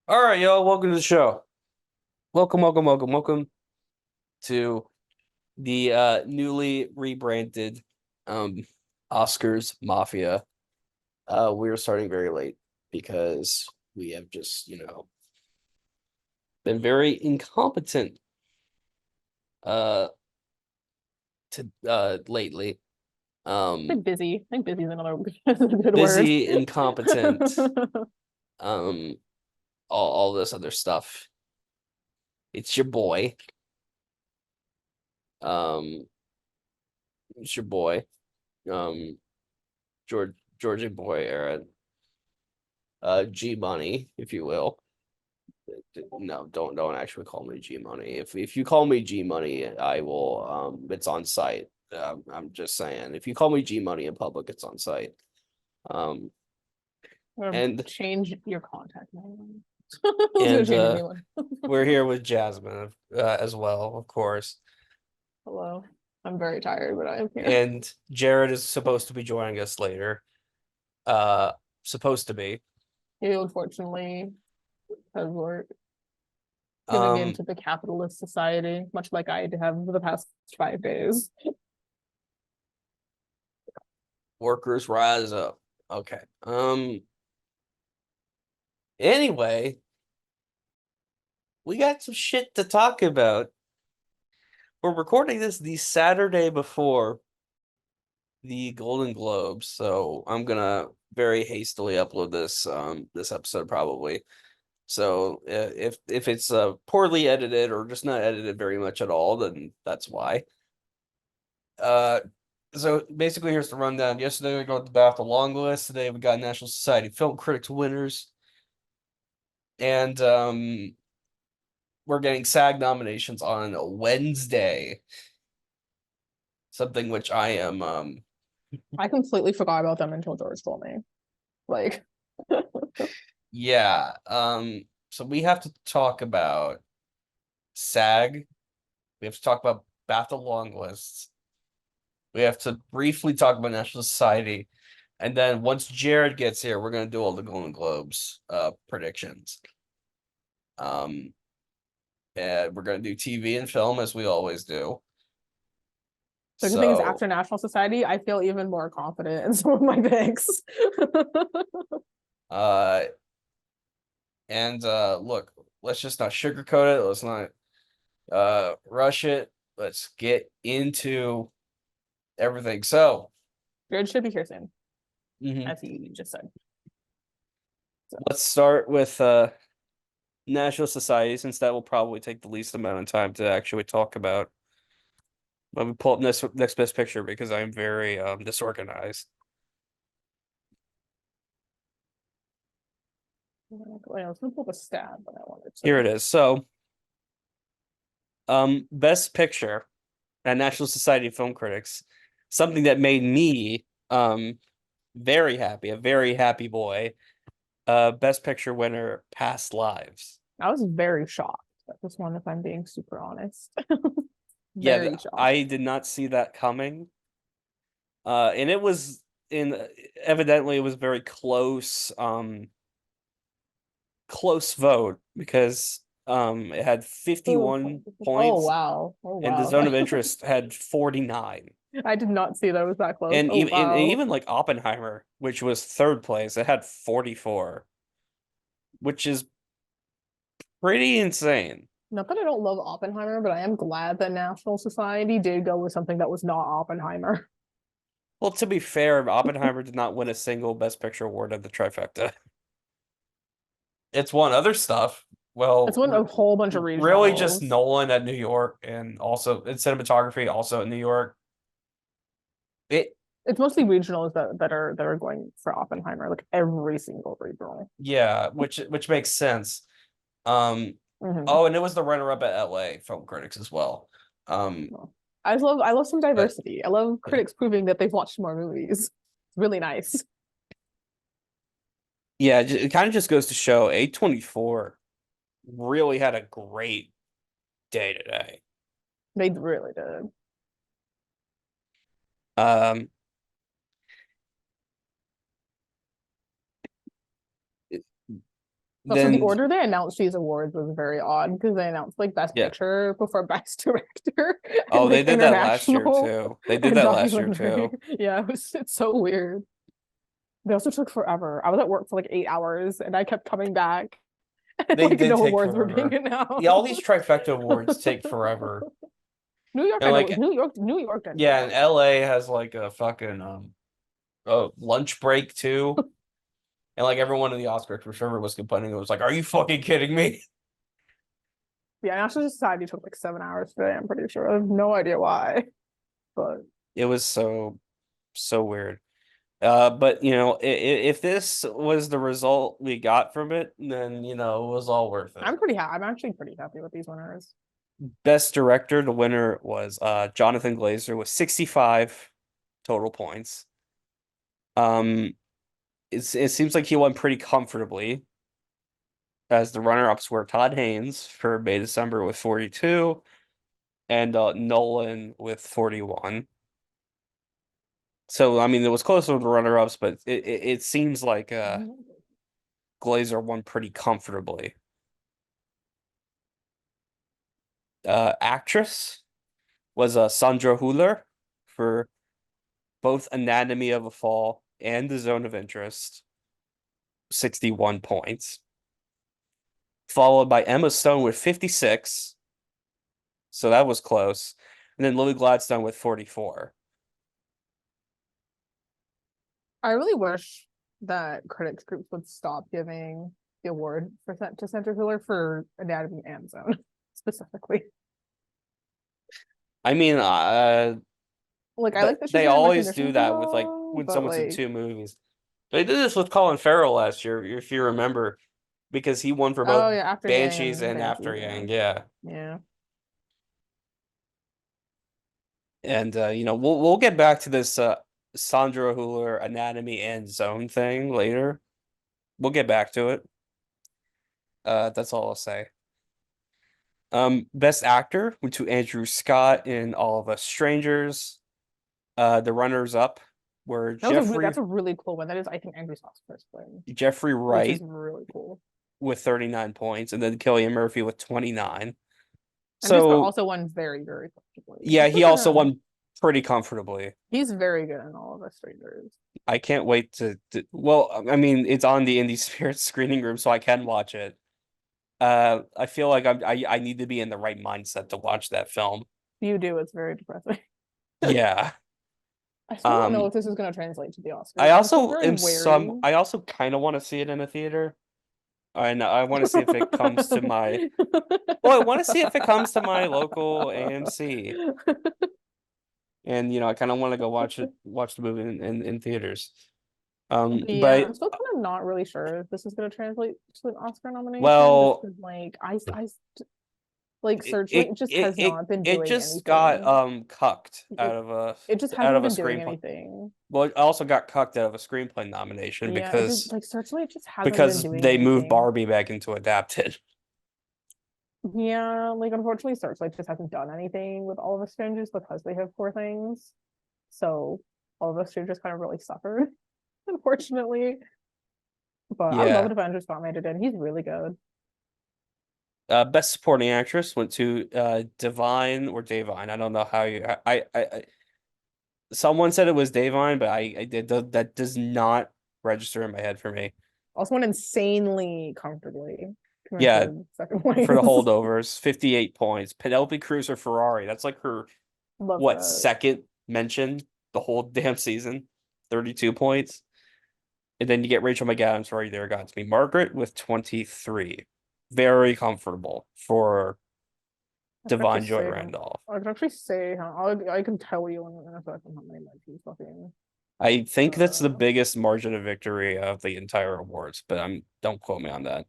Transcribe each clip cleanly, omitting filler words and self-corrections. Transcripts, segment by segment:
All right, y'all. Welcome to the show. Welcome to the newly rebranded um Oscars Mafia. We're starting very late because we have just, been very incompetent uh to lately. I Um think busy. I think busy is another is a good word. Busy, incompetent, um all this other stuff. It's your boy. Um it's your boy. Um George boy Ehret. G Money, if you will. No, don't actually call me G Money. If you call me G Money, I will. It's on site. I'm just saying. If you call me G Money in public, it's on site. Um, Or and change your contact name. I was gonna and change a new one. we're here with Jasmine as well, of course. Hello. I'm very tired, but I am here. And Jared is supposed to be joining us later. Uh, Supposed to be. You unfortunately, because we're giving in Um, to the capitalist society, much like I have for the past 5 days. Workers rise up. Okay. Anyway, we got some shit to talk about. We're recording this the Saturday before the Golden Globes, so I'm gonna very hastily upload this episode probably. So if it's poorly edited or just not edited very much at all, then that's why. Uh, so basically, here's the rundown. Yesterday we got the BAFTA long list. Today we got National Society of Film Critics winners, and we're getting SAG nominations on a Wednesday. Something which I am I completely forgot about them until George told me. Like, yeah. So we have to talk about SAG. We have to talk about BAFTA long lists. We have to briefly talk about National Society. And then once Jared gets here, we're gonna do all the Golden Globes predictions. Um, and we're gonna do TV and film as we always do. the good thing is So after National Society, I feel even more confident in some of my picks. uh and look, let's just not sugarcoat it. Let's not rush it. Let's get into everything. So George should be here soon, mhm. as he just said. So Let's start with National Society, since that will probably take the least amount of time to actually talk about. Let me pull up next best picture because I'm very disorganized. I was gonna pull up a stat, but I wanted Here it to. is. So, best picture at National Society of Film Critics, something that made me very happy, a very happy boy. Best picture winner, Past Lives. I was very shocked at this one, if I'm being super honest. Yeah, Very shocked. I did not see that coming. And it was in evidently it was very close vote because it had Oh 51 points wow. Oh and the wow. zone of interest had 49. I did not see that it was that close. Oh And wow. even like Oppenheimer, which was third place, it had 44, which is pretty insane. Not that I don't love Oppenheimer, but I am glad that National Society did go with something that was not Oppenheimer. Well, to be fair, Oppenheimer did not win a single Best Picture award at the trifecta. It's won other stuff. It's Well, won a whole bunch of really just regionals. Nolan at New York and also in cinematography, also in New York. It It's mostly regionals that are going for Oppenheimer, like every single regional. Yeah, which makes sense. Um, Hmm. oh, and it was the runner-up at LA Film Critics as well. Um, I love some but diversity. I love critics proving that they've watched more movies. It's really nice. yeah, it kind of just goes to show A24 really had a great day today. They really did. Um, Also, the Then order they announced these awards was very odd because they announced like Best yeah. Picture before Best Director and Oh, they like did that last year International too. They did and that last year Documentary. too. Yeah, it's so weird. They also took forever. I was at work for like 8 hours and I kept coming back and They like did no take awards were being forever. announced. Yeah, all these trifecta awards take forever. New York, And I know like New York didn't take yeah, and long. LA has like a fucking lunch break too. And like everyone in the Oscars for sure was complaining. It was like, are you fucking kidding me? Yeah, National Society took like 7 hours today, I'm pretty sure. I have no idea why. But It was so weird. But if this was the result we got from it, then it was all worth it. I'm actually pretty happy with these winners. Best director, the winner was Jonathan Glazer with 65 total points. Um, it seems like he won pretty comfortably, as the runner-ups were Todd Haynes for May December with 42 and Nolan with 41. So I mean, it was closer to the runner-ups, but it seems like Glazer won pretty comfortably. Actress was Sandra Hüller for both Anatomy of a Fall and The Zone of Interest, 61 points. Followed by Emma Stone with 56. So that was close. And then Lily Gladstone with 44. I really wish that critics groups would stop giving the award to Sandra Hüller for Anatomy and Zone specifically. I mean, Like I like that she's they getting always do recognition for that with like Zone, when but someone's in like, two movies. They did this with Colin Farrell last year, if you remember, because he won for both oh yeah, After Yang Banshees and and After Banshees, yeah. Yang, yeah. Yeah. And we'll get back to this Sandra Hüller Anatomy and Zone thing later. We'll get back to it. That's all I'll say. Best actor went to Andrew Scott in All of Us Strangers. The runners up were That's a really cool one. That is, I think, Andrew Scott's first win, Jeffrey which is Wright really cool. with 39 points, and then Cillian Murphy with 29. Andrew Scott So also won very, very comfortably. yeah, he Good for also him. won pretty comfortably. He's very good in All of Us Strangers. I can't wait well, I mean, it's on the Indie Spirits screening room, so I can watch it. I feel like I need to be in the right mindset to watch that film. You do, it's very depressing. Yeah. I still don't know Um, if this is going to translate to the Oscars. I'm still very wary. I also kind of want to see it in a theater. I know I want to see if it comes to my well, I want to see if it comes to my local AMC. And I kind of want to go watch the movie in theaters. Yeah, I'm But still kind of not really sure if this is going to translate to an Oscar nomination, just well, because like it Searchlight it just it has it, not been it doing just got anything. cucked It it just out hasn't of a been doing screenplay. anything. Well, it also got cucked out of a screenplay nomination Yeah, it just because like Searchlight just hasn't been doing they moved anything. Barbie back into adapted. Yeah, like unfortunately, Searchlight just hasn't done anything with All of Us Strangers because they have poor things. So All of Us Strangers kind of really suffered, unfortunately. But I would love Yeah. it if Andrew Scott made it in. He's really good. Best supporting actress went to Divine or Davine. I don't know how you. Someone said it was Davine, but I did that does not register in my head for me. Also won insanely comfortably. Came in Yeah, for second for the place. holdovers, 58 points. Penelope Cruz or Ferrari. That's like her Love what that. second mention the whole damn season. 32 points. And then you get Rachel McAdams right there got to be Margaret with 23. Very comfortable for I could actually Divine Joy say how Randolph. I could actually say how I can tell you in a second how many my fucking I think that's the uh biggest margin of victory of the entire awards, but don't quote me on that.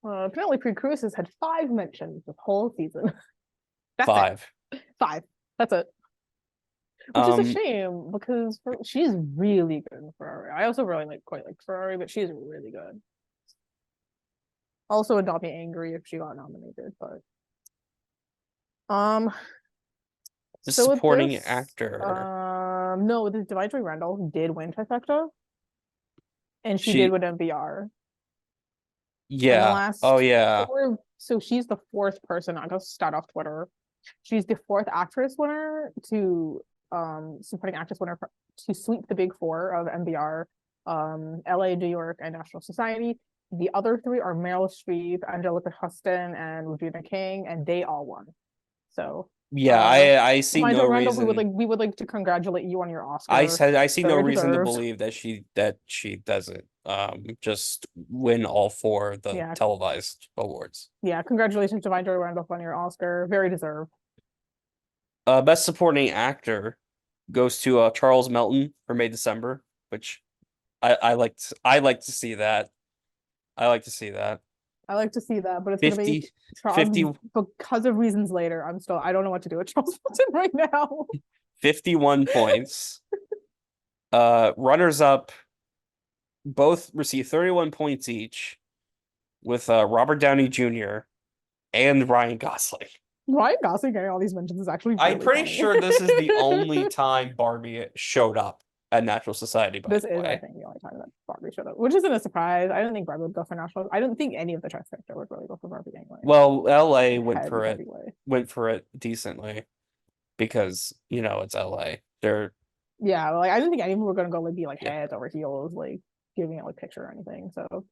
Penelope Cruz has had 5 mentions this whole season. That's it. Five. 5. That's it. Which is a Um, shame because she's really good in Ferrari. I also really quite like Ferrari, but she's really good. Also would not be angry if she got nominated, but um the so with supporting this actor. no, with this Divine Joy Randolph did win trifecta. and she did She, with NBR. And the yeah. Oh, last yeah. four, so she's the fourth person. I guess start off Twitter. She's the fourth actress winner to supporting actress winner to sweep the big four of NBR, LA, New York, and National Society. The other three are Meryl Streep, Angelica Huston, and Regina King, and they all won. So Yeah, I see Divine no Joy Randolph, reason. we would like to congratulate you on your Oscar. I see no Very reason to deserved. believe that she doesn't just win all four of the Yeah, televised awards. yeah. Congratulations, Divine Joy Randolph, on your Oscar. Very deserved. Best supporting actor goes to Charles Melton for May December, which I like to see that. I like to see that. I like to see that, but it's gonna be 50 50 Charles because of reasons later. I don't know what to do with Charles Wilson right now. 51 points. Runners up both receive 31 points each with Robert Downey Jr. and Ryan Gosling. Ryan Gosling getting all these mentions is actually I'm really pretty funny. sure this is the only time Barbie showed up at Natural Society, by This the is, I way. think, the only time that Barbie showed up, which isn't a surprise. I don't think Barbie would go for national. I don't think any of the trifecta would really go for Barbie anyway. Well, LA Heavy. went for it decently because, it's LA. They're Yeah, like I don't think any of them were gonna go like be like yeah. heads over heels, like giving it like picture or anything. So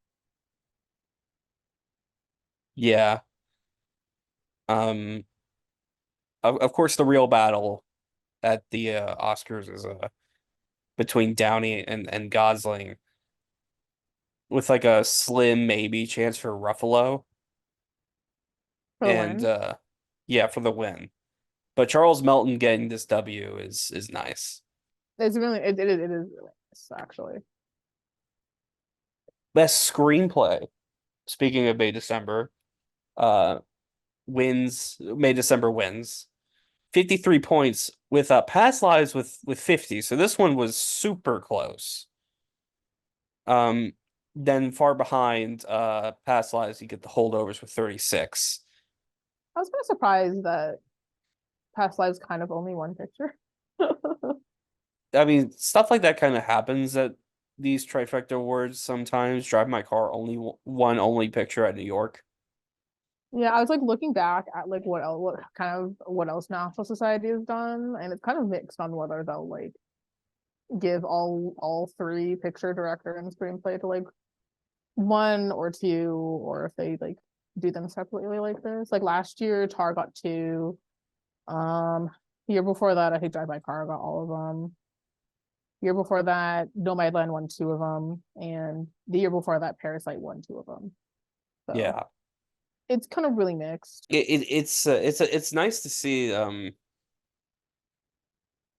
Yeah. Um of course the real battle at the Oscars is between Downey and Gosling with like a slim maybe chance for Ruffalo for the and win, yeah, for the win. But Charles Melton getting this W is nice. it is really nice, actually. Best screenplay. Speaking of May December, uh May December wins. 53 points with Past Lives with 50. So this one was super close. Um then far behind Past Lives you get the holdovers with 36. I was kind of surprised that Past Lives kind of only one picture. I mean, stuff like that kind of happens at these trifecta awards sometimes. Drive My Car only picture at New York. Yeah, I was like looking back at like what else National Society has done, and it's kind of mixed on whether they'll like give all three picture, director, and screenplay to like one or two, or if they like do them separately like this. Like last year, Tar got two. The year before that, I think Drive My Car got all of them. Year before that, Nomadland won two of them, and the year before that, Parasite won two of them. So Yeah. it's kind of really mixed. It's nice to see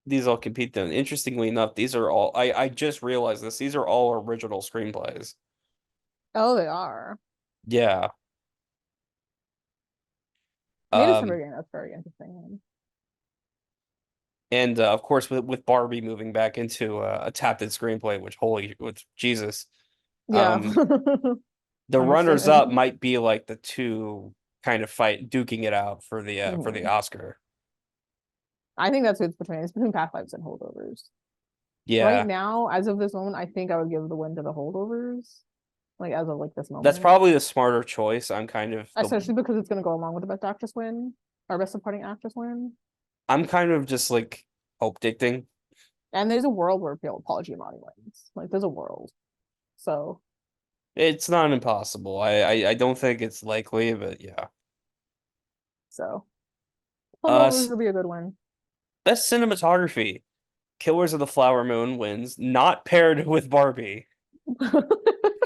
these all compete then. Interestingly enough, these are all I just realized this. These are all original screenplays. Oh, they are. Yeah. Made a summer Um game. That's very interesting. and of course with Barbie moving back into a tapped screenplay, which holy with Jesus. Yeah. Um the runners up Understand. might be like the two kind of fight duking it out for the Mhm. Oscar. I think that's who it's between Past Lives and Holdovers. Right Yeah. now, as of this moment, I think I would give the win to the Holdovers. Like as of like this That's moment. probably the smarter choice. Especially because it's gonna go along with the Best Actress win or Best Supporting Actress win. I'm kind of just like hope dicting. And there's a world where Paul Giamatti wins. Like there's a world. So It's not impossible. I don't think it's likely, but yeah. so Uh, Holdovers would be a good win. best cinematography. Killers of the Flower Moon wins, not paired with Barbie.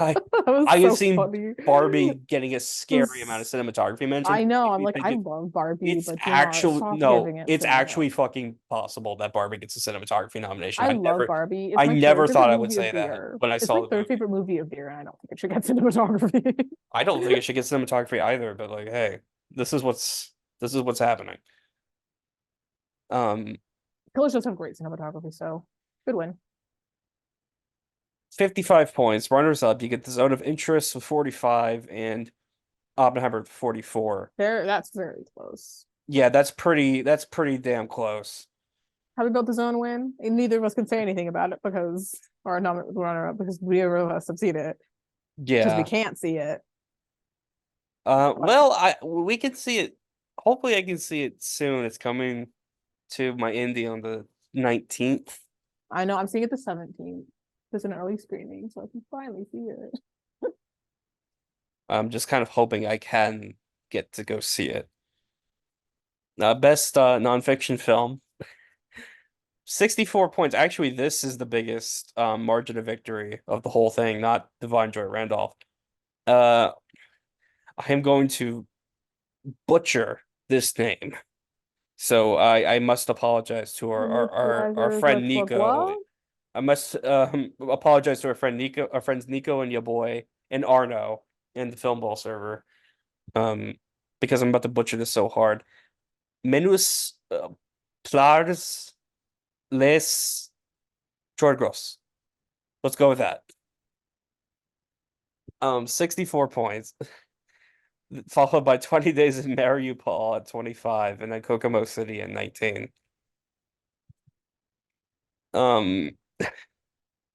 I That was I have so seen funny. Barbie getting a scary amount of cinematography mentions. I know. Makes I'm me like, think I love Barbie, it's but do not actually stop no, giving it it's to me. actually fucking possible that Barbie gets a cinematography nomination. I love Barbie. It's I my never third thought favorite I would movie of say the that year. when I It's saw my the third movie. favorite movie of the year, and I don't think it should get cinematography. I don't think it should get cinematography either, but like, hey, this is what's happening. Um, Killers just have great cinematography, so good win. 55 points. Runners up, you get the Zone of Interest with 45 and Oppenheimer with 44. That's very close. Yeah, that's pretty damn close. How about the zone win? And neither of us can say anything about it because or no runner-up because we of us have seen it because we Yeah. can't see it. But Well, we can see it. Hopefully, I can see it soon. It's coming to my indie on the 19th. I know I'm seeing it the 17th. There's an early screening, so I can finally see it. I'm just kind of hoping I can get to go see it. Best nonfiction film, 64 points. Actually, this is the biggest margin of victory of the whole thing, not Divine Joy Randolph. Uh, I am going to butcher this name. So I must apologize to With our pleasure, friend look, Nico. what? I must apologize to our friend Nico, our friends Nico and your boy and Arno in the Film Ball server. Um, because I'm about to butcher this so hard. Menus plars les Chorgos. Let's go with that. 64 points, followed by 20 Days in Mariupol at 25, and then Kokomo City at 19. Um,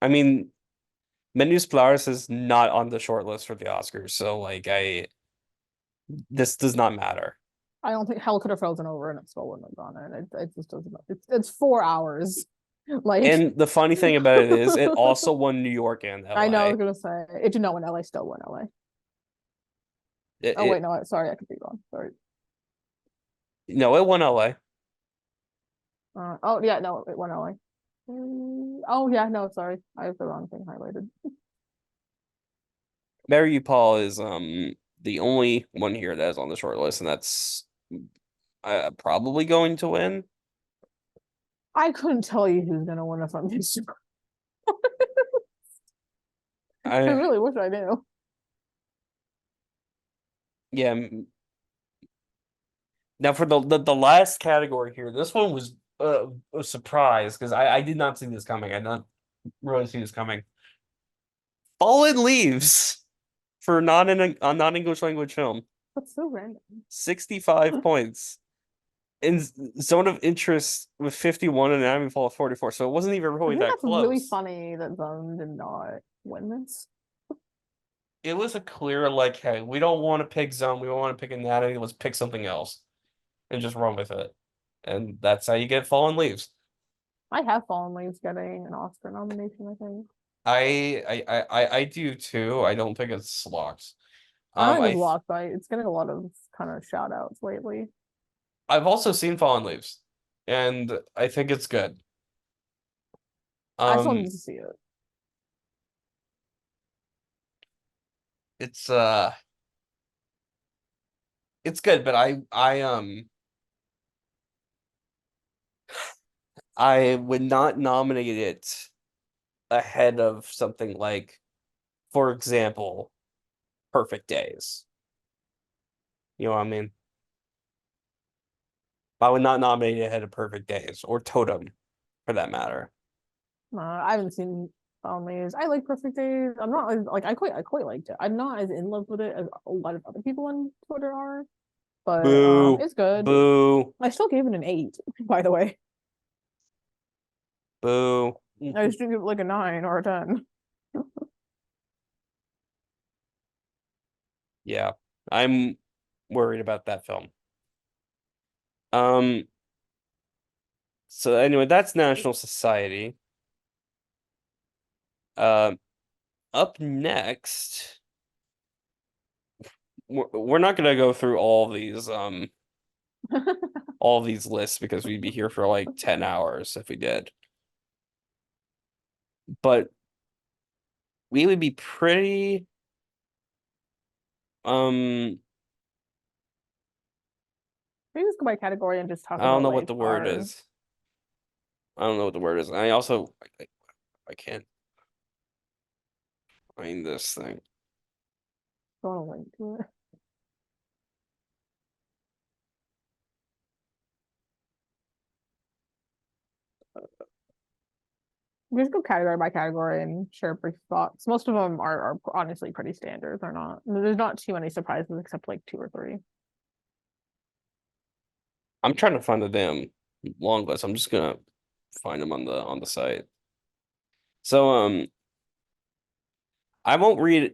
I mean, Menus Plars is not on the short list for the Oscars, so like this does not matter. I don't think hell could have frozen over and it still wouldn't have gone in. It just doesn't. It's 4 hours. Like And the funny thing about it is, it also won New York and I know I was LA. gonna say it did not win LA, still win LA. It, Oh wait, it no, sorry, I could be wrong. Sorry. no, it won LA. Oh yeah, no, it won LA. Oh yeah, no, sorry, I have the wrong thing highlighted. Mariupol is the only one here that is on the short list, and that's probably going to win. I couldn't tell you who's gonna win if I'm just. I I really wish I knew. Yeah. Now for the last category here, this one was a surprise because I did not see this coming. I did not really see this coming. Fallen Leaves for a non-English language film, That's so random. 65 points. In Zone of Interest with 51 and Anatomy Fall of 44. So it wasn't even I really think that that's really close. funny that Zone did not win this. It was a clear like, hey, we don't want to pick Zone, we don't want to pick Anatomy, let's pick something else and just run with it. And that's how you get Fallen Leaves. I have Fallen Leaves getting an Oscar nomination, I think. I do too. I don't think it's locked. I don't think it's I locked, but it's getting a lot of kind of shout outs lately. I've also seen Fallen Leaves, and I think it's good. I still Um, need to see it. it's it's good, but I would not nominate it ahead of something like, for example, Perfect Days. You know what I mean? I would not nominate it ahead of Perfect Days or Totem, for that matter. I haven't seen Fallen Leaves. I like Perfect Days. I'm not like I quite liked it. I'm not as in love with it as a lot of other people on Twitter are, but Boo, it's good. boo, I still gave it an 8, by the way. boo. I just give it like a 9 or a 10. Yeah, I'm worried about that film. Um, so anyway, that's National Society. Um, Up next, we're not gonna go through all these lists because we'd be here for like 10 hours if we did. But we would be pretty um Maybe just go by category and just talk I don't about know what like the word our is. I don't know what the word is. I also I can't find this thing. don't link to it. We just go category by category and share brief thoughts. Most of them are honestly pretty standard. They're not. There's not too many surprises except like two or three. I'm trying to find the damn long list. I'm just gonna find them on the site. So I won't read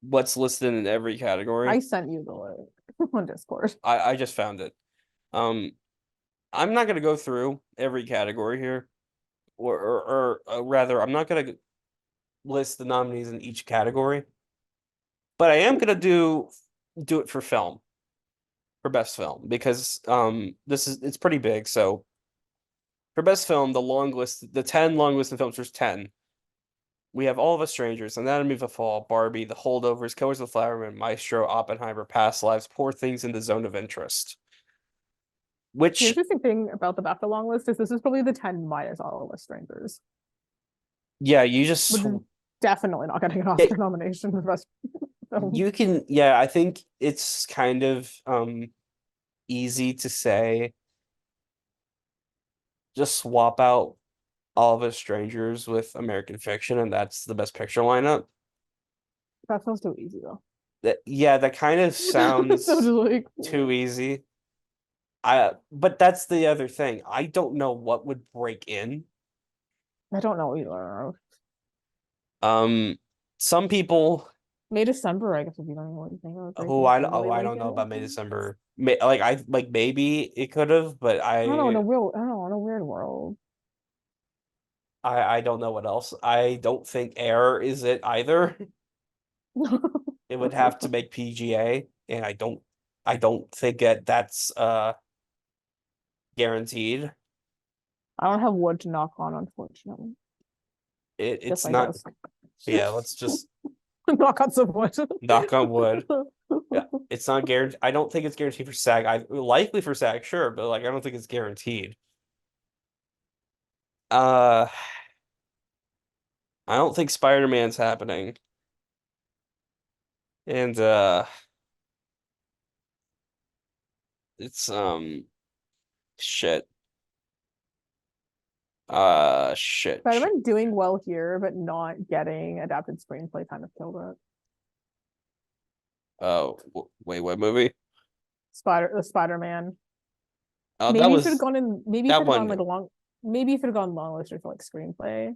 what's listed in every I category. sent you the link on Discord. I just found it. Um, I'm not gonna go through every category here, or rather, I'm not gonna list the nominees in each category, but I am gonna do it for film, for best film, because it's pretty big. So for best film, the 10 long list of films, there's 10. We have All of Us Strangers, Anatomy of a Fall, Barbie, The Holdovers, Killers of the Flower Moon, Maestro, Oppenheimer, Past Lives, Poor Things, in the Zone of Interest. The Which, interesting thing about the BAFTA long list is this is probably the 10 minus All of Us Strangers, yeah, you just which is definitely not getting an yeah, Oscar nomination for best film. you can, yeah, I think it's kind of easy to say just swap out All of Us Strangers with American Fiction, and that's the Best Picture lineup. That feels too easy though. That Yeah, that kind of So just sounds like too easy. But that's the other thing. I don't know what would break in. I don't know either. Um, some people May December, I guess would be the only one thing I would break who in if I I really I like don't it. know about May December. Like maybe it could have, but I don't know, in a real I don't know, in a weird world. I don't know what else. I don't think Air is it either. It would have to make PGA, and I don't think that's guaranteed. I don't have wood to knock on, unfortunately. Just It's my not. desk. Yeah, let's just Knock on some wood. knock on wood. Yeah, it's not guaranteed. I don't think it's guaranteed for SAG. I likely for SAG, sure, but like I don't think it's guaranteed. Uh, I don't think Spider-Man's happening. And it's shit. Shit. Spider-Man doing well here, but not getting adapted screenplay kind of killed it. Oh, wait, what movie? The Spider-Man. Oh, Maybe if it had gone in, maybe if it that had gone one. like a long, maybe if it had gone long listed for like screenplay,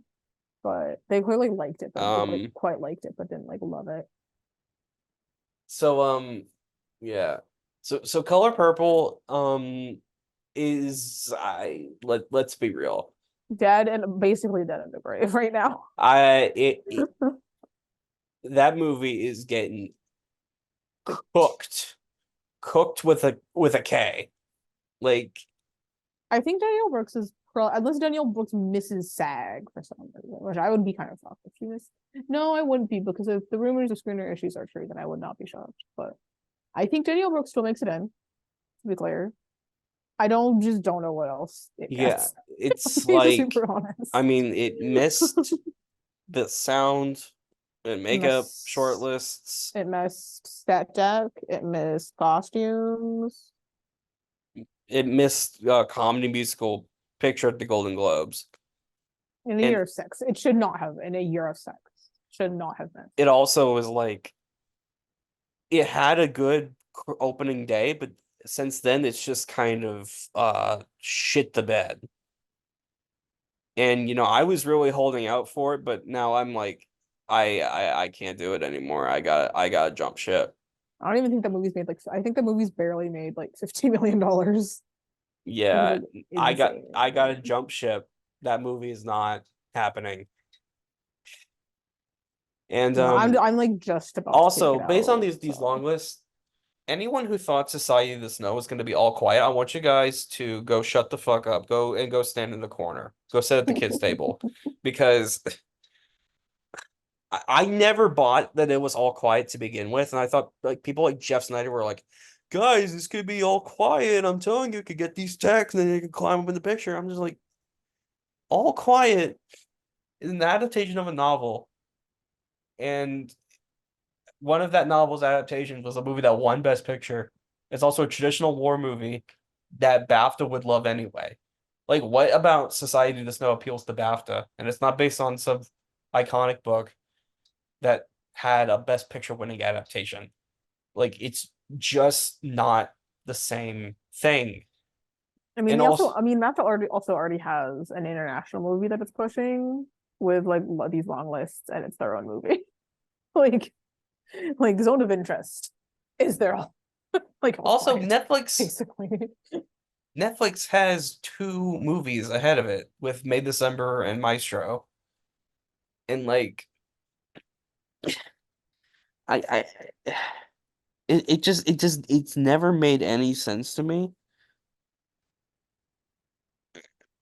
but they clearly liked it, but like Um, quite liked it, but didn't like love it. so yeah. So Color Purple is let's be real. Dead and basically dead in the grave right now. That movie is getting cooked, cooked with a K. Like I think Danielle Brooks is pro unless Danielle Brooks misses SAG for some reason, which I would be kind of shocked if she missed. No, I wouldn't be because if the rumors of screener issues are true, then I would not be shocked. But I think Danielle Brooks still makes it in, to be clear. I don't know what else it yeah, gets. it's Being like super honest. I mean it missed the sound and makeup Miss shortlists. it missed set deck, it missed costumes. It missed comedy musical picture at the Golden Globes. In a And year of sex. It should not have in a year of sex. Should not have been. it also was like it had a good opening day, but since then it's just kind of shit the bed. And I was really holding out for it, but now I'm like I can't do it anymore. I gotta jump ship. I don't even think the movie's made like I think the movie's barely made like $15 million, which is Yeah, like insane. I gotta jump ship. That movie is not happening. And No, I'm like just about to take also it based on out. these long lists, anyone who thought Society of the Snow was going to be all quiet, I want you guys to go shut the fuck up. Go stand in the corner. Go sit at the kids' table. Because I never bought that it was all quiet to begin with. And I thought like people like Jeff Snyder were like, guys, this could be all quiet. I'm telling you, could get these texts and then you can climb up in the picture. I'm just like, all quiet is an adaptation of a novel. And one of that novel's adaptations was a movie that won Best Picture. It's also a traditional war movie that BAFTA would love anyway. Like, what about Society of the Snow appeals to BAFTA? And it's not based on some iconic book that had a Best Picture winning adaptation. Like, it's just not the same thing. I mean, And also, I mean, that already has an international movie that it's pushing. with like these long lists, and it's their own movie. like like Zone of Interest is their own like all Also, quiet, Netflix basically. Netflix has two movies ahead of it with May December and Maestro. And like I it's never made any sense to me.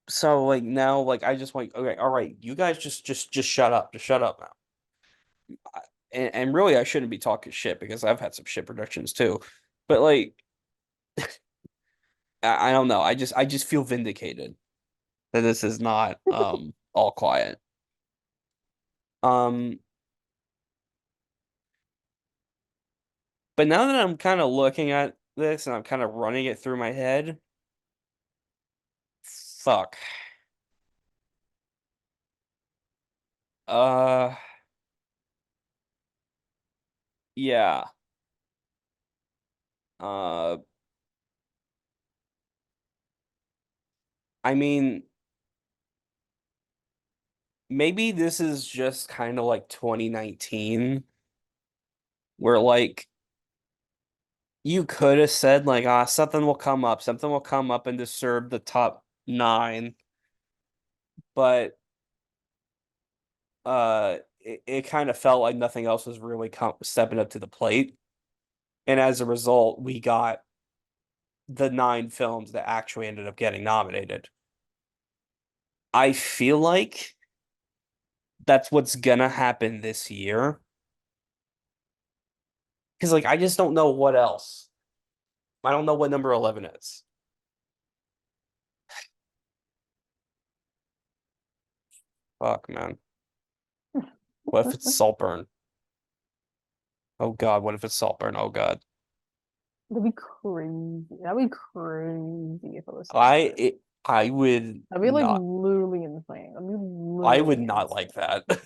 So like now like I just like okay, all right, you guys just shut up. Just shut up now. And really I shouldn't be talking shit because I've had some shit productions too. But like I don't know. I just feel vindicated that this is not all quiet. Um but now that I'm kind of looking at this and I'm kind of running it through my head, fuck. Uh yeah. Uh I mean maybe this is just kind of like 2019 where like you could have said like something will come up and disturb the top nine, but it kind of felt like nothing else was really stepping up to the plate. And as a result, we got the nine films that actually ended up getting nominated. I feel like that's what's gonna happen this year. Because like I just don't know what else. I don't know what number 11 is. Fuck, man. What if it's Saltburn? Oh God, what if it's Saltburn? Oh God. That'd be crazy. That'd be crazy if it was I Saltburn. it, I would That'd be like not literally insane. That'd be I would literally not like insane. that.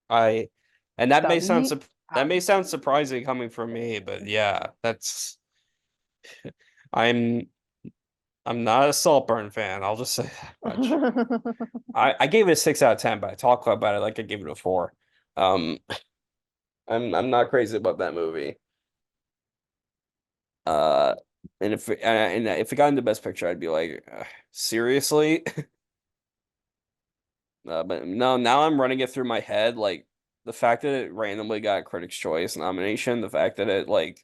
I and that may That'd sound be that may sound absolutely surprising coming from me, but insane. yeah, that's I'm I'm not a Saltburn fan. I'll just say that much. I gave it a 6 out of 10, but I talk about it like I gave it a 4. Um, I'm not crazy about that movie. Uh, and if it got into Best Picture, I'd be like, seriously? But no, now I'm running it through my head, like the fact that it randomly got Critics' Choice nomination, the fact that it like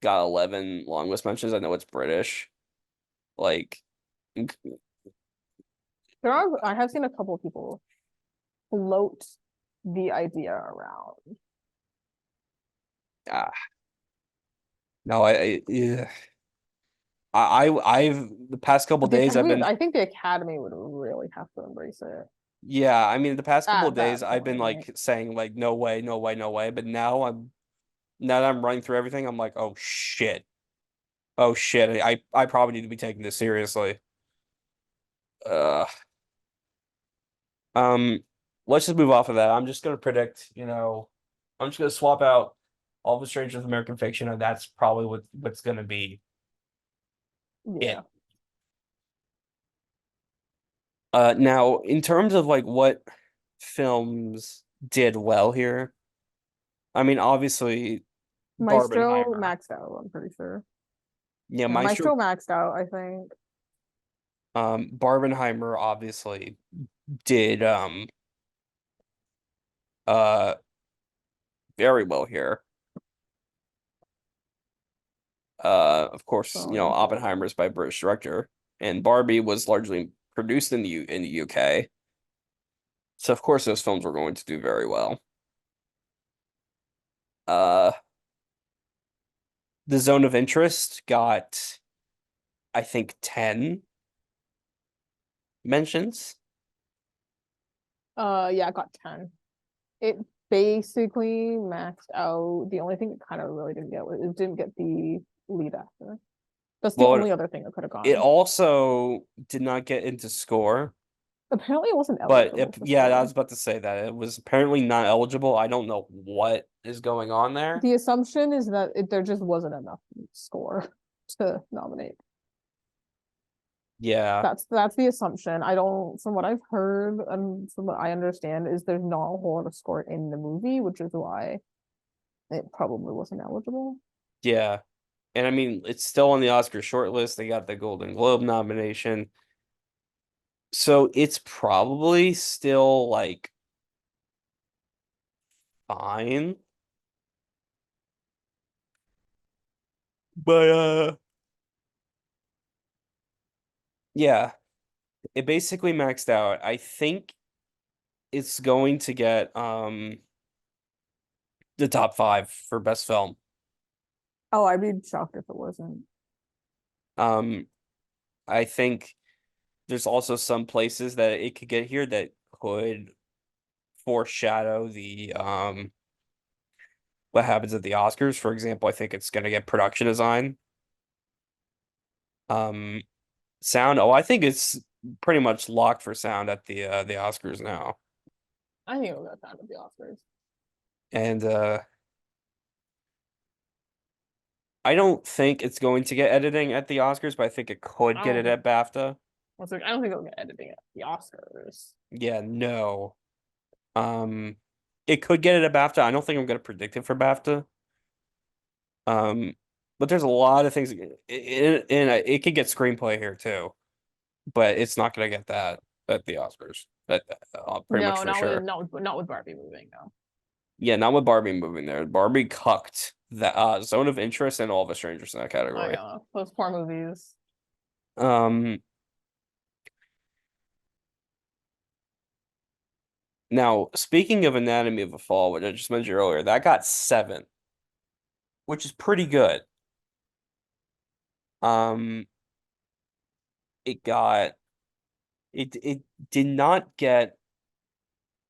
got 11 long list mentions. I know it's British. Like, I have seen a couple of people float the idea around. ah, no, yeah. I've the past couple But the days I've Academy, been I think the Academy would really have to embrace it yeah, I mean the past couple of at days that I've been point. like saying like no way, no way, no way, but now that I'm running through everything, I'm like, oh shit. Oh shit. I probably need to be taking this seriously. Uh um let's just move off of that. I'm just gonna predict, I'm just gonna swap out All the Strangers with American Fiction, and that's probably what's gonna be Yeah. it. Now in terms of like what films did well here, I mean obviously Maestro Barbenheimer. maxed out, I'm pretty sure. Yeah, Yeah, Maestro Maestro maxed out, I think. Barbenheimer obviously did uh very well here. Of course, So yeah. Oppenheimer's by British director, and Barbie was largely produced in the UK. So of course those films were going to do very well. Uh The Zone of Interest got I think 10 mentions. Yeah, I got 10. It basically maxed out. The only thing it kind of really didn't get was it didn't get the lead actor. That's the Well, only other thing it could have it gone. also did not get into score. Apparently, it wasn't But eligible for yeah, I was score. about to say that it was apparently not eligible. I don't know what is going on there. The assumption is that there just wasn't enough score to nominate. Yeah. That's the assumption. I don't, from what I've heard and from what I understand, is there's not a whole lot of score in the movie, which is why it probably wasn't eligible. Yeah. And I mean, it's still on the Oscar shortlist. They got the Golden Globe nomination. So it's probably still like fine. But yeah, it basically maxed out. I think it's going to get the top five for best film. Oh, I'd be shocked if it wasn't. Um, I think there's also some places that it could get here that could foreshadow the what happens at the Oscars. For example, I think it's gonna get production design. Um, sound. Oh, I think it's pretty much locked for sound at the Oscars now. I think it will get found at the Oscars. And I don't think it's going to get editing at the Oscars, but I think it could I get don't it think at BAFTA. I don't think it'll get editing at the Oscars. Yeah, no. Um, it could get it at BAFTA. I don't think I'm gonna predict it for BAFTA. Um, but there's a lot of things, and it could get screenplay here too, but it's not gonna get that at the Oscars. That pretty much No, for sure. not with Barbie moving, no. Yeah, not with Barbie moving there. Barbie cucked the Zone of Interest and All of Us Strangers in that Oh category. yeah. Those poor movies. Um, Now speaking of Anatomy of a Fall, which I just mentioned earlier, that got seven, which is pretty good. Um, it got it did not get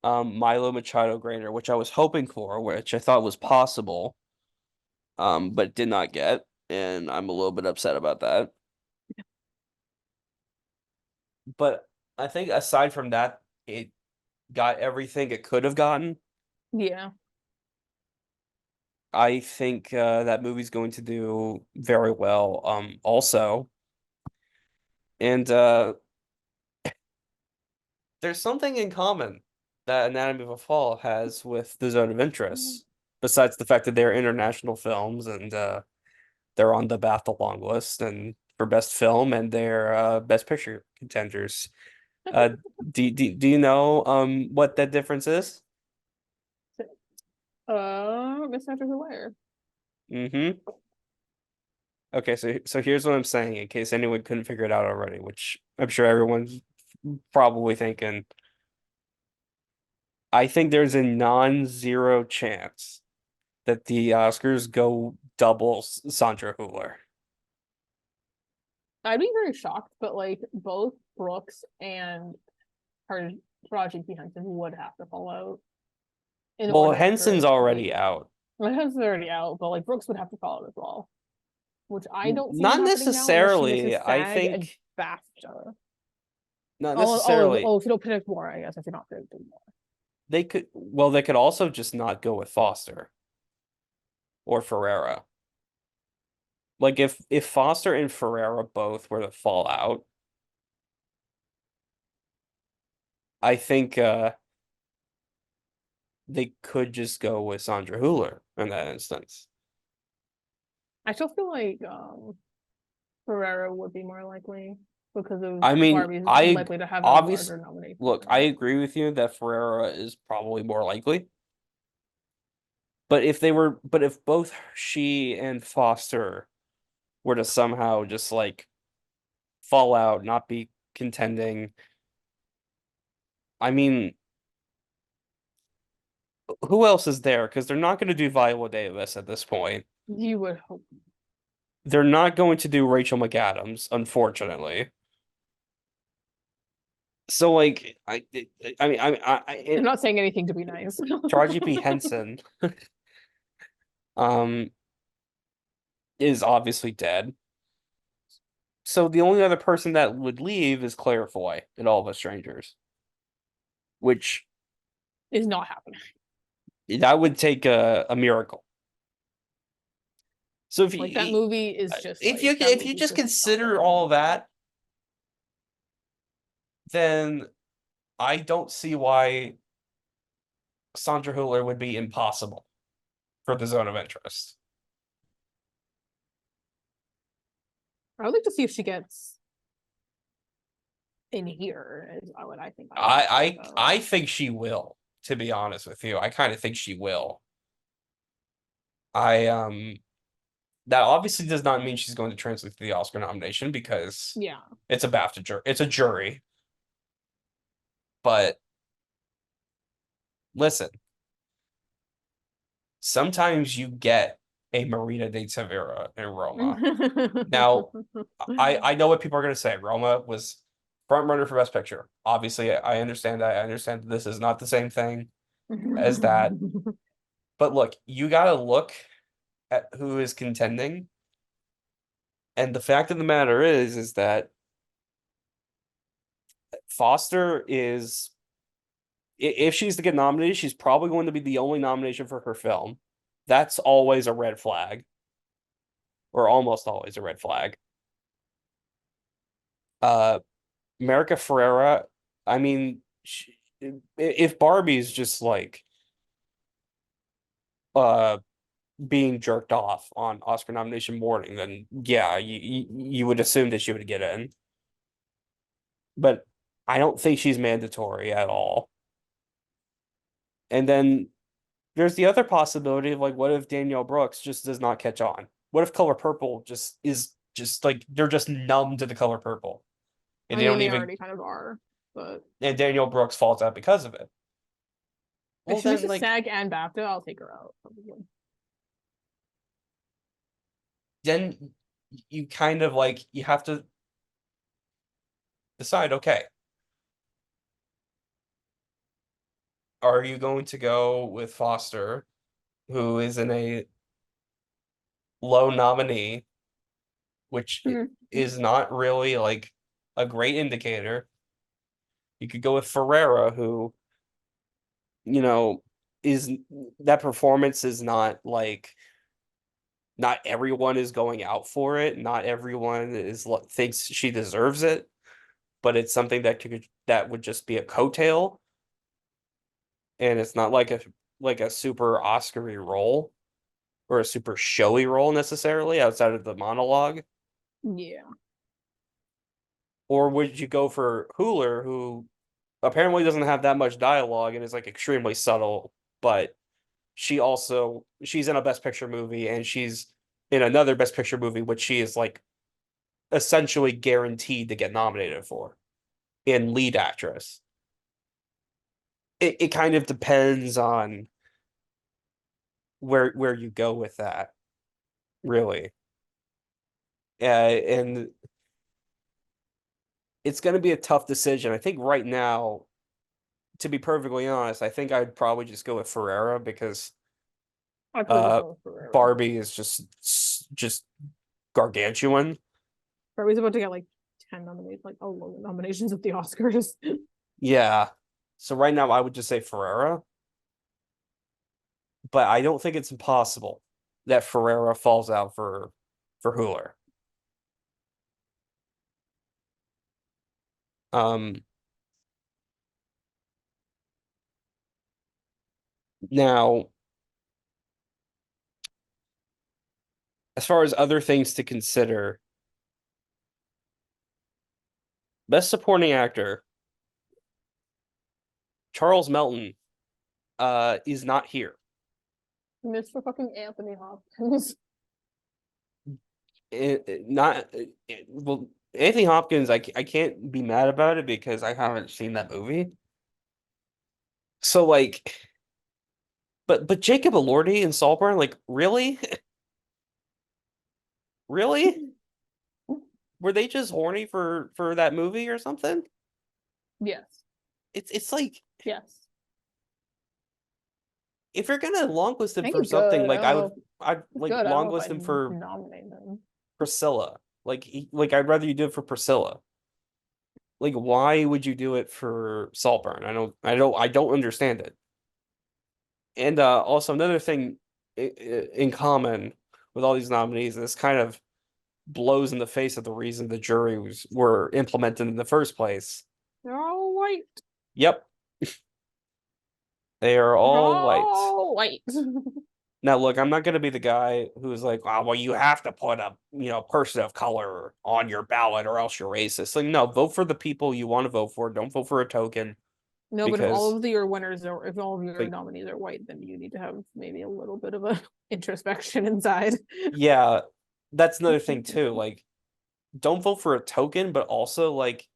Milo Machado Grainer, which I was hoping for, which I thought was possible, but did not get, and I'm a little bit upset about that. But I think aside from that, it got everything it could have gotten. Yeah. I think that movie's going to do very well, also. And there's something in common that Anatomy of a Fall has with The Zone of Interest, besides the fact that they're international films and they're on the BAFTA long list and for best film and they're best picture contenders. Uh, do you know what that difference is? Miss Hunter's aware. Mm-hmm. Okay, so here's what I'm saying in case anyone couldn't figure it out already, which I'm sure everyone's probably thinking. I think there's a non-zero chance that the Oscars go double Sandra Hüller. I'd be very shocked, but like both Brooks and her Taraji P. Henson would have to fall out in Well, order Henson's for like already out. my husband's already out, but like Brooks would have to fall out as well, which I don't see Not happening now unless she misses necessarily. I SAG and think BAFTA. not necessarily. If you don't predict more, I guess if you're not predicting more. They could also just not go with Foster or Ferrera. Like if Foster and Ferrera both were to fall out, I think they could just go with Sandra Hüller in that instance. I still feel like Ferrera would be more likely because of I mean, Barbie's I likely to have a obvious larger nomination. look, I agree with you that Ferrera is probably more likely. But if both she and Foster were to somehow just like fall out, not be contending, I mean, who else is there? Because they're not going to do Viola Davis at this point. You would hope. They're not going to do Rachel McAdams, unfortunately. So like, I mean, I'm not saying anything to be nice. Taraji P. Henson, um, is obviously dead. So the only other person that would leave is Claire Foy in All of Us Strangers, which Is not happening. that would take a miracle. So Like that movie is just like that if you movie's just just not consider going. all that, then I don't see why Sandra Hüller would be impossible for the zone of interest. I would like to see if she gets in here. Is what I think I would I happen, I I think she will, to be honest with you. I kind of think she will. I That obviously does not mean she's going to translate to the Oscar nomination because Yeah. it's a BAFTA jury. It's a jury. But listen, sometimes you get a Marina de Tavira in Roma. Now, I know what people are going to say. Roma was front runner for Best Picture. Obviously, I understand that. I understand that this is not the same thing as that. But look, you got to look at who is contending. And the fact of the matter is that Foster is, if she's to get nominated, she's probably going to be the only nomination for her film. That's always a red flag, or almost always a red flag. Uh, America Ferrera, I mean, if Barbie's just like uh being jerked off on Oscar nomination morning, then yeah, you would assume that she would get in. But I don't think she's mandatory at all. And then there's the other possibility of like, what if Danielle Brooks just does not catch on? What if Color Purple just is just like they're just numb to the color purple I and they mean, don't they even, already kind of are, but and Danielle Brooks falls out because of it. if Well, she makes then a like SAG and BAFTA, I'll take her out. Probably. then you kind of like you have to decide, okay, are you going to go with Foster, who is in a low nominee, which Mhm. is not really like a great indicator. You could go with Ferrera, who, you know, is that performance is not like not everyone is going out for it. Not everyone is thinks she deserves it, but it's something that would just be a coattail, and it's not like a super Oscar-y role or a super showy role necessarily outside of the monologue. Yeah. Or would you go for Hooler, who apparently doesn't have that much dialogue and is like extremely subtle, but she's in a Best Picture movie and she's in another Best Picture movie, which she is like essentially guaranteed to get nominated for in lead actress. It kind of depends on where you go with that, really. And it's going to be a tough decision. I think right now, to be perfectly honest, I think I'd probably just go with Ferrera because I'd probably just uh go for Ferrera. Barbie is just gargantuan. Barbie's about to get like 10 nominations, like 11 nominations at the Oscars. Yeah. So right now I would just say Ferrera, but I don't think it's impossible that Ferrera falls out for Hooler. Um Now, as far as other things to consider, best supporting actor, Charles Melton is not here. Mr. fucking Anthony Hopkins. Not well, Anthony Hopkins, I can't be mad about it because I haven't seen that movie. So like, but Jacob Elordi and Saltburn, like, really? Really? Were they just horny for that movie or something? Yes. It's like Yes. if you're gonna longlist I him think for he's something, good. I like don't know. If I'd he's like good. I don't know if longlist I'd him for nominate him. Priscilla. Like I'd rather you do it for Priscilla. Like why would you do it for Saltburn? I don't understand it. And also another thing in common with all these nominees, this kind of blows in the face of the reason the jury were implemented in the first place. They're all white. Yep, they are They're all white. all white. Now, look, I'm not going to be the guy who's like, oh, well, you have to put a person of color on your ballot or else you're racist. Like, no, vote for the people you want to vote for. Don't vote for a token No, but if all because, of your winners are, if all of your like, nominees are white, then you need to have maybe a little bit of a introspection inside. yeah, that's another thing too. Like, don't vote for a token, but also like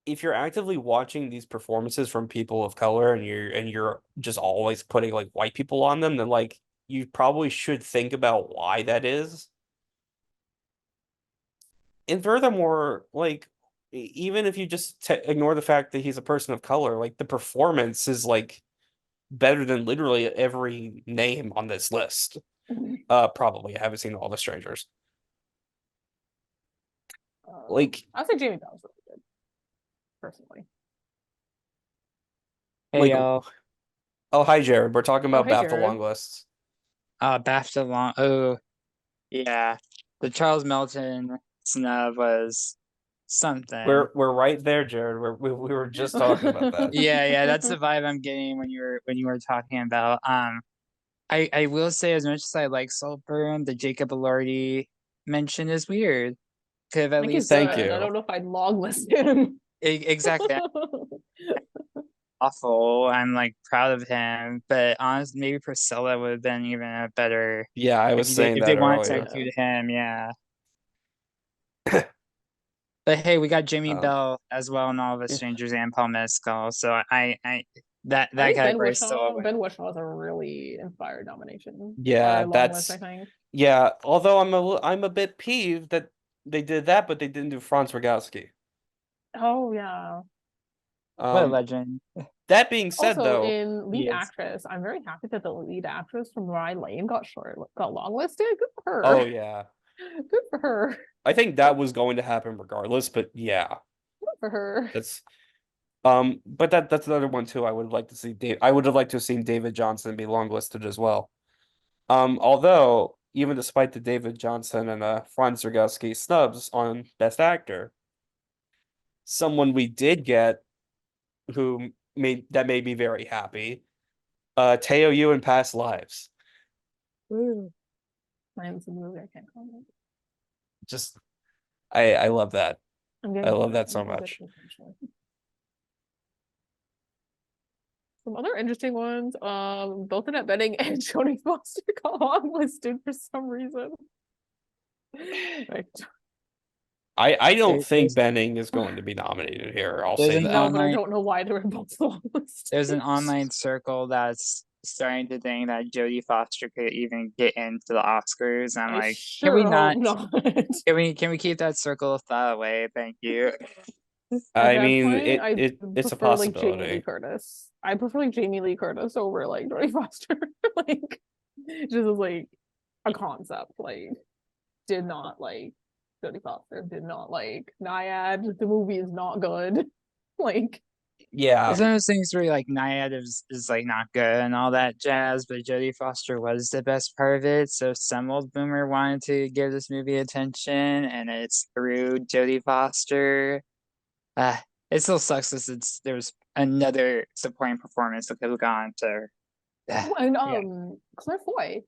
if you're actively watching these performances from people of color and you're just always putting like white people on them, then like you probably should think about why that is. And furthermore, like even if you just ignore the fact that he's a person of color, like the performance is like better than literally every name on this list. Probably. I haven't seen all the strangers. Like I'll say Jamie Bell's really good, personally. Hey like y'all. oh hi Jared, we're talking Oh, about hey, BAFTA long Jared. lists. BAFTA long. Oh, yeah. The Charles Melton snub was something. We're right there, Jared. We were just talking about that. Yeah, that's the vibe I'm getting when you were talking about. I will say as much as I like Saltburn, the Jacob Elordi mention is weird. Could have I at think he's least Thank good. I you. don't know if I'd long list him. exactly awful. I'm like proud of him, but honestly, maybe Priscilla would have been even a better Yeah, I was saying if they that wanted to earlier. Yeah. include him. Yeah. But hey, we got Jimmy Um, Bell as well in All of Us yeah. Strangers and Paul Mescal. So I I that think category is still a win. Ben Whishaw is a really inspired nomination Yeah, or long list, I that's think. yeah. Although I'm a bit peeved that they did that, but they didn't do Franz Rogowski. Oh yeah. What a Um, legend that being said, Also, though, in he lead is. actress, I'm very happy that the lead actress from Rye Lane got longlisted. Good for oh her. yeah, Good for her. I think that was going to happen regardless. But yeah, Good for her. that's but that's another one too. I would like to see Dave. I would have liked to have seen David Johnson be longlisted as well. Although even despite the David Johnson and Franz Rogowski snubs on Best Actor, someone we did get who made me very happy. Teo Yu in Past Lives. Ooh. I haven't seen the movie. I can't comment. Just I love that. I'm I getting to love it. that so I'll get much. to it eventually. Some other interesting ones. Both Annette Bening and Jodie Foster got longlisted for some reason. Like, I don't think There's Benning is going to be nominated here. I'll there's say an that. no, but I online don't know why they're both longlisted. there's an online circle that's starting to think that Jodie Foster could even get into the Oscars. I'm I like, can we sure hope not? not. Can we keep that circle of thought away? Thank you. At I that mean, point, I it's a prefer like Jamie Lee possibility. Curtis. I prefer like Jamie Lee Curtis over like Jodie Foster. Like, just as like a concept. Like, did not like Jodie Foster. Did not like Naiad. The movie is not good. Like, Yeah, It's one of those things where like Naiad is like not good and all that jazz, but Jodie Foster was the best part of it. So some old boomer wanted to give this movie attention, and it's through Jodie Foster. Uh, it still sucks because there's another supporting performance that could have gone to. and Yeah, Claire Foy,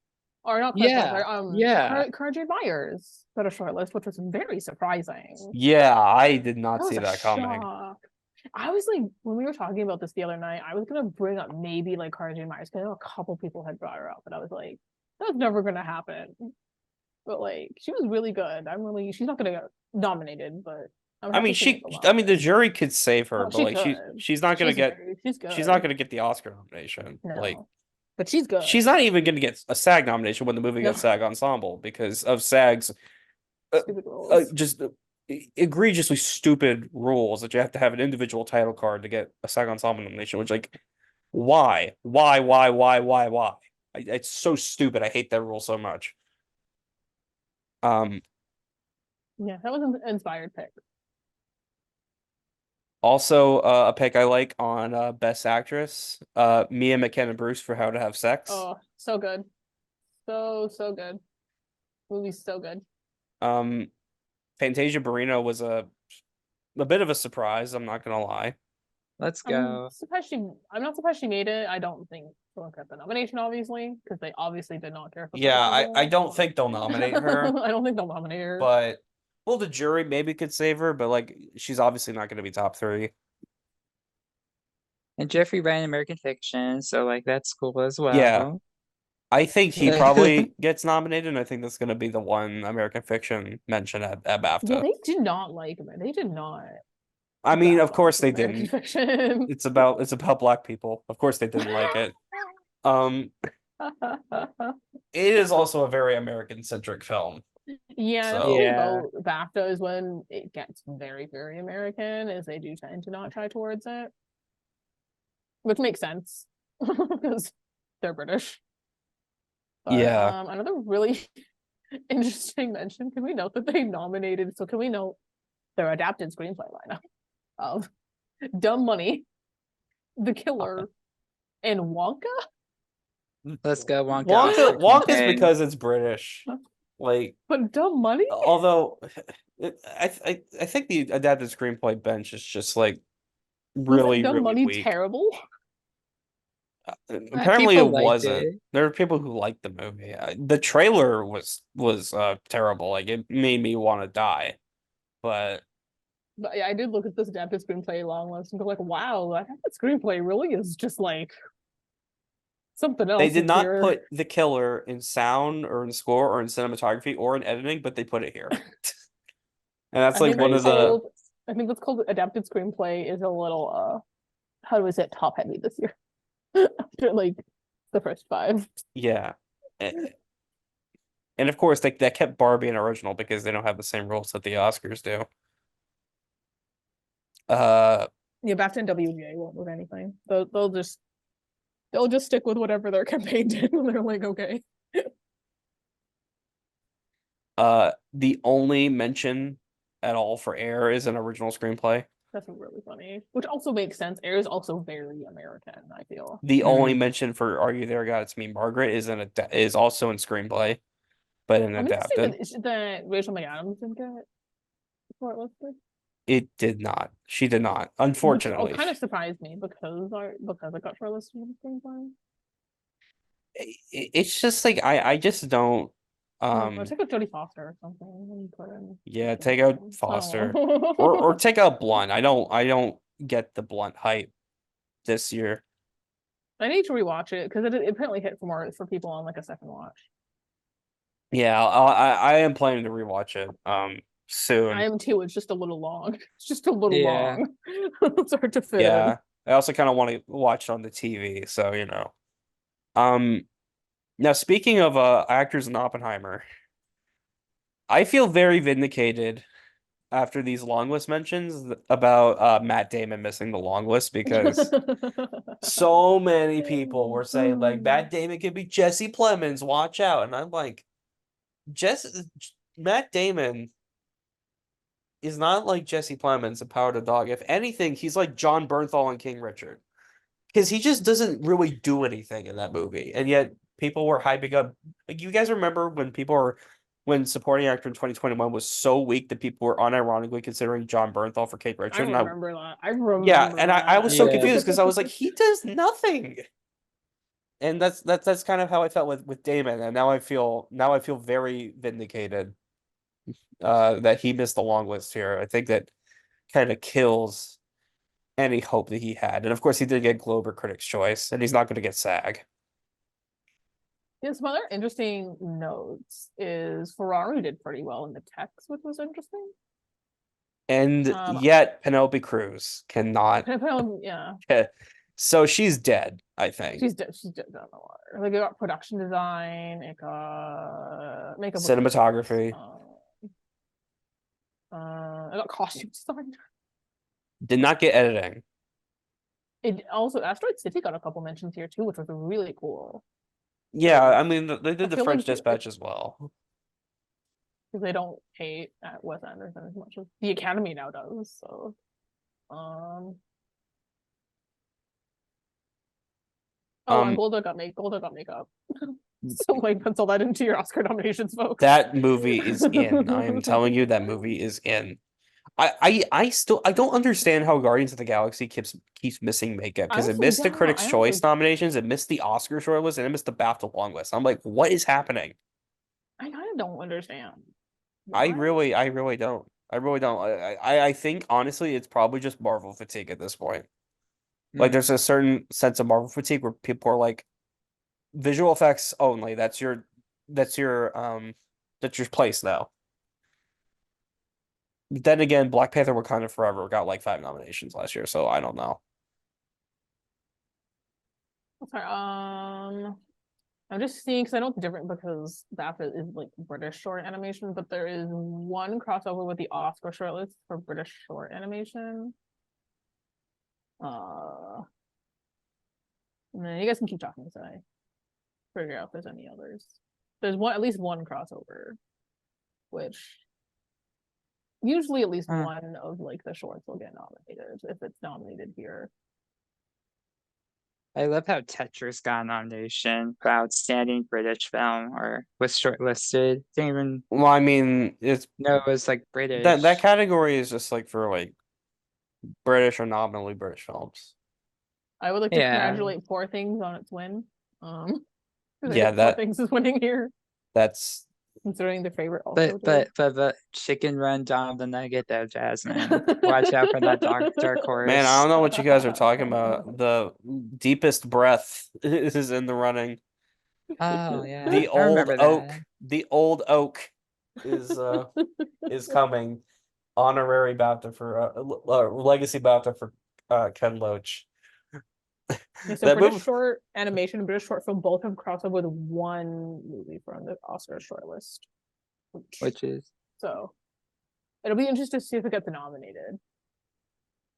or not Claire Foy, sorry, yeah, yeah. Cara Jade Myers got a short list, which was very surprising. yeah, I did not That was see a that coming. shock. I was like, when we were talking about this the other night, I was gonna bring up maybe like Cara Jade Myers because I know a couple people had brought her up, but I was like, that's never gonna happen. But like, she was really good. She's not gonna get nominated, but I'm I happy mean, she made the I mean, the list. jury could save her, Oh, but she like, could. She's she's not good. gonna get the Oscar nomination. Like, No, but she's good. she's not even gonna get a SAG nomination when the movie No, gets SAG Ensemble because of SAG's uh, stupid rules. just egregiously stupid rules that you have to have an individual title card to get a SAG Ensemble nomination. Which, like, why? It's so stupid. I hate that rule so much. Um, Yeah, that was an inspired pick. Also, a pick I like on Best Actress, Mia McKenna Bruce for How to Have Sex. Oh, so good. So good. Movie's so good. Um, Fantasia Barrino was a a bit of a surprise. I'm not gonna lie. Let's I'm go. surprised she. I'm not surprised she made it. I don't think she'll get the nomination, obviously, because they obviously did not care for Yeah, I criticism. don't think they'll nominate her, I don't think they'll nominate her. but well, the jury maybe could save her, but like she's obviously not gonna be top 3. And Jeffrey ran American Fiction, so like that's cool as well. Yeah. I think he probably gets nominated, and I think that's gonna be the one American Fiction mention at Yeah, BAFTA. they did not like him. They did not. I mean, of bow course to they American didn't. Fiction. It's about black people. Of course they didn't like it. It is also a very American-centric film. Yeah, the So- thing Yeah. about BAFTA is when it gets very, very American, is they do tend to not try towards it. Which makes sense. Because they're British. But, Yeah. another really interesting mention, can we note that they nominated, so can we note their adapted screenplay lineup of Dumb Money, The Killer, and Wonka? Let's go, Wonka. Wonka's Okay. because it's British. Like, But Dumb Money? although I think the adapted screenplay bench is just like Was really, Dumb really Money weak. terrible? Apparently people it liked wasn't. it. There are people who liked the movie. The trailer was terrible. Like it made me want to die. But But yeah, I did look at this adapted screenplay long list and go like, wow, I think that screenplay really is just like something else. they did in not here. put The Killer in sound or in score or in cinematography or in editing, but they put it here. And that's I like think one that's of the called- I think that's called adapted screenplay is a little how do we say it, top heavy this year. After like the first 5. yeah. And of course they that kept Barbie an original because they don't have the same rules that the Oscars do. Yeah, BAFTA and WGA won't move anything. They'll just stick with whatever their campaign did when they're like, okay. The only mention at all for Air is an original screenplay. That's really funny. Which also makes sense. Air is also very American, I feel. The only mention for Are You There, God? It's Me, Margaret is also in screenplay, but in I'm interested adapted. that Rachel McAdams didn't get shortlisted. It did not. She did not. Which Unfortunately. kind of surprised me because it got shortlisted in the screenplay. It's just like I just don't Or take out Jodie Foster or something. And put in yeah, something take else. out Foster. I don't know. or take out Blunt. I don't get the Blunt hype this year. I need to rewatch it because it apparently hit for people on like a second watch. Yeah, I am planning to rewatch it soon. I am too. It's just a little long. It's just a little Yeah. long. It's hard to fit in. Yeah. I also kind of want to watch it on the TV, so you know. Now speaking of actors in Oppenheimer, I feel very vindicated after these long list mentions about Matt Damon missing the long list because so many people were saying like Matt Damon could be Jesse Plemons, watch out. And I'm like, Matt Damon is not like Jesse Plemons in Power to Dog. If anything, he's like John Bernthal and King Richard. Because he just doesn't really do anything in that movie. And yet people were hyping up. Like, you guys remember when supporting actor in 2021 was so weak that people were unironically considering John Bernthal for King Richard? I remember that. I remember Yeah, and I was so Yeah. confused because I was like, he does nothing. And that's kind of how I felt with Damon, and now I feel very vindicated that he missed the long list here. I think that kind of kills any hope that he had. And of course he did get Globe Critics' Choice, and he's not going to get SAG. Yeah, some other interesting notes is Ferrari did pretty well in the text, which was interesting. And yet Penelope Cruz cannot. Yeah. So she's dead, I think. She's dead on the water. Like it got production design, it got makeup, Cinematography. it got costume design. Did not get editing. It also Asteroid City got a couple mentions here too, which was really cool. Yeah, I mean they did the feel French like Dispatch as well. Because they don't hate at Wes Anderson as much as the Academy now does. So, and Golda got makeup. So like pencil that into your Oscar nominations, folks. That movie is in. I am telling you, that movie is in. I don't understand how Guardians of the Galaxy keeps missing makeup because it Honestly, missed the yeah, Critics' I Choice honestly, nominations, it missed the Oscar shortlist, and it missed the BAFTA long list. I'm like, what is happening? I kind of don't understand I why. really, I really don't. I really don't. I think honestly, it's probably just Marvel fatigue at this point. Like, there's a certain sense of Marvel fatigue where people are like, visual effects only. That's your that's your place now. But then again, Black Panther Wakanda Forever got like 5 nominations last year, so I don't know. Sorry, I'm just seeing because I know it's different because BAFTA is like British short animation, but there is one crossover with the Oscar shortlist for British short animation. Uh, and then you guys can keep talking as I figure out if there's any others. There's at least one crossover, which usually at least one of like the shorts will get nominated if it's nominated here. I love how Tetris got a nomination for Outstanding British Film or was shortlisted. Didn't even Well, I mean, it's know it was like that British. category is just like for like British or nominally British films. I would like to Yeah. congratulate Poor Things on its win. Yeah, Poor Things is winning here, that's considering their favorite But also did. but Chicken Run Dom the Nugget though, Jasmine. Watch out for that dark man, I horse. don't know what you guys are talking about. The deepest breath is in the running. Oh yeah, The I old remember that. oak, the old oak is coming. Honorary BAFTA for legacy BAFTA for Ken Loach. Yeah, so That British movie, short animation and British short film both have crossed over with one movie from the Oscar shortlist. Which is So it'll be interesting to see if it gets nominated.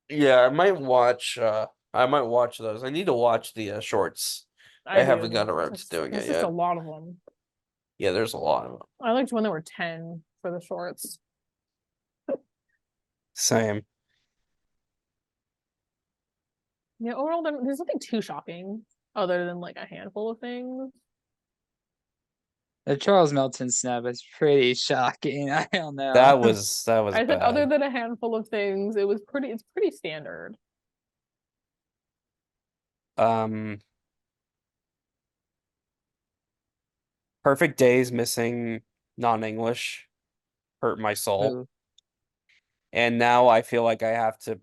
yeah, I might watch those. I need to watch the shorts. I Do haven't as gotten well. around to doing There's it just a yet. lot of them. Yeah, there's a lot of them. I liked when there were 10 for the shorts. Same. Yeah, overall, there's nothing too shocking other than like a handful of things. the Charles Melton snub is pretty shocking. I don't know. That was I said other bad. than a handful of things, it's pretty standard. Um, Perfect Days missing non-English hurt my soul. Ooh. And now I feel like I have to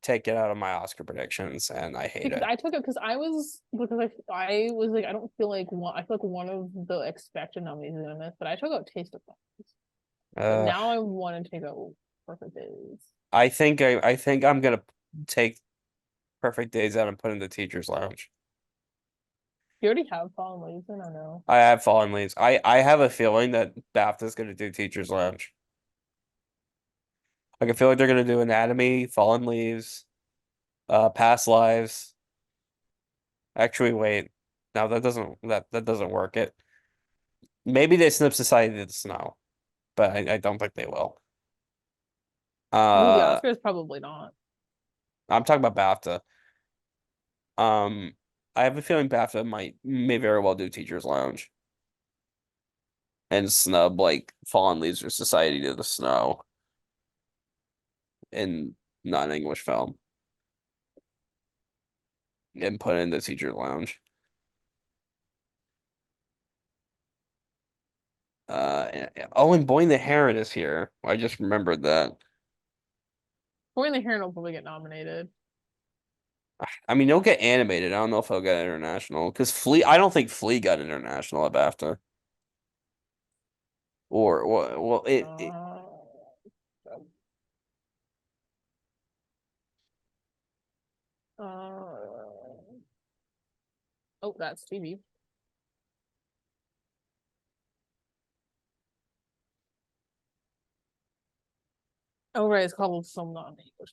take it out of my Oscar predictions, and I hate Because it. I took it because I was like I don't feel like one I feel like one of the expected nominees is gonna miss, but I took out Taste of Things. But Uh, now I want to take out Perfect Days. I think I'm gonna take Perfect Days out and put in the Teacher's Lounge. You already have Fallen Leaves, I don't know. I have Fallen Leaves. I have a feeling that BAFTA's gonna do Teacher's Lounge. I can feel like they're gonna do Anatomy, Fallen Leaves, Past Lives. Actually, wait. No, that doesn't work. It maybe they snip Society of the Snow, but I don't think they will. Ooh, the Uh, Oscars probably not. I'm talking about BAFTA. Um, I have a feeling BAFTA may very well do Teachers Lounge and snub like Fallen Leaves or Society to the Snow in non-English film and put in the Teachers Lounge. Oh, and Boy and the Heron is here. I just remembered that. Boy in the Heron will probably get nominated. I mean, he'll get animated. I don't know if he'll get international because Flea. I don't think Flea got international at BAFTA. Or well, Uh, oh, that's TV. Oh, right, it's called Some Non-English.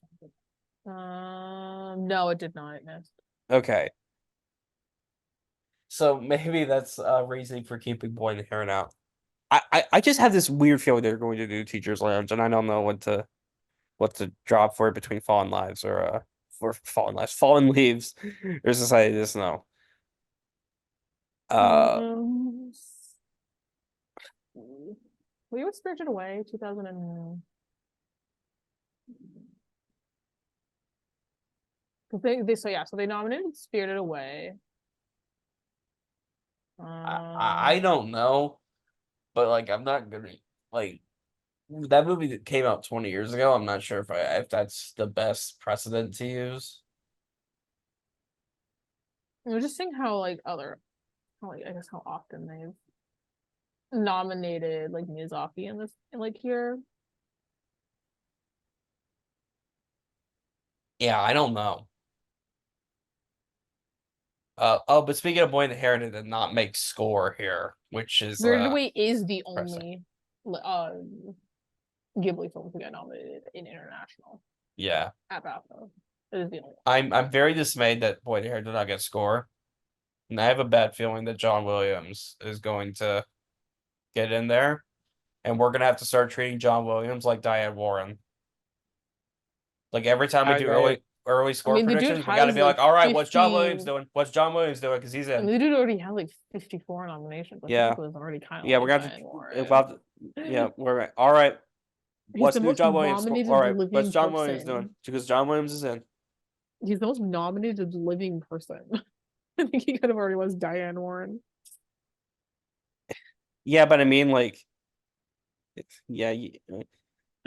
No, it did not. It missed. okay. So maybe that's reasoning for keeping Boy and the Heron out. I just have this weird feeling they're going to do Teachers Lounge, and I don't know what to drop for it between Fallen Lives or Fallen Leaves or Society of the Snow. Uh, Um, we were Spirited Away 2000 and So they nominated Spirited Away. I don't know, but like I'm not gonna like that movie that came out 20 years ago. I'm not sure if that's the best precedent to use. I was just seeing how like I guess how often they've nominated like Miyazaki in this like here. Yeah, I don't know. But speaking of Boy Inherit did not make score here, which is Spirited Away is the depressing. only Ghibli film to get nominated in international Yeah. at BAFTA. It is the only I'm very dismayed that Boy Inherit did not get score. And I have a bad feeling that John Williams is going to get in there. And we're gonna have to start treating John Williams like Diane Warren. Like every time we do Okay. early I score mean, the dude predictions, we gotta has be like like, all right, what's John 50. Williams doing? What's John Williams doing? Because he's I mean, in. the dude already had like 54 nominations. I Yeah. think it was already kind of Yeah, like we're gonna have Diane to Warren. yeah, we're all right. He's What's the new most John Williams score? All nominated right, what's living John Williams doing? person. Because John Williams is in. He's the most nominated living person. I think he kind of already was Diane Warren. Yeah, but I mean, like, yeah. I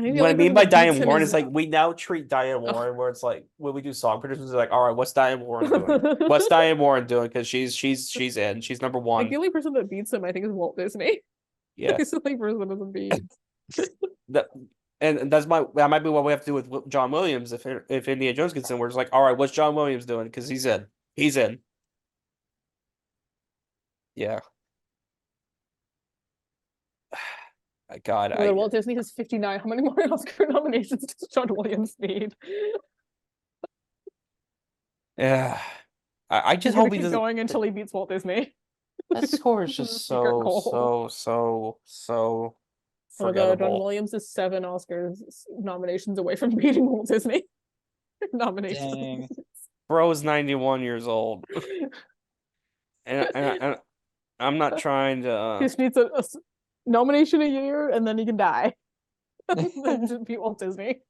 think the What I only mean person by that beats Diane him Warren is is like we now treat Diane Warren where it's like when we do song predictions, it's like, all right, what's Diane Warren doing? What's Diane Warren doing? Because she's in. She's number like one. the only person that beats him, I think, is Walt Disney. Yeah. He's the only person that doesn't beat. That and that might be what we have to do with John Williams if Indiana Jones gets in. We're just like, all right, what's John Williams doing? Because he's in. He's in. Yeah. God, Well, Walt Disney has 59. How many more Oscar nominations does John Williams need? yeah. I just He's gonna hope he keep doesn't. going until he beats Walt Disney. That score is This is a just secret goal. so Oh my god, John forgettable. Williams is 7 Oscars nominations away from beating Walt Disney. Nominations. Dang. Bro is 91 years old. And I'm not trying He to just needs a nomination a year and then he can die. Just beat Walt Disney.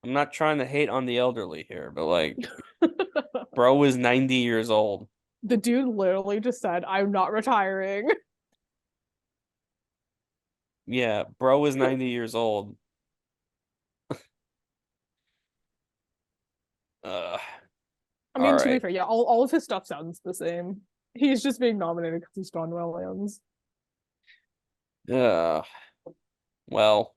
I'm not trying to hate on the elderly here, but like bro is 90 years old. The dude literally just said, I'm not retiring. Yeah, bro is 90 years old. Uh I all mean, to be right. fair, yeah, all of his stuff sounds the same. He's just being nominated because he's John Williams. Uh well,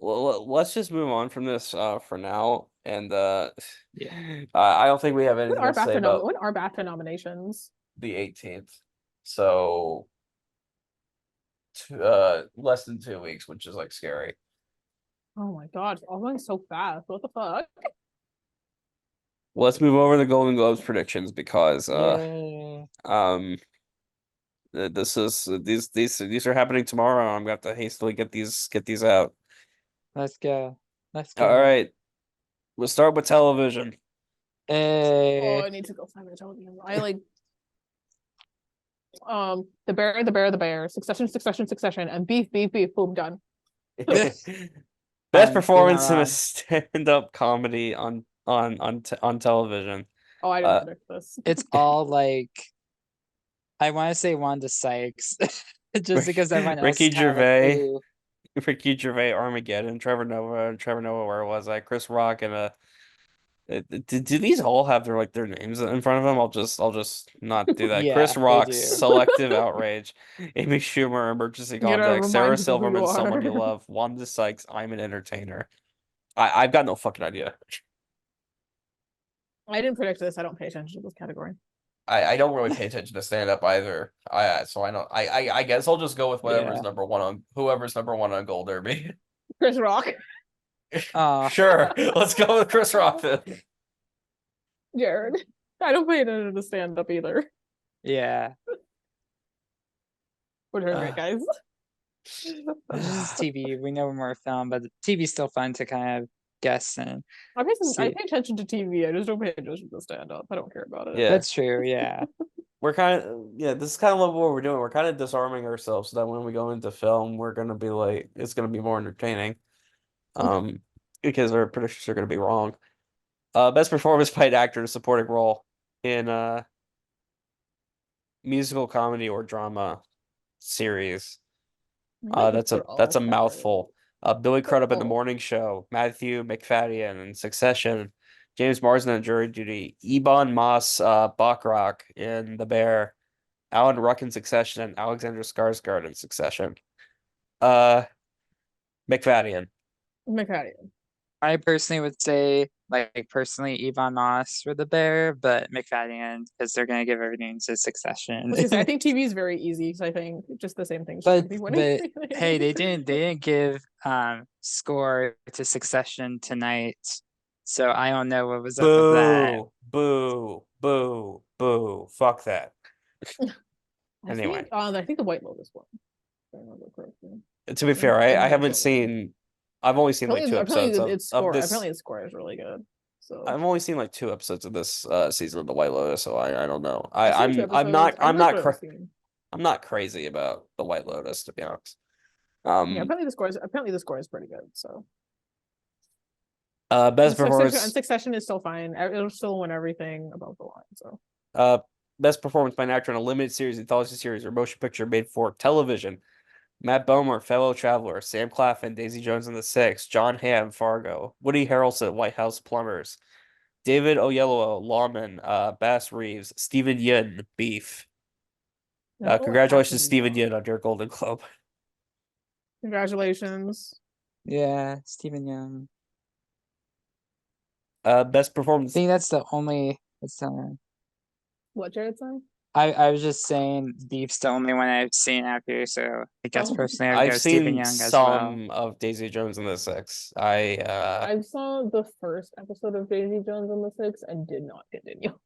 let's just move on from this for now. And Yeah. I don't think we have anything else to say about When are BAFTA nominations? the 18th. So less than 2 weeks, which is like scary. Oh my god, it's all going so fast. What the fuck? Well, let's move over to the Golden Globes predictions because Yay. this is these are happening tomorrow. I'm gonna have to hastily get these out. Let's go. Let's All go. right, we'll start with television. Oh, Hey. I need to go find my television. I like the bear, the bear, the bear, succession, and beef, beef, beef, boom, done. Best You're not performance in a wrong. stand-up comedy on television. Oh, I didn't predict this. It's all like I want to say Wanda Sykes, just because everyone else Ricky is kind of like, Gervais, ooh. Ricky Gervais, Armageddon, Trevor Noah, where was I? Chris Rock and do these all have their names in front of them? I'll just not do that. Chris Yeah, they Rock, do. Selective Outrage, Amy Schumer, Emergency You gotta Contact, remind Sarah people who you Silverman, Someone You are. Love, Wanda Sykes, I'm an Entertainer. I've got no fucking idea. I didn't predict this. I don't pay attention to this category. I don't really pay attention to stand up either. So I don't I guess I'll just go with whoever's Yeah. number one on Gold Derby. Chris Rock. Sure, let's go with Chris Rock then. Jared. I don't pay attention to stand up either. Yeah. But you're great, guys. This is TV. We know we're more film, but TV's still fun to kind of guessing. I See, pay attention to TV. I just don't pay attention to stand up. I don't care about it. Yeah. that's true. Yeah. We're kind of this is kind of what we're doing. We're kind of disarming ourselves so that when we go into film, we're gonna be like it's gonna be more entertaining. Because our predictions are gonna be wrong. Best performance by an actor in a supporting role in musical comedy or drama series. I feel like That's they're a all separate. mouthful. Billy Crudup in The Oh. Morning Show, Matthew McFadden in Succession, James Marsden in Jury Duty, Ebon Moss Bachrach in The Bear, Alan Ruck in Succession, and Alexander Skarsgård in Succession. McFadden. McFadden. I personally would say, like, personally, Yvonne Moss for the Bear, but McFadden, because they're going to give everything to Succession. I think TV is very easy because I think just the same thing's just But gonna be winning. hey, they didn't give score to Succession tonight, so I don't know what was up with that. Boo, boo, boo, boo. Fuck that. Anyway. I think the White Lotus one. If I remember correctly. To be fair, It I might haven't go. seen. I've only seen like two Apparently episodes its of score. this. Apparently its score is really good. So I've only seen like two episodes of this season of The White Lotus, so I don't know. I've seen two I'm episodes. I like what I've not seen. I'm not crazy about The White Lotus, to be honest. Yeah, apparently the score is pretty good. So Best performance. Succession is still fine. It'll still win everything above the line. So Best performance by an actor in a limited series, anthology series, or motion picture made for television. Matt Bomer, Fellow Traveler, Sam Claflin, Daisy Jones and the Six, John Hamm, Fargo, Woody Harrelson, White House Plumbers, David Oyelowo, Lawman, Bass Reeves, Stephen Yeun, Beef. Congratulations, Stephen Yeun, on your Golden Globe. Congratulations. Yeah, Stephen Young. Best I performance. think that's the only. What Jared said? I was just saying Beef's the only one I've seen after, so I guess personally I would I've go Stephen seen Young as well. some of Daisy Jones and the Six. I saw the first episode of Daisy Jones and the Six and did not continue.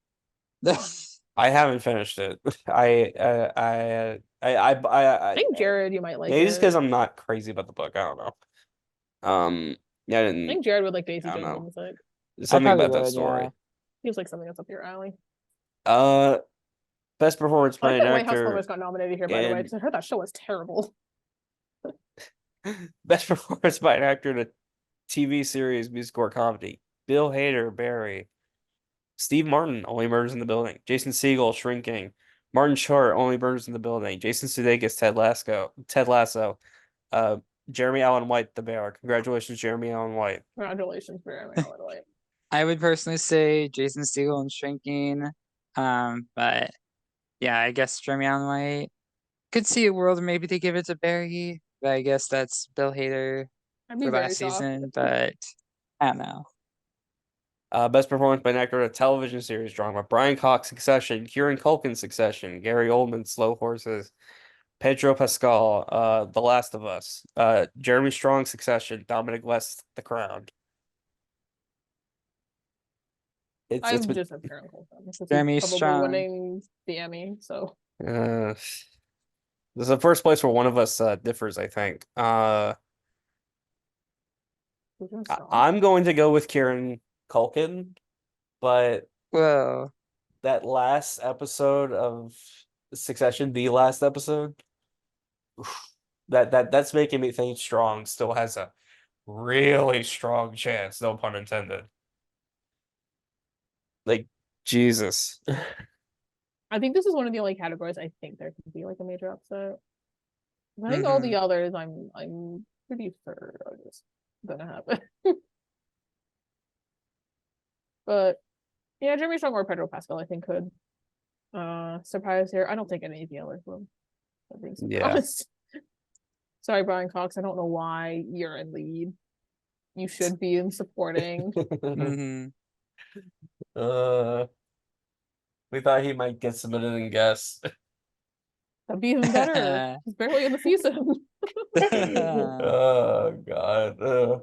I haven't finished it. I I think Jared, you might like maybe it. just because I'm not crazy about the book. I don't know. Yeah, I didn't. I think Jared would like Daisy I don't Jones know. and the Six. Something probably about that would, story. yeah. Feels like something that's up your alley. Best performance I by like an that White House actor. Plumbers got nominated here, by the way, and- because I heard that show was terrible. Best performance by an actor in a TV series, music, or comedy. Bill Hader, Barry. Steve Martin, Only Murders in the Building. Jason Segel, Shrinking. Martin Short, Only Murders in the Building. Jason Sudeikis, Ted Lasso. Jeremy Allen White, The Bear. Congratulations, Jeremy Allen White. Congratulations, Jeremy Allen White. I would personally say Jason Segel and Shrinking. But yeah, I guess Jeremy Allen White. Could see a world where maybe they give it to Barry, but I guess that's Bill Hader I'd be for very last shocked. season, but I don't know. Best performance by an actor in a television series drama. Brian Cox, Succession. Kieran Culkin, Succession. Gary Oldman, Slow Horses. Pedro Pascal, The Last of Us. Jeremy Strong, Succession. Dominic West, The Crown. I It's would been, just have Karen Colton. Jeremy Probably Strong. winning the Emmy, so. this is the first place where one of us differs, I think. I'm going to go with Kieran Culkin, but Whoa. that last episode of Succession, the last episode, that's making me think Strong still has a really strong chance, no pun intended. Like, Jesus. I think this is one of the only categories I think there could be like a major upset. I think all the others I'm pretty sure are just gonna happen. But yeah, Jeremy Strong or Pedro Pascal I think could surprise here. I don't think any of the others will. Being super honest. Sorry, Brian Cox. I don't know why you're in lead. You should be in supporting. We thought he might get submitted and guess. That'd be even better. He's barely in the season. Oh God.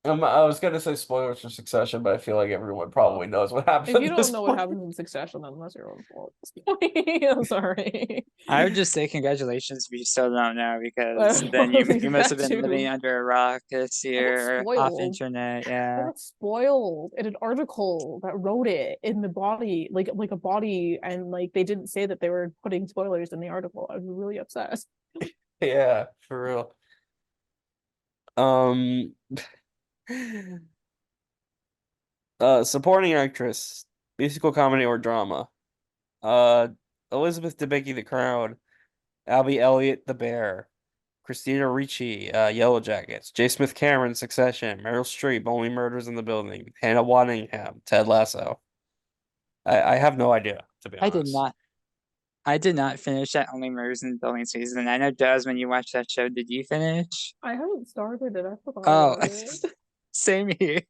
I was gonna say spoilers for Succession, but I feel like everyone probably knows what happens If you at this don't know what point. happens in Succession, then that's your own fault. I'm sorry. I would just say congratulations if you still don't know, because then you must have That been living too. under a rock this year, off spoiled. internet. I Yeah, got spoiled in an article that wrote it in the body, like a body, and like they didn't say that they were putting spoilers in the article. I was really upset. Yeah, for real. Um, supporting actress, musical comedy or drama. Uh, Elizabeth Debicki, The Crown, Abby Elliott, The Bear, Christina Ricci, Yellow Jackets, J. Smith Cameron, Succession, Meryl Streep, Only Murders in the Building, Hannah Waddingham, Ted Lasso. I have no idea, to be I did honest. not. I did not finish that Only Murders in the Building season. I know, Jasmine, you watched that show. Did you finish? I haven't started it. I forgot Oh, about it. same here.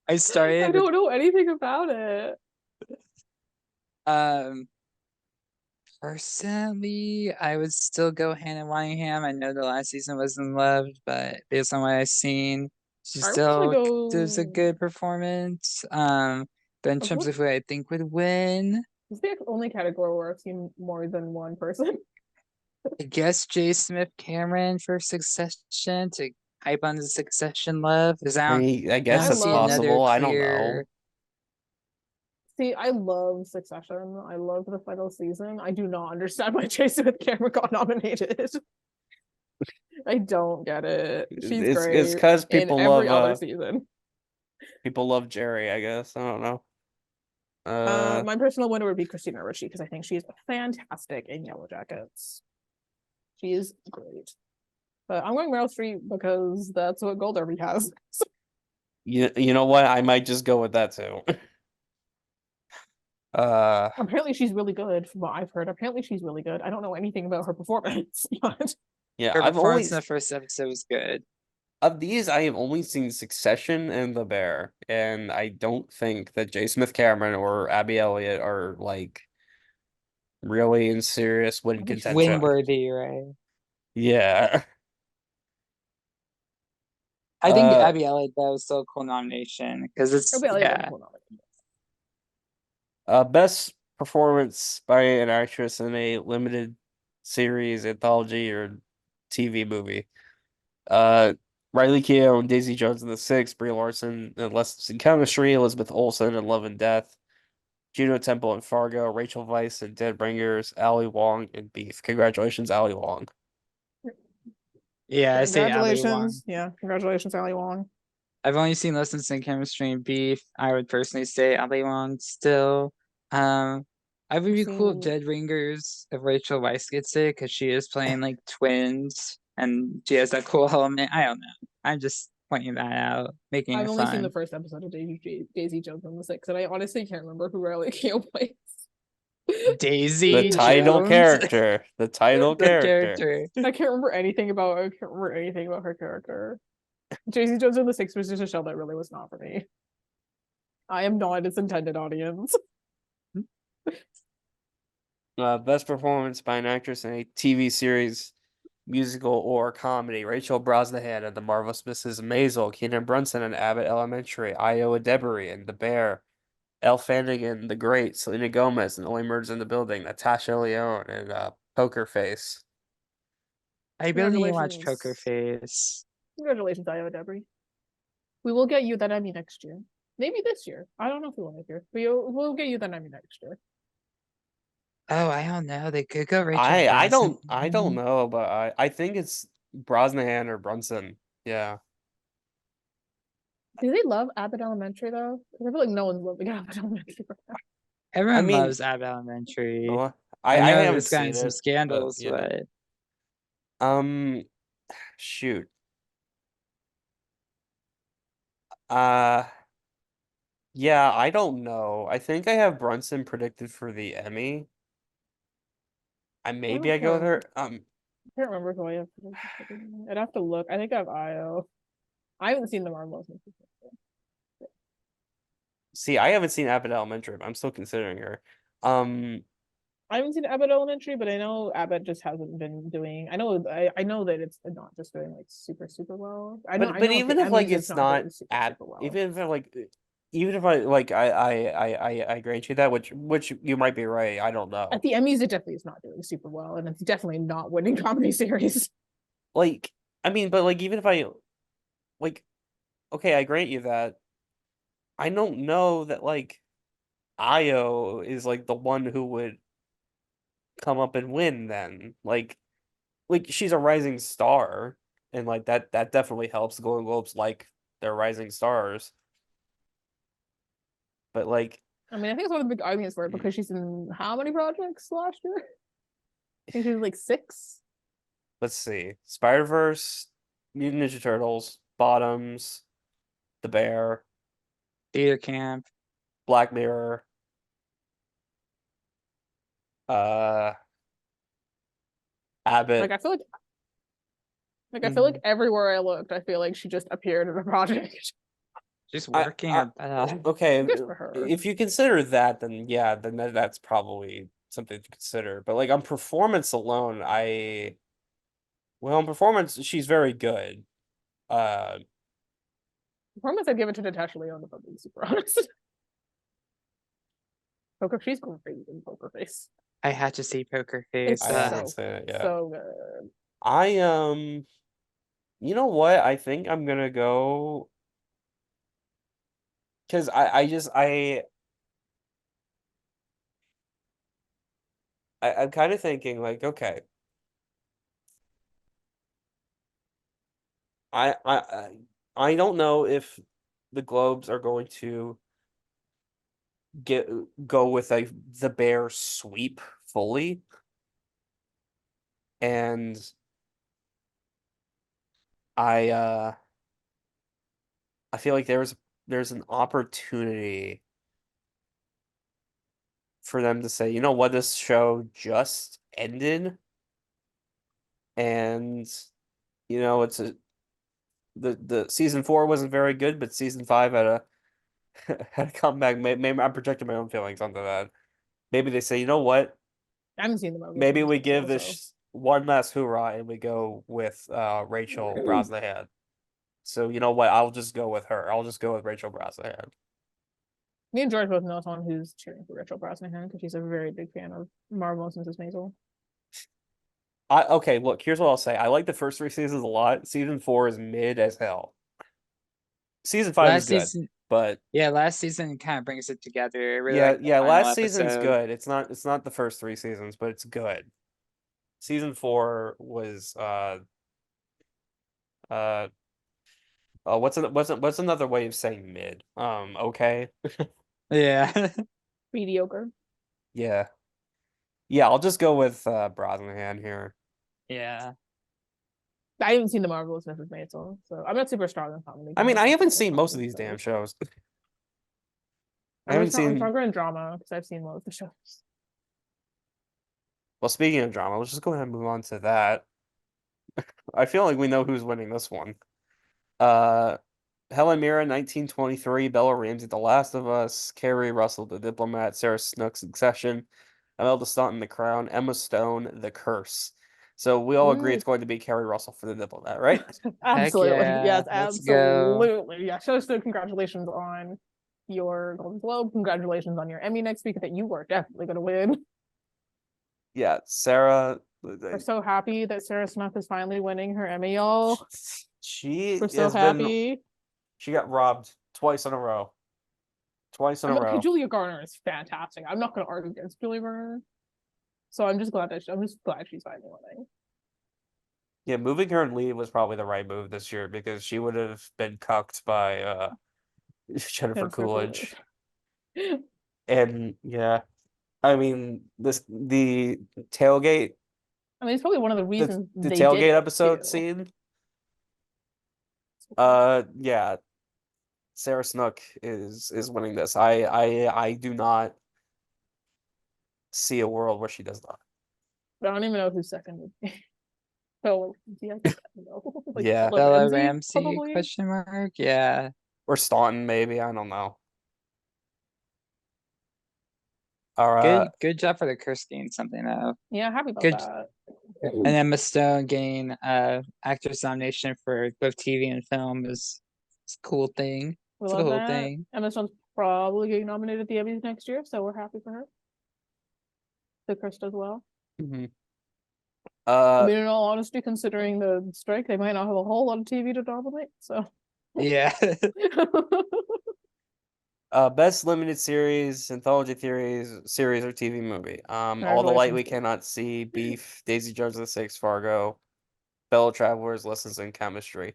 I I started, don't know anything about it. um, personally, I would still go Hannah Waddingham. I know the last season wasn't loved, but based on what I've seen, she I would probably still does a go. good performance. But in terms of who I think would win, It's the only category where I've seen more than one person. I guess J. Smith Cameron for Succession to hype on the Succession love. Is I out. mean, I I guess don't it's see another possible. I don't clear. know. See, I love Succession. I love the final season. I do not understand why Jason with Cameron got nominated. I don't get it. She's It's great because in every other season. people love Jerry, I guess. I don't know. My personal winner would be Christina Ricci because I think she's fantastic in Yellow Jackets. She is great. But I'm going Meryl Streep because that's what Gold Derby has. You know what? I might just go with that too. Apparently she's really good from what I've heard. Apparently she's really good. I don't know anything about her performance, but yeah, Her I've only performance in the first episode was good. of these I have only seen Succession and The Bear, and I don't think that J. Smith Cameron or Abby Elliott are like really in serious win contention. Win-worthy, right? Yeah. I think Abby Elliott, though, was still a cool nomination because it's, yeah. Best performance by an actress in a limited series, anthology, or TV movie. Uh, Riley Keough and Daisy Jones in the Six, Brie Larson in Lessons in Chemistry, Elizabeth Olsen in Love and Death, Juno Temple in Fargo, Rachel Weisz in Dead Ringers, Ali Wong in Beef. Congratulations, Ali Wong. Yeah, I say Ali Wong. Congratulations. Yeah, congratulations, Ali Wong. I've only seen Lessons in Chemistry and Beef. I would personally say Ali Wong still. I would be cool if seen- Dead Ringers if Rachel Weisz gets it because she is playing like twins and she has that cool element. I don't know. I'm just pointing that out, making I've it only seen the fun. first episode of Daisy Jones and the Six, and I honestly can't remember who Riley Keough plays. Daisy The title Jones, character. The title the character. character. I can't remember anything about. I can't remember anything about her character. Daisy Jones and the Six was just a show that really was not for me. I am not its intended audience. Best performance by an actress in a TV series, musical, or comedy. Rachel Brosnahan in The Marvelous Mrs. Maisel, Keenan Brunson in Abbott Elementary, Io Debris in The Bear, Elle Fanning The Great, Selena Gomez in Only Murders in the Building, Natasha Lyonne in Poker Face. I really need to watch Congratulations. Poker Face. Congratulations, Io Debris. We will get you that Emmy next year. Maybe this year. I don't know if we will next year. We'll get you that Emmy next year. Oh, I don't know. They could go Rachel I Brosnahan. don't know, but I think it's Brosnahan or Brunson. Yeah. Do they love Abbott Elementary though? Because I feel like no one's loving Abbott Elementary. Everyone mean, loves Abbott Elementary. well, I I know haven't it's gotten seen some it, scandals, you know. but Shoot. Uh yeah, I don't know. I think I have Brunson predicted for the Emmy. Maybe I go with her. I can't remember who I have. I'd have to look. I think I have Io. I haven't seen the Marvelous Mrs. See, I haven't seen Abbott Elementary, but I'm still considering her. I I haven't seen Abbott Elementary, but I know Abbott just hasn't been doing. I know that it's not just doing like super well. I But know at the even if like Emmys it's it's not not doing at super well. even if even if I like I grant you that, which you might be right. I don't know. At the Emmys, it definitely is not doing super well, and it's definitely not winning comedy series. Like I mean, but like even if I like okay, I grant you that. I don't know that like Io is like the one who would come up and win then. Like she's a rising star and like that definitely helps. The Golden Globes like their rising stars. But like I mean, I think it's one of the big arguments for it because she's in how many projects last year? I think she's like 6. let's see. Spider-Verse, Mutant Ninja Turtles, Bottoms, The Bear, Theater camp. Black Mirror, uh Like Abbott. I feel like everywhere I looked, I feel like she just appeared in a project. Just I, working I her butt off. okay, Good for her. if you consider that, then yeah, then that's probably something to consider. But like on performance alone, on performance, she's very good. Uh, Performance, I'd give it to Natasha Leone if I'm being super honest. She's great in Poker Face. I had to see Poker It's Face. I haven't seen it yet. so good. I you know what? I think I'm gonna go because I'm kind of thinking like, okay, I don't know if the Globes are going to go with the Bear sweep fully, and I I feel like there's an opportunity for them to say, you know what, this show just ended, and you know the season 4 wasn't very good, but season 5 had a had a comeback. Maybe I'm projecting my own feelings onto that. Maybe they say, you know what, I haven't seen the movie. maybe we give this one last hoorah and we go with Rachel Brosnahan. So you know what, I'll just go with her. I'll just go with Rachel Brosnahan. Me and George both know someone who's cheering for Rachel Brosnahan because she's a very big fan of Marvelous Mrs. Maisel. Okay, look, here's what I'll say. I like the first 3 seasons a lot. Season 4 is mid as hell. Season 5 is Last good, season, but yeah, last season kind of brings it together. I really yeah, like the yeah, final last season's episode. good. It's not the first 3 seasons, but it's good. Season 4 was uh what's another way of saying mid? Okay. Yeah. Mediocre. Yeah. Yeah, I'll just go with Brosnahan here. Yeah. I haven't seen the Marvelous Mrs. Maisel, so I'm not super strong in comedy. I mean, I haven't seen most of these damn shows. I haven't I'm seen stronger in drama because I've seen most of the shows. Well, speaking of drama, let's just go ahead and move on to that. I feel like we know who's winning this one. Uh Helen Mirren, 1923, Bella Ramsey, The Last of Us, Carrie Russell, The Diplomat, Sarah Snook, Succession, Imelda Staunton, The Crown, Emma Stone, The Curse. So we all agree it's going to be Carrie Russell for The Diplomat, right? Absolutely. Yeah, Yes, let's go. absolutely. Yeah. So congratulations on your Golden Globe. Congratulations on your Emmy next week that you are definitely going to win. Yeah, Sarah. We're so happy that Sarah Snook is finally winning her Emmy, y'all. She We're so has been. happy. She got robbed twice in a row. Twice in a Okay, row. Julia Garner is fantastic. I'm not going to argue against Julia Garner. So I'm just glad she's finally winning. Yeah, moving her in lead was probably the right move this year because she would have been cucked by Jennifer Coolidge. And yeah, I mean the tailgate I mean, it's probably one of the reasons the they did tailgate it, episode too. scene. Yeah, Sarah Snook is winning this. I do not see a world where she does not. I don't even know who's second would be. So yeah, I don't know. Like Yeah. Bella Ramsey, Ramsey probably. question mark? Yeah. Or Staunton, maybe. I don't know. All right. Good job for the Curse getting something though. Yeah, happy about Good. that. And Emma Stone getting actress nomination for both TV and film is a cool thing. We It's a love cool that. thing. Emma Stone's probably getting nominated at the Emmys next year, so we're happy for her. The Chris does well. Mhm. I mean, in all honesty, considering the strike, they might not have a whole lot of TV to dominate. So Yeah. Best limited series, anthology series or TV movie. All the Light We Congratulations. Cannot See, Beef, Daisy Jones and the Six, Fargo, Fellow Travelers, Lessons in Chemistry.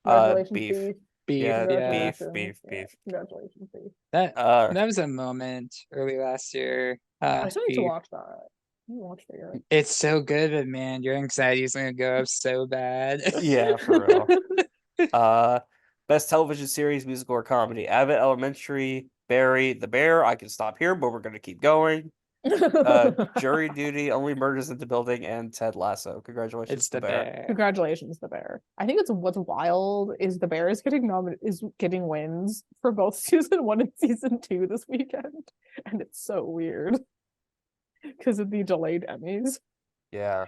Congratulations, Beef. Beef. Beef. Yeah, Yeah. Congratulations. Yeah, beef. congratulations, Beef. That Uh, that was a moment early last year. I still need to Beef. watch that. I haven't watched it yet. It's so good, but man, your anxiety is gonna go up so bad. yeah, for real. Best television series, musical or comedy. Abbott Elementary, Barry, The Bear. I can stop here, but we're gonna keep going. Jury Duty, Only Murders in the Building, and Ted Lasso. Congratulations, It's The the Bear. bear. Congratulations, the Bear. I think it's what's wild is the Bear is getting wins for both season 1 and season 2 this weekend, and it's so weird because of the delayed Emmys. Yeah.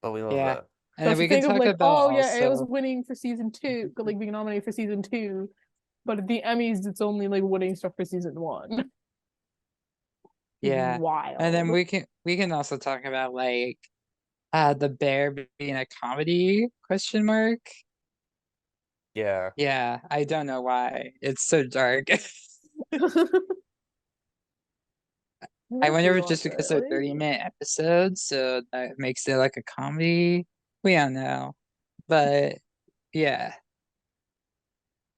But we love Yeah. that. And So then if you we can think of talk like, about oh yeah, it was also winning for season 2, like being nominated for season 2, but at the Emmys, it's only like winning stuff for season 1. yeah. Wild. And then we can also talk about like the bear being a comedy question mark. Yeah. Yeah, I don't know why. It's so dark. I wonder if it's just because they're 30-minute episodes, so that makes it like a comedy. We don't know. But yeah.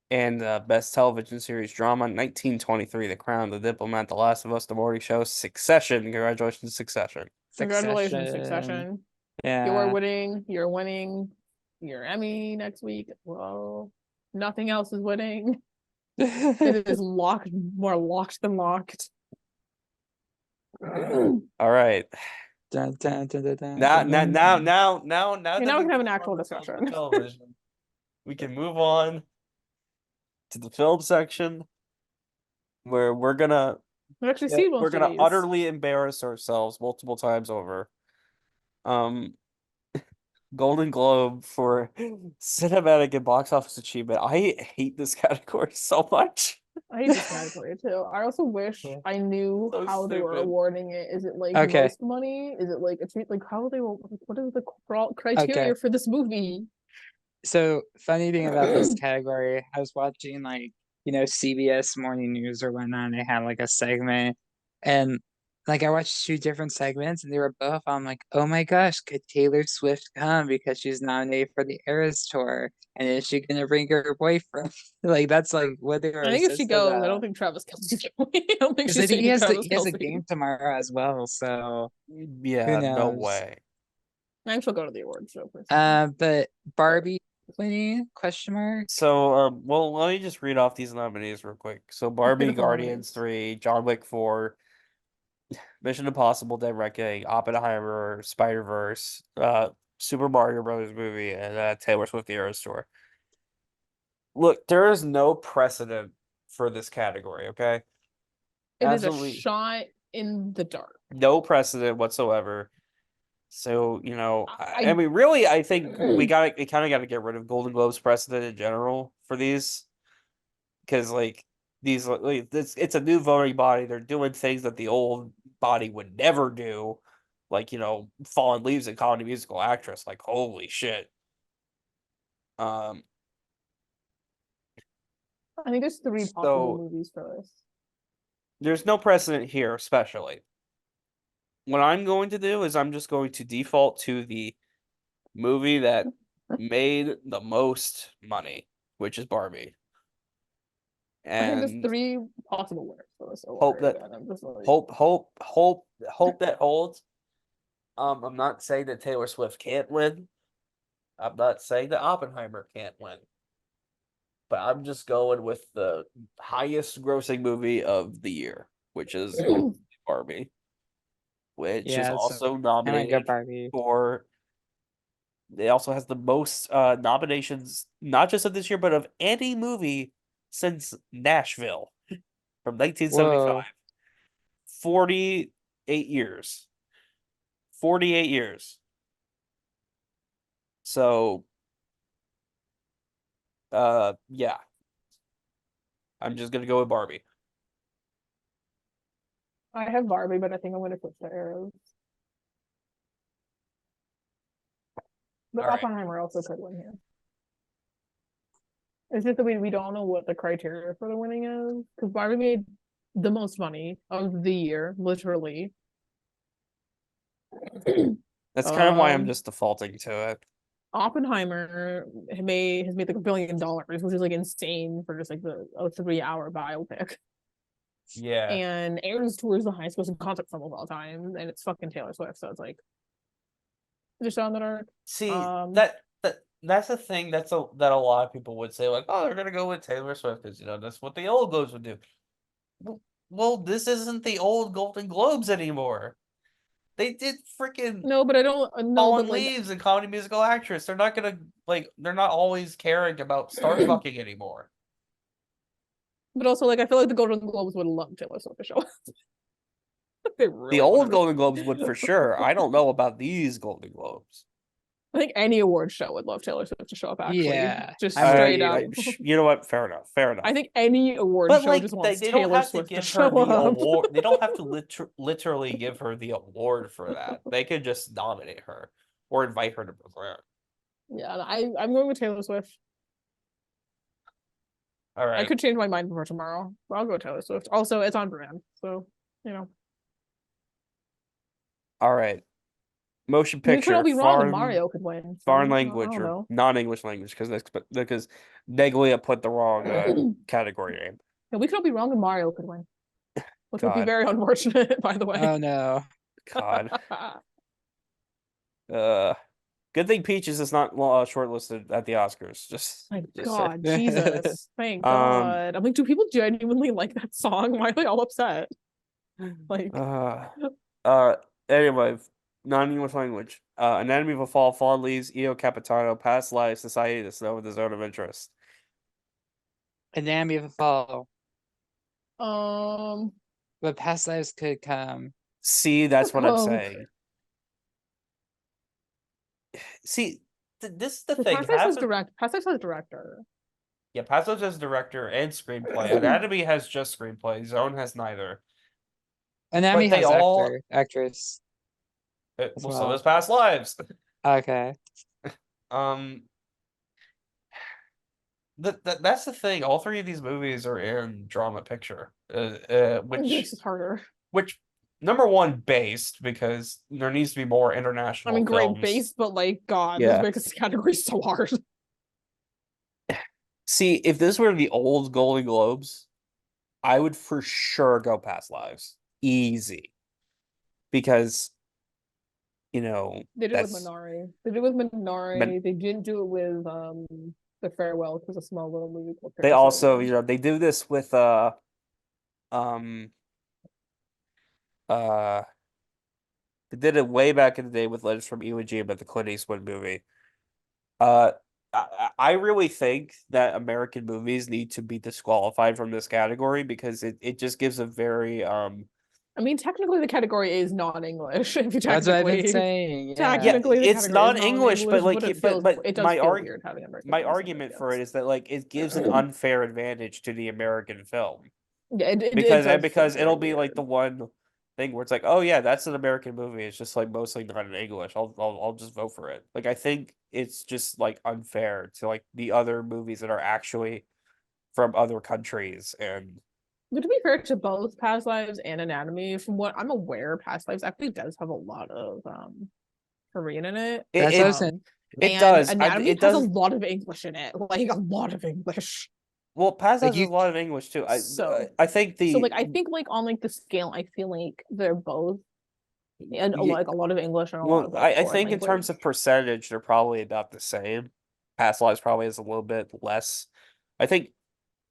And best television series drama, 1923, The Crown, The Diplomat, The Last of Us, The Morning Show, Succession. Congratulations, Succession. Congratulations, Succession. Succession. Yeah. You're winning your Emmy next week. Well, nothing else is winning. It is locked, more locked than locked. All right. Dun, dun, dun, dun, dun, Now, dun, now, dun, now, dun. now, now, now Okay, that now we we've can have an moved actual on to discussion. television, we can move on to the film section where We actually see most we're of gonna these. utterly embarrass ourselves multiple times over. Um, Golden Globe for cinematic and box office achievement. I hate this category so much. I hate this category too. I also wish Yeah. I knew So how they were stupid. awarding it. Is it like Okay. most money? Is it like a treat? Like how they what is the criteria Okay. for this movie? So funny thing about this category, I was watching like, CBS Morning News or whatnot, and they had like a segment, and like I watched two different segments, and they were both on like, oh my gosh, could Taylor Swift come because she's nominated for the Eras Tour, and is she gonna bring her boyfriend? Like that's like what they were I think if she obsessed goes, I about. don't think Travis Kelsey's going. I don't think Because I she's think taking Travis he has a Kelsey. game tomorrow as well, so who Yeah, no knows? way. I think she'll go to the awards show personally. But Barbie winning question mark? So, well, let me just read off these nominees real quick. So, Barbie, off the Guardians nominees. 3, John Wick 4, Mission Impossible: Dead Reckoning, Oppenheimer, Spider-Verse, Super Mario Brothers movie, and Taylor Swift: The Eras Tour. Look, there is no precedent for this category, okay? It is a Absolutely shot in the dark. no precedent whatsoever. So, I I mean, really, I think we kind of got to get rid of Golden Globes precedent in general for these, because like it's a new voting body. They're doing things that the old body would never do, like Fallen Leaves and Comedy Musical Actress. Like, holy shit. Um, I think there's 3 possible so movies for this. there's no precedent here, especially. What I'm going to do is I'm just going to default to the movie that made the most money, which is Barbie. I think there's And 3 possible winners for this hope award. that Again, I'm just like, hope that holds. I'm not saying that Taylor Swift can't win. I'm not saying that Oppenheimer can't win. But I'm just going with the highest grossing movie of the year, which is Barbie, which is Yeah, so also I might go nominated Barbie. for. It also has the most nominations, not just of this year, but of any movie since Nashville from 1975. Whoa. 48 years. 48 years. So, yeah. I'm just gonna go with Barbie. I have Barbie, but I think I'm gonna switch to Arrows. But All right. Oppenheimer also could win here. It's just that we don't know what the criteria for the winning is because Barbie made the most money of the year, literally. That's kind of why I'm Um, just defaulting to it. Oppenheimer has made like $1 billion, which is like insane for just like a 3-hour biopic. Yeah. And Eras Tour is the highest grossing concert film of all time, and it's fucking Taylor Swift, so it's like just on the dark. See, Um, that's a thing that a lot of people would say, like, oh, they're gonna go with Taylor Swift because that's what the old Globes would do. Well, this isn't the old Golden Globes anymore. They did freaking no, but I don't know, Fallen but like, Leaves and Comedy Musical Actress. They're not gonna they're not always caring about star fucking anymore. but also like I feel like the Golden Globes would love Taylor Swift to show up. They The really old wanted Golden Globes would for sure. I don't know about these Golden Globes. I think any award show would love Taylor Swift to show up. Actually, Yeah, just I would straight agree. up. You know what? Fair enough. Fair enough. I think any award But show like just they, wants they don't Taylor have to Swift to give her show the up. award. They don't have to literally give her the award for that. They could just nominate her or invite her to present. Yeah, I'm going with Taylor Swift. All I right. could change my mind before tomorrow, but I'll go with Taylor Swift. Also, it's on brand, so you know. All right. Motion We could all picture, be wrong, and Mario could win. So, foreign I language don't or know. non-English language because Neglia put the wrong category name. Yeah, we could all be wrong, and Mario could win, which would be God. very unfortunate, by the way. Oh no. God. Good thing Peaches is not shortlisted at the Oscars. My just God, Jesus. Thank Um, God. I'm like, do people genuinely like that song? Why are they all upset? Like, uh anyway, non-English language. Anatomy of a Fall, Fallen Leaves, Eo Capitano, Past Lives, Society to Snow with the Zone of Interest. Anatomy of a Fall. um, But past lives could come. See, that's what I'm Um, saying. See, this is the well, thing. Past Lives has director. Yeah, Past Lives has director and screenplay. Anatomy has just screenplay. Zone has neither. Anatomy But they has all actress as well, so well. does Past Lives. Okay. Um, that's the thing. All three of these movies are in drama picture, This is harder. which number one based because there needs to be more I international mean, great films. base, but like, God, Yeah. this makes this category so hard. See, if this were the old Golden Globes, I would for sure go Past Lives. Easy. Because, They did it with Minari. They did it with Minari. They didn't do it with The Farewell, which was a small little movie called they Parasite. also, they do this with um they did it way back in the day with Letters from Iwo Jima, the Clint Eastwood movie. Uh I really think that American movies need to be disqualified from this category because it just gives a very I mean, technically, the category is non-English. If you That's what I've been technically, saying. yeah, technically, the it's category is non-English, but non-English, but it does feel weird having American my films in argument it, for it yes. is that like it gives an unfair advantage to the American film. Yeah, it Because does feel because it'll very be like weird. the one thing where it's like, oh yeah, that's an American movie. It's just like mostly not in English. I'll just vote for it. Like I think it's just like unfair to like the other movies that are actually from other countries and But to be fair to both Past Lives and Anatomy, from what I'm aware, Past Lives actually does have a lot of Korean in it. That's what I was it saying. it And does. Anatomy It has a does. lot of English in it, like a lot of English. Well, Past Like Lives has you a lot of English too. So, I think so like I think like on like the scale, I feel like they're both and like a lot of English and a lot of like I foreign think in terms language. of percentage, they're probably about the same. Past Lives probably has a little bit less. I think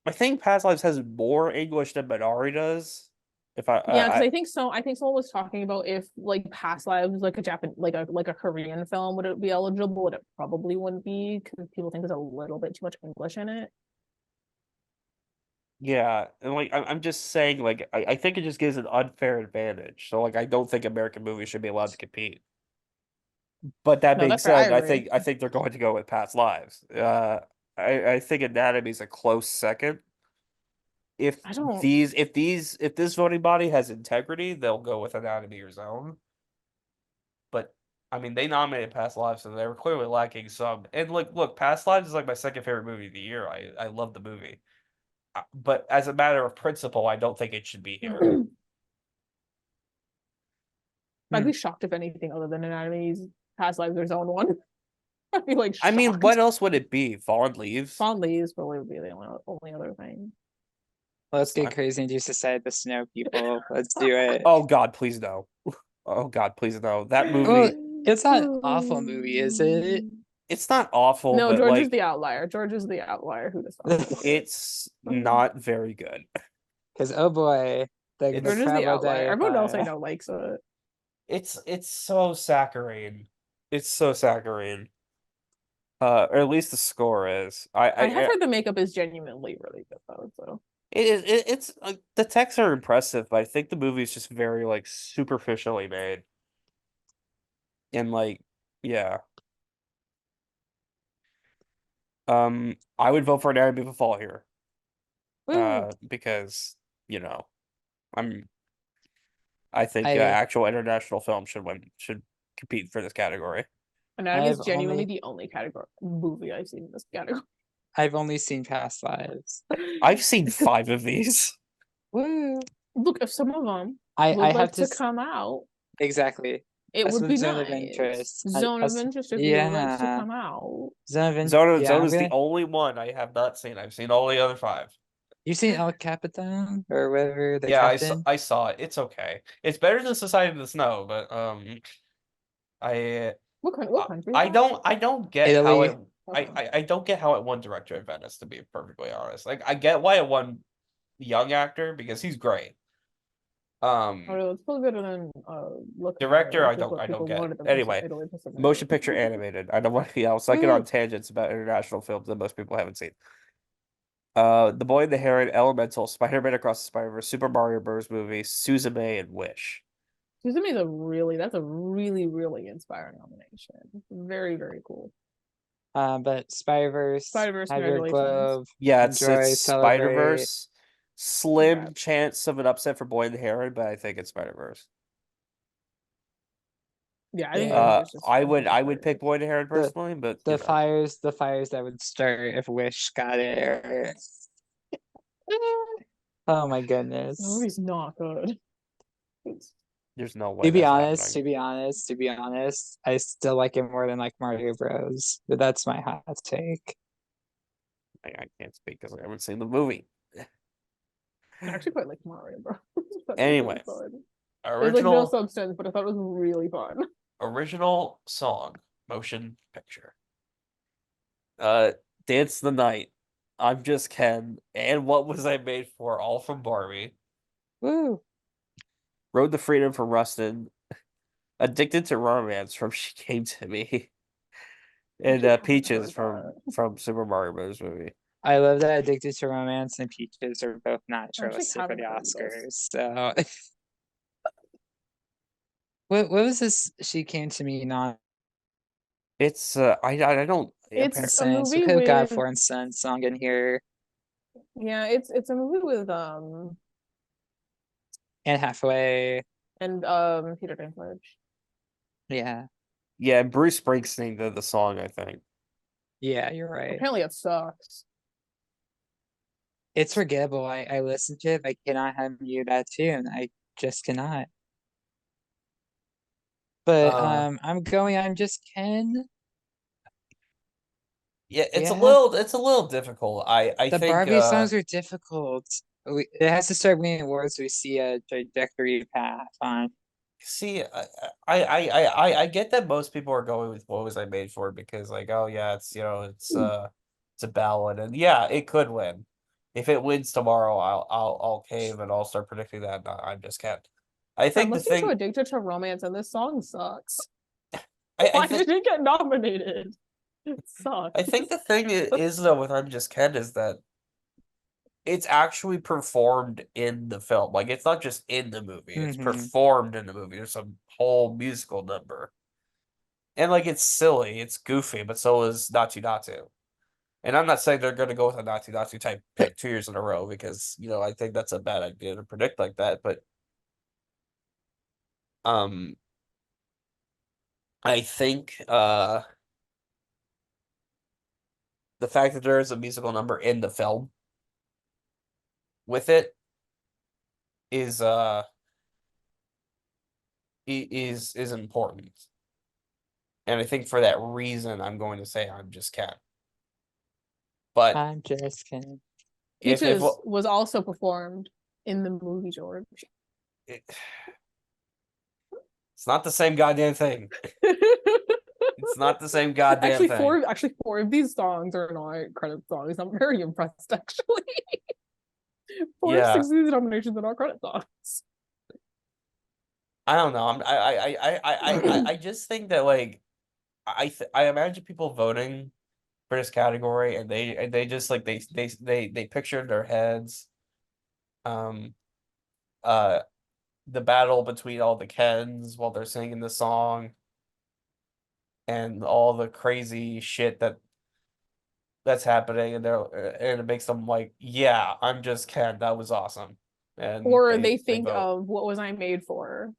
I think Past Lives has more English than Minari does. If Yeah, because I think so. I think someone was talking about if like Past Lives was like a Japan, like a Korean film, would it be eligible? But it probably wouldn't be because people think there's a little bit too much English in it. Yeah, and like I'm just saying, like I think it just gives an unfair advantage. So like I don't think American movies should be allowed to compete. But that No, being that's fair. I said, agree. I think they're going to go with Past Lives. I think Anatomy's a close second. If I don't. if this voting body has integrity, they'll go with Anatomy or Zone. But I mean, they nominated Past Lives, so they were clearly lacking some. And look, Past Lives is like my second favorite movie of the year. I love the movie. But as a matter of principle, I don't think it should be here. I'd Hmm. be shocked if anything other than Anatomy's Past Lives their own one. I'd be like I mean, shocked. what else would it be? Fallen Leaves? Fond Leaves probably would be the only other thing. Let's get I- crazy and just decide the snow people. Let's do it. Oh God, please no. Oh God, please no. That Well, movie, it's not an awful movie, is it? it's not awful, No, but George is like the outlier. George is the outlier who decided. it's not very good. Because oh boy, the George is the Bravo outlier. Everyone else I diatribe. know likes it. It's so saccharine. It's so saccharine. Or at least the score is. I have heard the makeup is genuinely really good though. So It is. It's like the texts are impressive, but I think the movie is just very like superficially made. And like, yeah. I would vote for Anatomy of a Fall here. woo. Because you know, I'm. I think I actual international film should compete for this category. Anatomy is I've genuinely only the only category movie I've seen in this category. I've only seen Past Lives. I've seen 5 of these. Woo! Look, if some of them I would have like to to come out, exactly. it That's would what be zone of nice. interest. Zone of interest if you would like to Yeah, come out. yeah. Zone I'm is the gonna. only one I have not seen. I've seen all the other 5. You seen El Capitan or whatever the Yeah, captain? I saw it. It's okay. It's better than Society of the Snow, but I What country is that? I don't get how Italy. it Okay. I don't get how it won director of Venice, to be perfectly honest. Like I get why it won young actor because he's great. Oh, it's still better than Look Ahead, Director which is what I don't people get. wanted them to say Anyway, Italy Pacific. motion picture animated. I don't want to, yeah, I was like on Woo! tangents about international films that most people haven't seen. The Boy and the Heron, Elemental, Spider-Man Across the Spider-Verse, Super Mario Bros. Movie, Suzume, and Wish. Suzume is that's a really inspiring nomination. Very, very cool. But Spider-Verse, Spider-Verse, have your congratulations. glove, Yeah, enjoy, it's celebrate. Spider-Verse. Slim Congrats. chance of an upset for Boy and the Heron, but I think it's Spider-Verse. Yeah, I think the Yeah, movie is just I would pick hilarious. Boy and the Heron the personally, but you the know. fires that would start if Wish got it. Oh my The goodness. movie's not good. There's no way To be that's honest, happening. to be honest, to be honest, I still like it more than like Mario Bros. But that's my hot take. I can't speak because I haven't seen the movie. I actually quite like Mario Bros. That was really Anyway, fun. There's like no original substance, but I thought it was really fun. original song, motion picture. Uh, Dance the Night. I'm Just Ken, and What Was I Made For? All from Barbie. Woo! Road to Freedom from Rustin. Addicted to Romance from She Came to Me. I And actually haven't Peaches heard that. from Super Mario Bros. Movie. I love that Addicted to Romance and Peaches are both not I actually shortlisted for the haven't heard this. Oscars. So what was this? She came to me not It's I don't It's a sense. We movie could have got a with Foreign Sun song in here. yeah, it's a movie with And halfway. and Peter Dinklage. Yeah. yeah, Bruce Springsteen did the song, I think. Yeah, you're right. Apparently it sucks. It's forgettable. I listened to it. I cannot unmute that tune. I just cannot. But I'm going. I'm just Ken. Yeah, Yeah, it's a little difficult. I the think Barbie songs are difficult. It has to start winning awards. We see a trajectory path on. see I get that most people are going with What Was I Made For because like oh yeah it's you know it's a ballad and yeah it could win. If it wins tomorrow I'll cave and I'll start predicting that. No, I'm just can't. I I'm think the listening to thing Addicted to Romance and this song sucks. I Why think did it get nominated? It sucks. I think the thing is though with I'm just Ken is that it's actually performed in the film. Like, it's not just in the movie; it's Mhm. performed in the movie. There's a whole musical number, and like it's silly, it's goofy, but so is Natu Natu. And I'm not saying they're going to go with a Natu Natu type pick 2 years in a row because I think that's a bad idea to predict like that. But um, I think the fact that there is a musical number in the film with it is is important. And I think for that reason, I'm going to say I'm just Ken. But I'm just kidding. if Peaches was also performed in the movie, George. it's not the same goddamn thing. It's not the same goddamn Actually, thing. four of these songs are not credit songs. I'm very impressed, actually. Four of Yeah. 6 of these nominations are not credit songs. I don't know. I just think that like I imagine people voting for this category and they just like they picture in their heads um the battle between all the Kens while they're singing the song and all the crazy shit that's happening and it makes them like, yeah, I'm just Ken. That was awesome. And Or they they think vote. of What Was I Made For,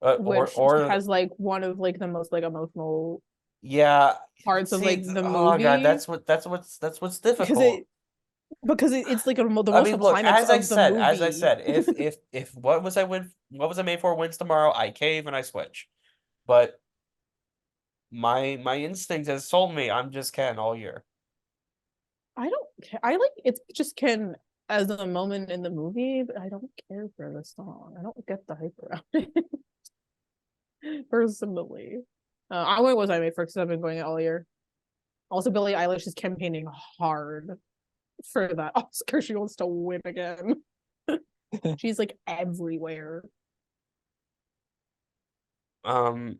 Or which has like one of like the most like emotional yeah, parts of like the oh god, movie that's what's because difficult. it's like the I most mean, look, climax as I of the said, movie. if what was I made for wins tomorrow, I cave and I switch. But my instinct has told me I'm just Ken all year. I don't care. I like it's just Ken as a moment in the movie, but I don't care for the song. I don't get the hype around it personally. I went Was I Made For because I've been going it all year. Also, Billie Eilish is campaigning hard for that Oscar. She wants to win again. She's like everywhere. Um,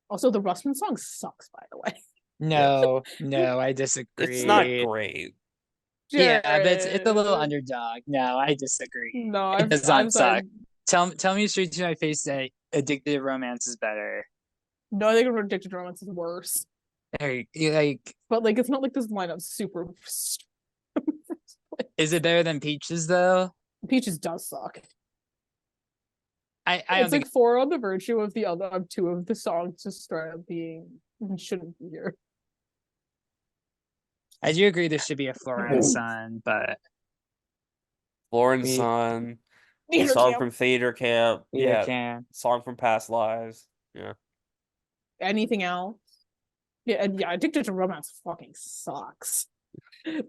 Also, the Russman song sucks, by the way. No, I it's not disagree. great. Yeah, but it's a little Jared. underdog. No, I disagree. No, It does I'm not suck. sorry. Tell me straight to my face that Addicted to Romance is better. No, I think Addicted to Romance is worse. Like, But like, it's not like this lineup's super. is it better than Peaches though? Peaches does suck. I don't It's think like 4 on the virtue of the other of 2 of the songs just straight up being shouldn't be here. I do agree there should be a Florence Sun, but Lauren's we Son, the Theater song camp. from Theater Camp, either yeah, can. song from Past Lives, yeah. Anything else? Yeah, and yeah, Addicted to Romance fucking sucks.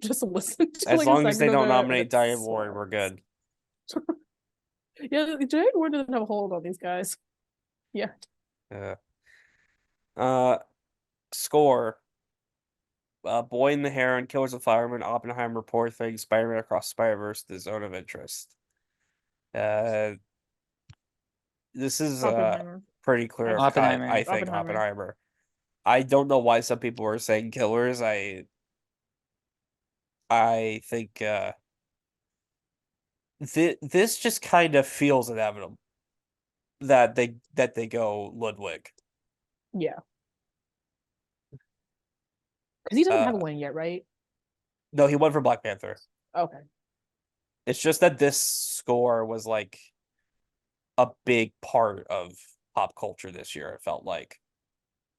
Just listen to As like a long as they second of don't it, and nominate it Diane Warren, we're sucks. good. Yeah, Diane Warren doesn't have a hold on these guys. Yeah. Yeah. Score. Boy in the Heron, Killers of Fireman, Oppenheimer, Poor Things, Spider-Man Across Spider-Verse, The Zone of Interest. This is Oppenheimer. pretty clear cut, Oppenheimer. I think, Oppenheimer. Oppenheimer. I don't know why some people are saying Killers. I think this just kind of feels inevitable that they go Ludwig. Yeah. Because he doesn't have a Uh, win yet, right? no, he won for Black Panther. Okay. It's just that this score was like a big part of pop culture this year. It felt like.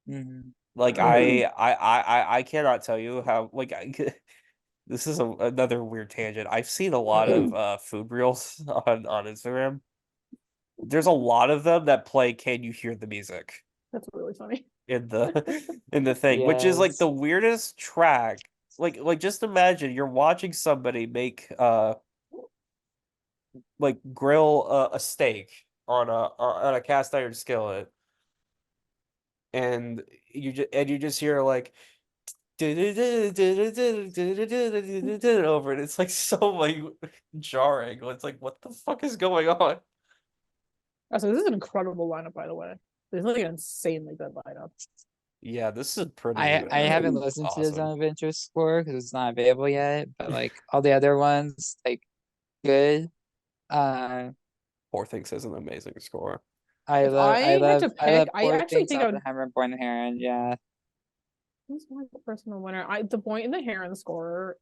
Mhm. Like I cannot tell you how like this is another weird tangent. I've seen a lot of food reels on Instagram. There's a lot of them that play "Can You Hear the Music" That's really funny. in the in the thing, which is like Yes. the weirdest track. Like just imagine you're watching somebody make like grill a steak on a cast iron skillet, and you just hear like over it. It's like so like jarring. It's like what the fuck is going on? So this is an incredible lineup, by the way. There's like an insanely good lineup. Yeah, this is pretty I haven't listened to the awesome. Zone of Interest score because it's not available yet, but like all the other ones, like good. Uh, Poor Things has an amazing score. If I had to I pick, love I Poor actually Things, think I would. Oppenheimer, Born the Heron. Yeah, Who's my personal winner? The Boy in the Heron score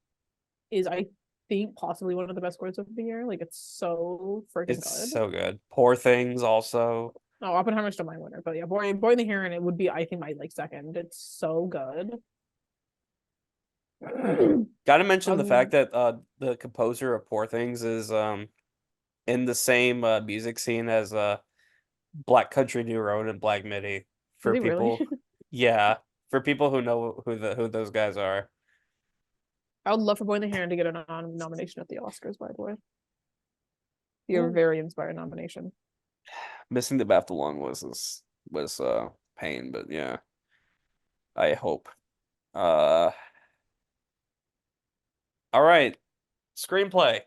is, I think, possibly one of the best scores of the year. Like, it's so freaking It's good. so good. Poor Things also. Oh, Oppenheimer's still my winner, but yeah, Boy in the Heron, it would be, I think, my like second. It's so good. Got to mention the fact Um, that the composer of Poor Things is in the same music scene as Black Country New Road and Black Midi is for he really? people. Yeah, for people who know who those guys are. I would love for Boy in the Heron to get a nomination at the Oscars, by the way. Be a Well, very inspired nomination. missing the BAFTA long was pain, but yeah, I hope. Uh, all right, screenplay.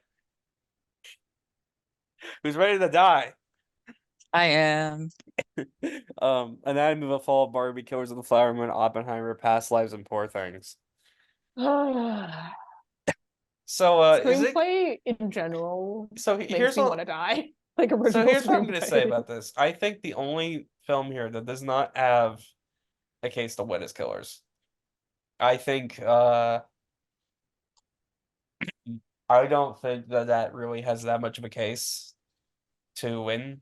Who's ready to die? I am. Anatomy of a Fall, Barbie, Killers of the Flower Moon, Oppenheimer, Past Lives, and Poor Things. So, is it? Screenplay in general So makes here's me what. want to die. Like So original here's what I'm gonna say screenplay. about this. I think the only film here that does not have a case to win is Killers. I think. I don't think that that really has that much of a case to win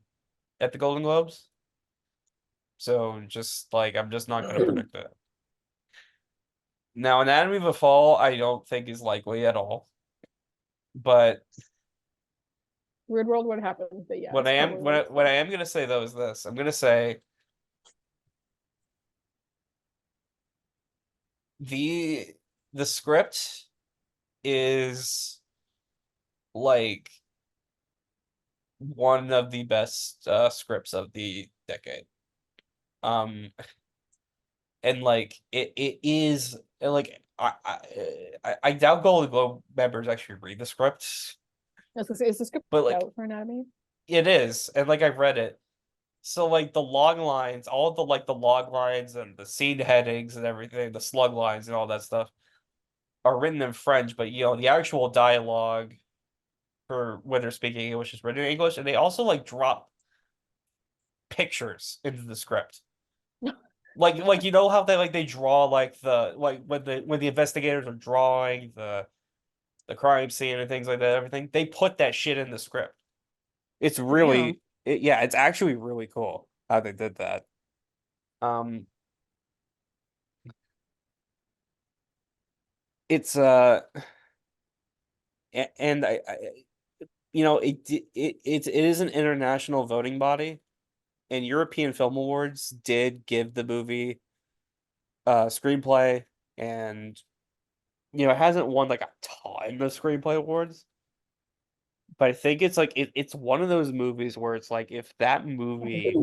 at the Golden Globes. So just like I'm just not gonna predict it. Now, Anatomy of a Fall, I don't think is likely at all. But Weird World would happen, but yeah, what I it's am probably what like I am gonna say though is this. I'm gonna say the the script is like one of the best scripts of the decade. Um and like it is like I doubt Golden Globe members actually read the script, is the script but like out for Anatomy? it is, and like I've read it. So like the log lines, all the like the log lines and the scene headings and everything, the slug lines and all that stuff are written in French, but you know, the actual dialogue for when they're speaking English is written in English, and they also like drop pictures into the script. Like you know how they draw like the like when the investigators are drawing the crime scene and things like that, everything, they put that shit in the script. It's Damn. really yeah, it's actually really cool how they did that. Um it's and I you know it is an international voting body, and European Film Awards did give the movie screenplay, and you know it hasn't won like a ton of screenplay awards, but I think it's like it's one of those movies where it's like if that movie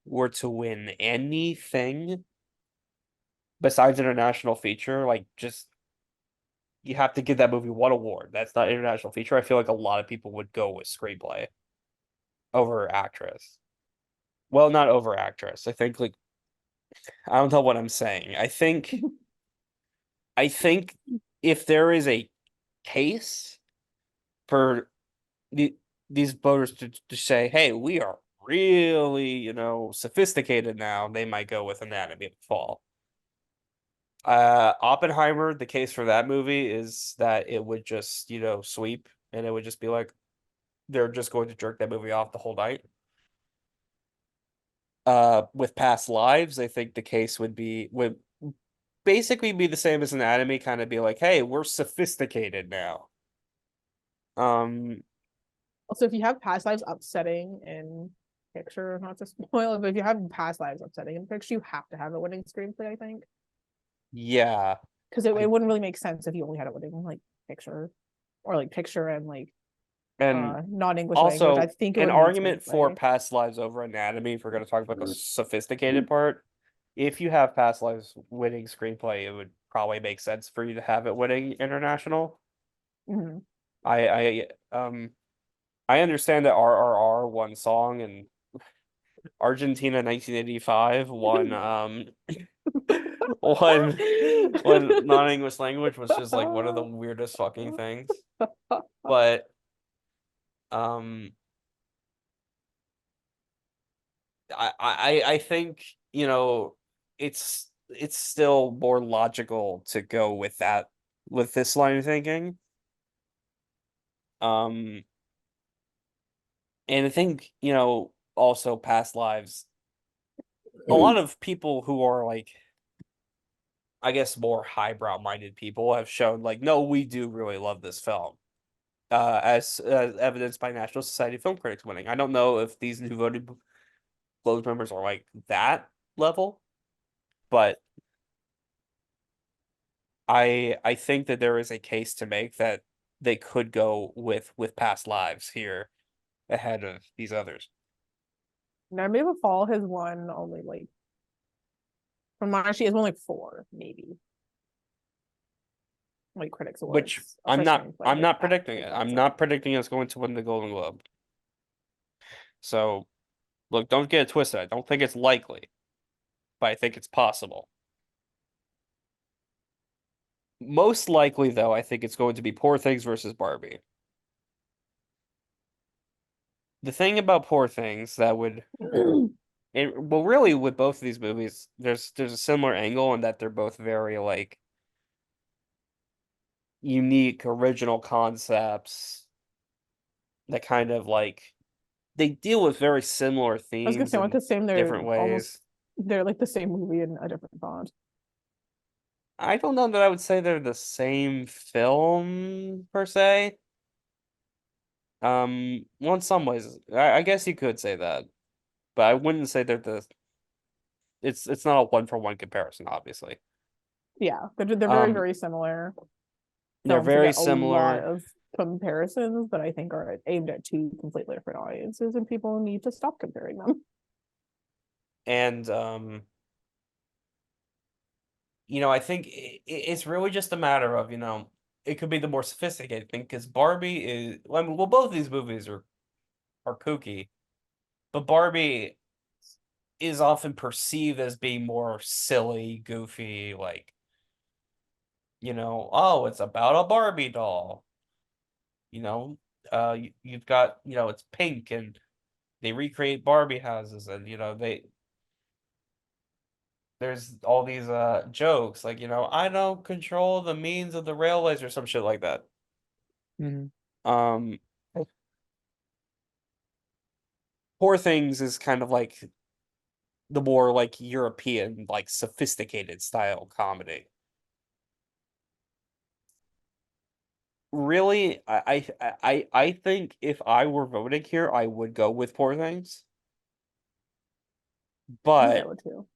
were to win anything besides international feature, like just you have to give that movie one award. That's not international feature. I feel like a lot of people would go with screenplay over actress. Well, not over actress. I think like I don't know what I'm saying. I think if there is a case for the these voters to say, hey, we are really, you know, sophisticated now, they might go with Anatomy of the Fall. Oppenheimer, the case for that movie is that it would just, you know, sweep, and it would just be like they're just going to jerk that movie off the whole night. With Past Lives, I think the case would basically be the same as Anatomy, kind of be like, hey, we're sophisticated now. Um, Also, if you have past lives upsetting in picture, not to spoil, but if you have past lives upsetting in picture, you have to have a winning screenplay, I think. yeah, Because it I wouldn't really make sense if you only had a winning like picture or like picture and like and non-English language. I also think it an would need argument for screenplay. Past Lives over Anatomy, if we're going to talk about the sophisticated part. If you have Past Lives winning screenplay, it would probably make sense for you to have it winning international. Mhm. I I understand that RRR won song, and Argentina 1985 won when non-English language was just like one of the weirdest fucking things. But I think, you know, it's still more logical to go with that with this line of thinking. And I think, you know, also past lives, a lot of people who are like, I guess, more highbrow minded people have shown like, no, we do really love this film. As evidenced by National Society of Film Critics winning. I don't know if these new voted Globes members are like that level, but I think that there is a case to make that they could go with past lives here ahead of these others. Now, maybe Fall has won only like from my sheet has won like 4, maybe. Like critics Which awards for screenplay, I'm like not that predicting it. I'm that's not predicting it's going to win the Golden Globe. So look, don't get it twisted. I don't think it's likely, but I think it's possible. Most likely, though, I think it's going to be Poor Things versus Barbie. The thing about Poor Things that would well, really, with both of these movies, there's a similar angle in that they're both very like unique, original concepts that kind of like they deal with very similar I was gonna themes say, I want in to say different ways. they're like the same movie in a different font. I don't know that I would say they're the same film per se. Well, in some ways, I guess you could say that, but I wouldn't say they're the. It's not a one for one comparison, obviously. Yeah, they're very, Um, very similar they're films that very get a lot similar, of comparisons that I think are aimed at 2 completely different audiences, and people need to stop comparing them. and you know, I think it's really just a matter of, you know, it could be the more sophisticated thing because Barbie is. I mean, well, both of these movies are kooky, but Barbie is often perceived as being more silly, goofy, like, you know, oh, it's about a Barbie doll. You know, you've got, you know, it's pink and they recreate Barbie houses and, you know, there's all these jokes like, you know, I don't control the means of the railways or some shit like that. Mhm. Um, Poor Things is kind of like the more like European, like sophisticated style comedy. Really, I think if I were voting here, I would go with Poor Things. I think I But would too.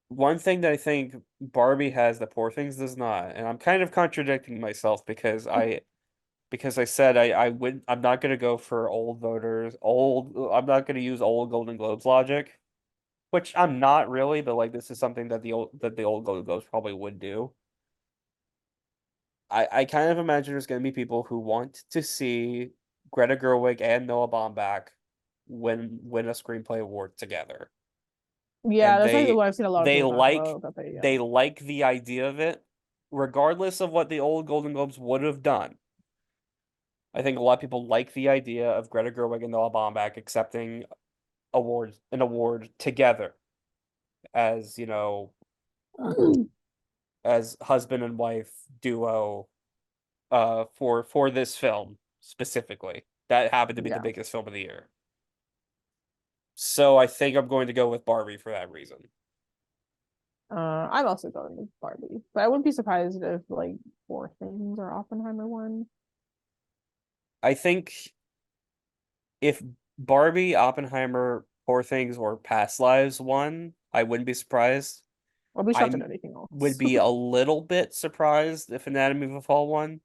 one thing that I think Barbie has that Poor Things does not, and I'm kind of contradicting myself because I said I'm not gonna go for old voters, I'm not gonna use old Golden Globes logic, which I'm not really, but like this is something that the old Golden Globes probably would do. I kind of imagine there's gonna be people who want to see Greta Gerwig and Noah Baumbach win a screenplay award together. Yeah, And that's like what I've seen a lot of they people talk like about. That they like the idea of it, regardless of what the old Golden Globes would have done. I think a lot of people like the idea of Greta Gerwig and Noah Baumbach accepting an award together as, you know, as husband and wife duo for this film specifically. That happened to be the yeah. biggest film of the year. So I think I'm going to go with Barbie for that reason. I'm also going with Barbie, but I wouldn't be surprised if like Poor Things or Oppenheimer won. I think if Barbie, Oppenheimer, Poor Things, or Past Lives won, I wouldn't be surprised. I'll be shocked at I anything would else. be a little bit surprised if Anatomy of a Fall won.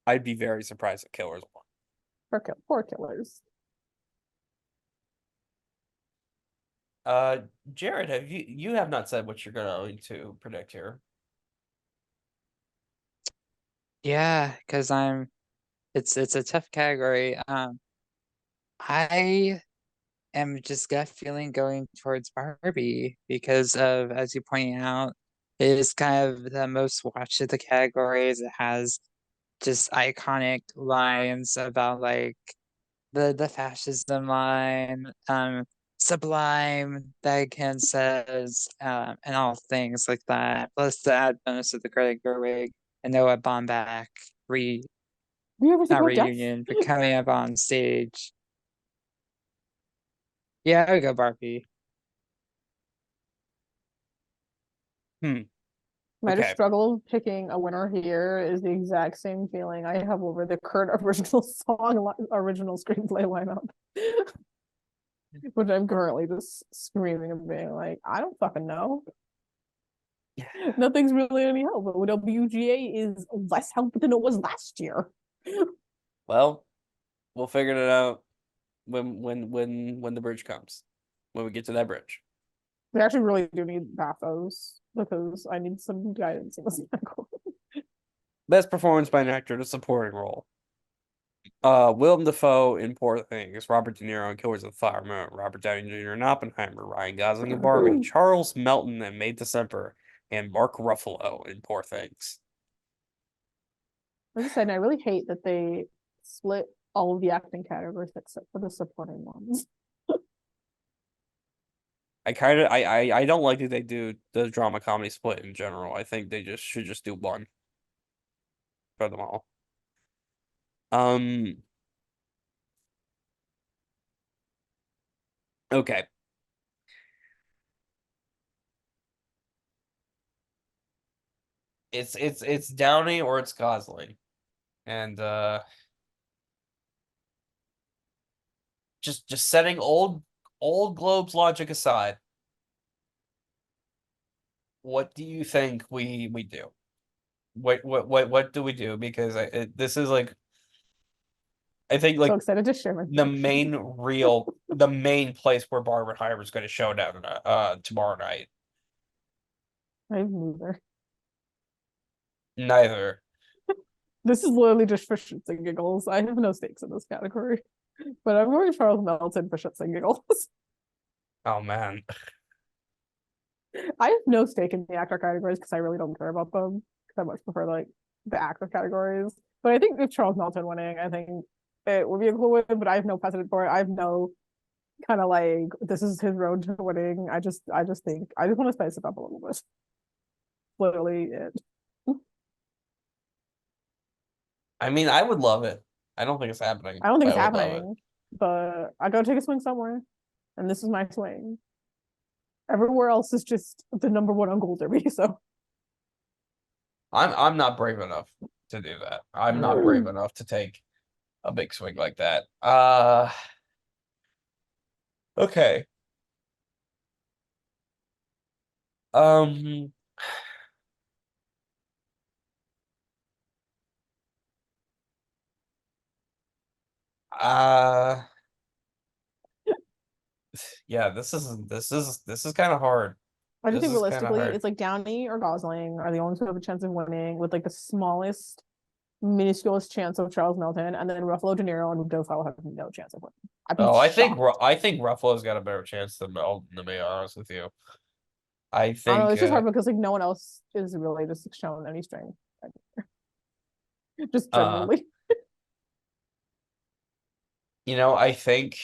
I'd be very surprised if Killers won. Poor killers. Uh, Jared, you have not said what you're going to predict here. Yeah, because it's a tough category. I am just gut feeling going towards Barbie because of, as you point out, it is kind of the most watched of the categories. It has just iconic lines about like the fascism line, sublime that Ken says, and all things like that. Plus the add bonus of the Greta Gerwig and Noah Baumbach re Do you ever not support death? reunion, but coming up on stage. Yeah, I would go Barbie. Hmm. My Okay. struggle of picking a winner here is the exact same feeling I have over the current original original screenplay lineup, which I'm currently just screaming and being like, I don't fucking know. Nothing's really any help. But WGA is less help than it was last year. Well, we'll figure it out when the bridge comes. When we get to that bridge. We actually really do need BAFTAs because I need some guidance in this category. Best performance by an actor in a supporting role. Willem Dafoe in Poor Things, Robert De Niro in Killers of the Flower Moon, Robert Downey Jr. in Oppenheimer, Ryan Gosling in Barbie, Charles Melton in May December, and Mark Ruffalo in Poor Things. Like I said, I really hate that they split all of the acting categories except for the supporting ones. I don't like that they do the drama comedy split in general. I think they should just do one for them all. Okay. It's Downey or it's Gosling. And just setting old Globes logic aside, what do you think we do? What do we do? Because this is like, I think So like excited to share my the prediction. main place where Barbenheimer is going to show down tomorrow night. I have neither. Neither. This is literally just for shits and giggles. I have no stakes in this category. But I'm going Charles Melton for shits and giggles. Oh man. I have no stake in the actor categories because I really don't care about them. Because I much prefer like the actor categories. But I think if Charles Melton winning, I think it would be a cool win, but I have no precedent for it. I have no kind of like this is his road to winning. I just think I just want to spice it up a little bit. Literally it. I mean, I would love it. I don't think it's happening. I don't think it's I would love it. happening, but I gotta take a swing somewhere, and this is my swing. Everywhere else is just the number one on Gold Derby. So I'm not brave enough to do that. I'm not brave enough to take a big swing like that. Okay. Um uh yeah, this is kind of hard. I just This think is kind of realistically, hard. it's like Downey or Gosling are the only two who have a chance of winning with like the smallest, minusculous chance of Charles Melton, and then Ruffalo, De Niro, and Dafoe have no chance of winning. I'd be Oh, shocked. I think Ruffalo's got a better chance than Melton, to be honest with you. I I don't know. think It's just hard because like no one else is really just shown any strength. Just uh genuinely. I think,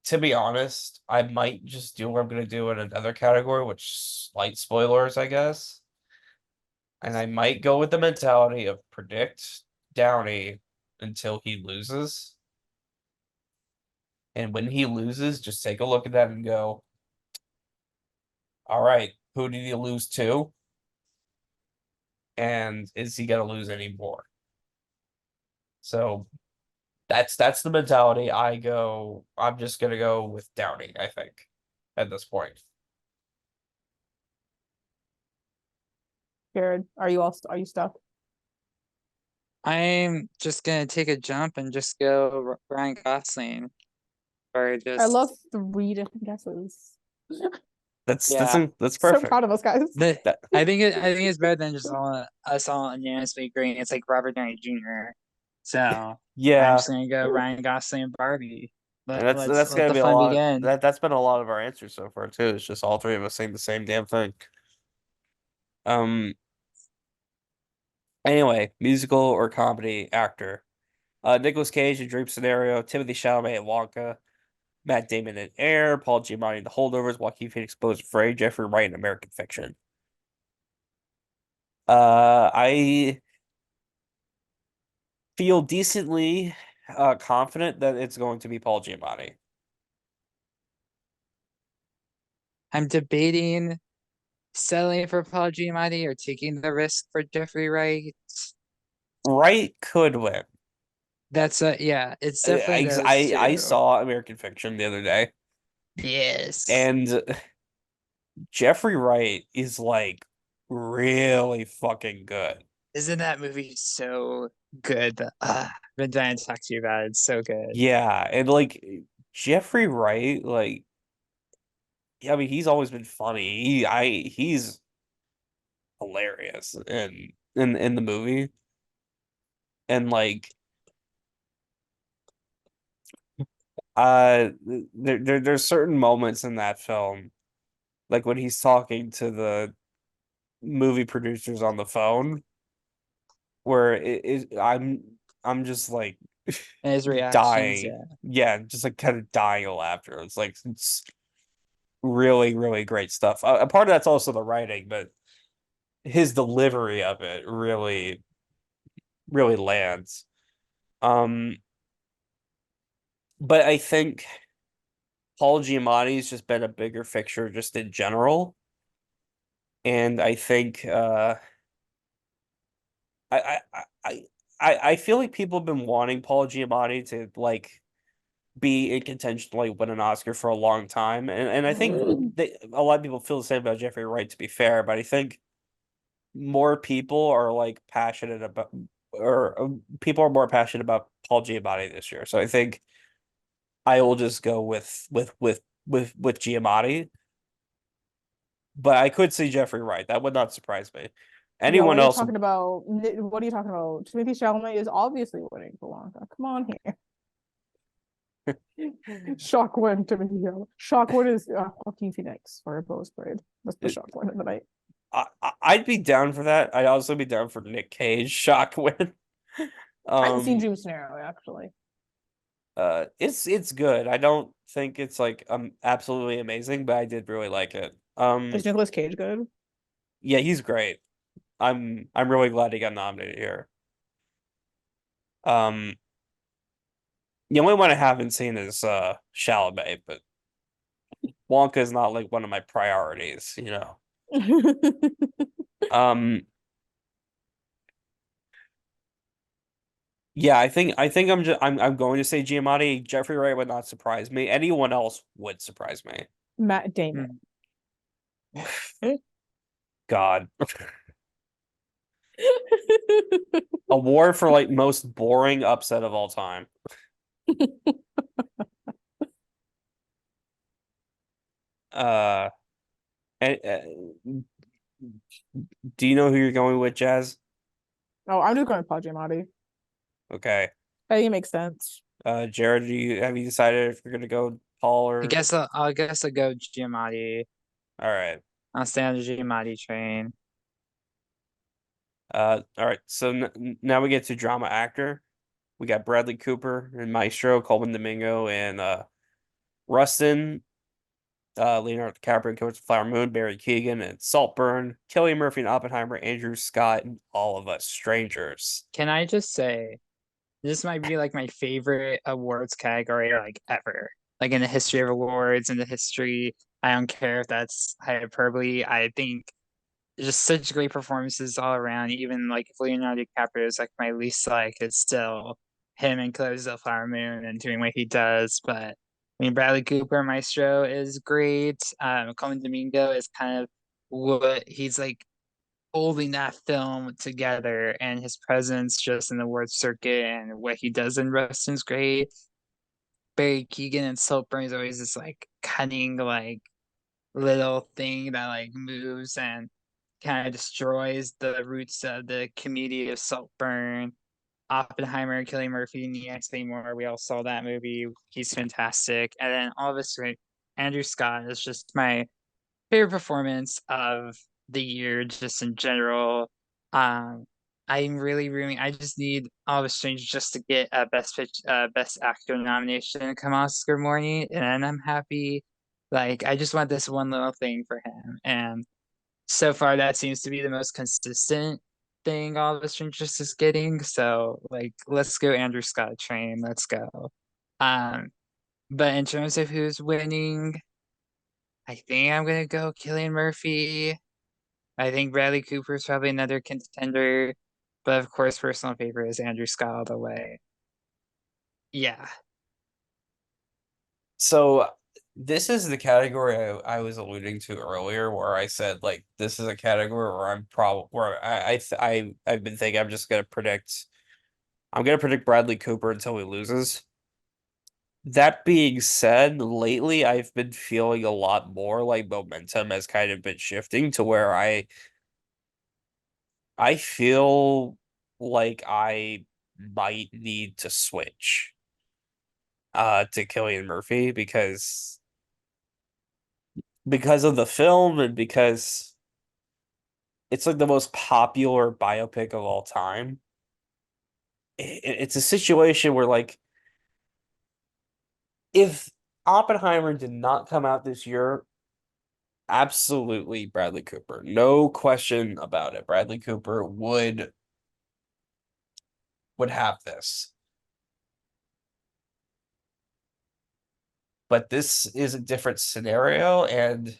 to be honest, I might just do what I'm gonna do in another category, which slight spoilers, I guess. And I might go with the mentality of predict Downey until he loses. And when he loses, just take a look at that and go, all right, who did he lose to? And is he gonna lose any more? So that's the mentality. I'm just gonna go with Downey, I think, at this point. Jared, are you stuck? I'm just gonna take a jump and just go Ryan Gosling, or I love just 3 different guesses. yeah. That's So perfect. proud of us, guys. That I think it's better than just us all unanimously agreeing. It's like Robert Downey Jr. So I'm yeah. just gonna go Ryan Gosling and Barbie. And that's Let gonna the be a fun lot. begin. That's been a lot of our answers so far too. It's just all three of us saying the same damn thing. Um. Anyway, musical or comedy actor. Nicolas Cage in Dream Scenario, Timothy Chalamet in Wonka, Matt Damon in Air, Paul Giamatti in The Holdovers, Joaquin Phoenix Bo's Afraid, Jeffrey Wright in American Fiction. I feel decently confident that it's going to be Paul Giamatti. I'm debating settling for Paul Giamatti or taking the risk for Jeffrey Wright. Wright could win. That's yeah, it's definitely those I two. saw American Fiction the other day, Yes. and Jeffrey Wright is like really fucking good. Isn't that movie so good? I've been dying to talk to you about it. It's so good. Yeah, and like Jeffrey Wright, like I mean, he's always been funny. He's hilarious in the movie, and like uh, there's certain moments in that film, like when he's talking to the movie producers on the phone, where I'm just like And his reactions, dying. yeah. Yeah, just like kind of dying of laughter. It's like it's really, really great stuff. A part of that's also the writing, but his delivery of it really, really lands. Um, but I think Paul Giamatti's just been a bigger fixture just in general. And I think I I I I feel like people have been wanting Paul Giamatti to like be in contention to like win an Oscar for a long time. And I think a lot of people feel the same about Jeffrey Wright, to be fair, but I think more people are like passionate about or people are more passionate about Paul Giamatti this year. So I think I will just go with Giamatti, but I could see Jeffrey Wright. That would not surprise me. Yeah, Anyone what are you else? talking about? What are you talking about? Timothy Chalamet is obviously winning for Wonka. Come on here. Shock win, Timothy Chalamet. Shock win is Joaquin Phoenix for Bo's Parade. That's the shock win of the night. I'd be down for that. I'd also be down for Nick Cage shock win. I haven't seen Um, Dream Scenario actually. it's good. I don't think it's like absolutely amazing, but I did really like it. Is Nicolas Cage good? Yeah, he's great. I'm really glad he got nominated here. Um, the only one I haven't seen is Chalamet, but Wonka is not like one of my priorities, you know. Um, yeah, I think I'm going to say Giamatti. Jeffrey Wright would not surprise me. Anyone else would surprise me. Matt Damon. God. Award for like most boring upset of all time. Uh, do you know who you're going with, Jazz? Oh, I'm just going to Paul Giamatti. Okay. I think it makes sense. Jared, have you decided if you're gonna go Paul I or guess I'll guess I'll go Giamatti. all right. I'll stay on the Giamatti train. All right. So now we get to drama actor. We got Bradley Cooper and Maestro, Coleman Domingo, and Rustin, Leonardo DiCaprio, Coach Flower Moon, Barry Keoghan, and Saltburn, Kelly Murphy and Oppenheimer, Andrew Scott, and All of Us Strangers. Can I just say this might be like my favorite awards category like ever. Like in the history of awards, in the history, I don't care if that's hyperbole. I think just such great performances all around. Even like if Leonardo DiCaprio is like my least like, it's still him and Chloe the Flower Moon and doing what he does. But I mean, Bradley Cooper, Maestro is great. Colin Domingo is kind of what he's like holding that film together, and his presence just in the word circuit and what he does in Rustin's great. Barry Keoghan and Saltburn is always this like cunning like little thing that like moves and kind of destroys the roots of the community of Saltburn. Oppenheimer, Cillian Murphy, Nia Seymour. We all saw that movie. He's fantastic. And then all of us, Andrew Scott is just my favorite performance of the year, just in general. Um, I'm really rooting. I just need All of Us Strangers just to get a best actor nomination come Oscar morning, and then I'm happy. Like, I just want this one little thing for him, and so far that seems to be the most consistent thing All of Us Strangers is getting. So, like, let's go Andrew Scott train. Let's go. Um, but in terms of who's winning, I think I'm gonna go Cillian Murphy. I think Bradley Cooper is probably another contender, but of course, personal favorite is Andrew Scott all the way. Yeah. So this is the category I was alluding to earlier, where I said like this is a category where I'm probably where I've been thinking I'm gonna predict Bradley Cooper until he loses. That being said, lately I've been feeling a lot more like momentum has kind of been shifting to where I feel like I might need to switch to Cillian Murphy because of the film and because it's like the most popular biopic of all time. It's a situation where like if Oppenheimer did not come out this year, absolutely Bradley Cooper. No question about it. Bradley Cooper would have this. But this is a different scenario, and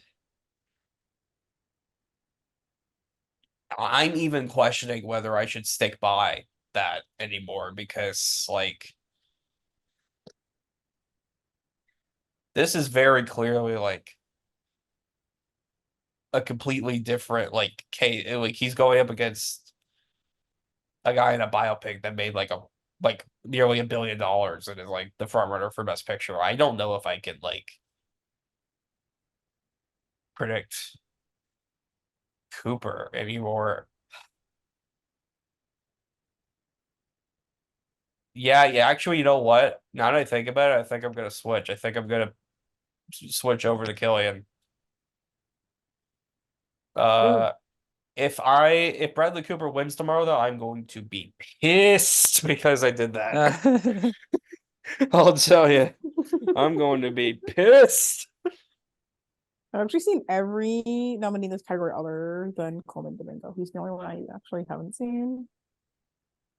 I'm even questioning whether I should stick by that anymore because like this is very clearly like a completely different like case. Like he's going up against a guy in a biopic that made like nearly $1 billion and is like the front runner for Best Picture. I don't know if I can like predict Cooper anymore. Yeah, yeah. Actually, you know what? Now that I think about it, I think I'm gonna switch. I think I'm gonna switch over to Killian. Ooh. Uh, if Bradley Cooper wins tomorrow, though, I'm going to be pissed because I did that. I'll tell you, I'm going to be pissed. I've actually seen every nominee in this category other than Coleman Domingo. He's the only one I actually haven't seen.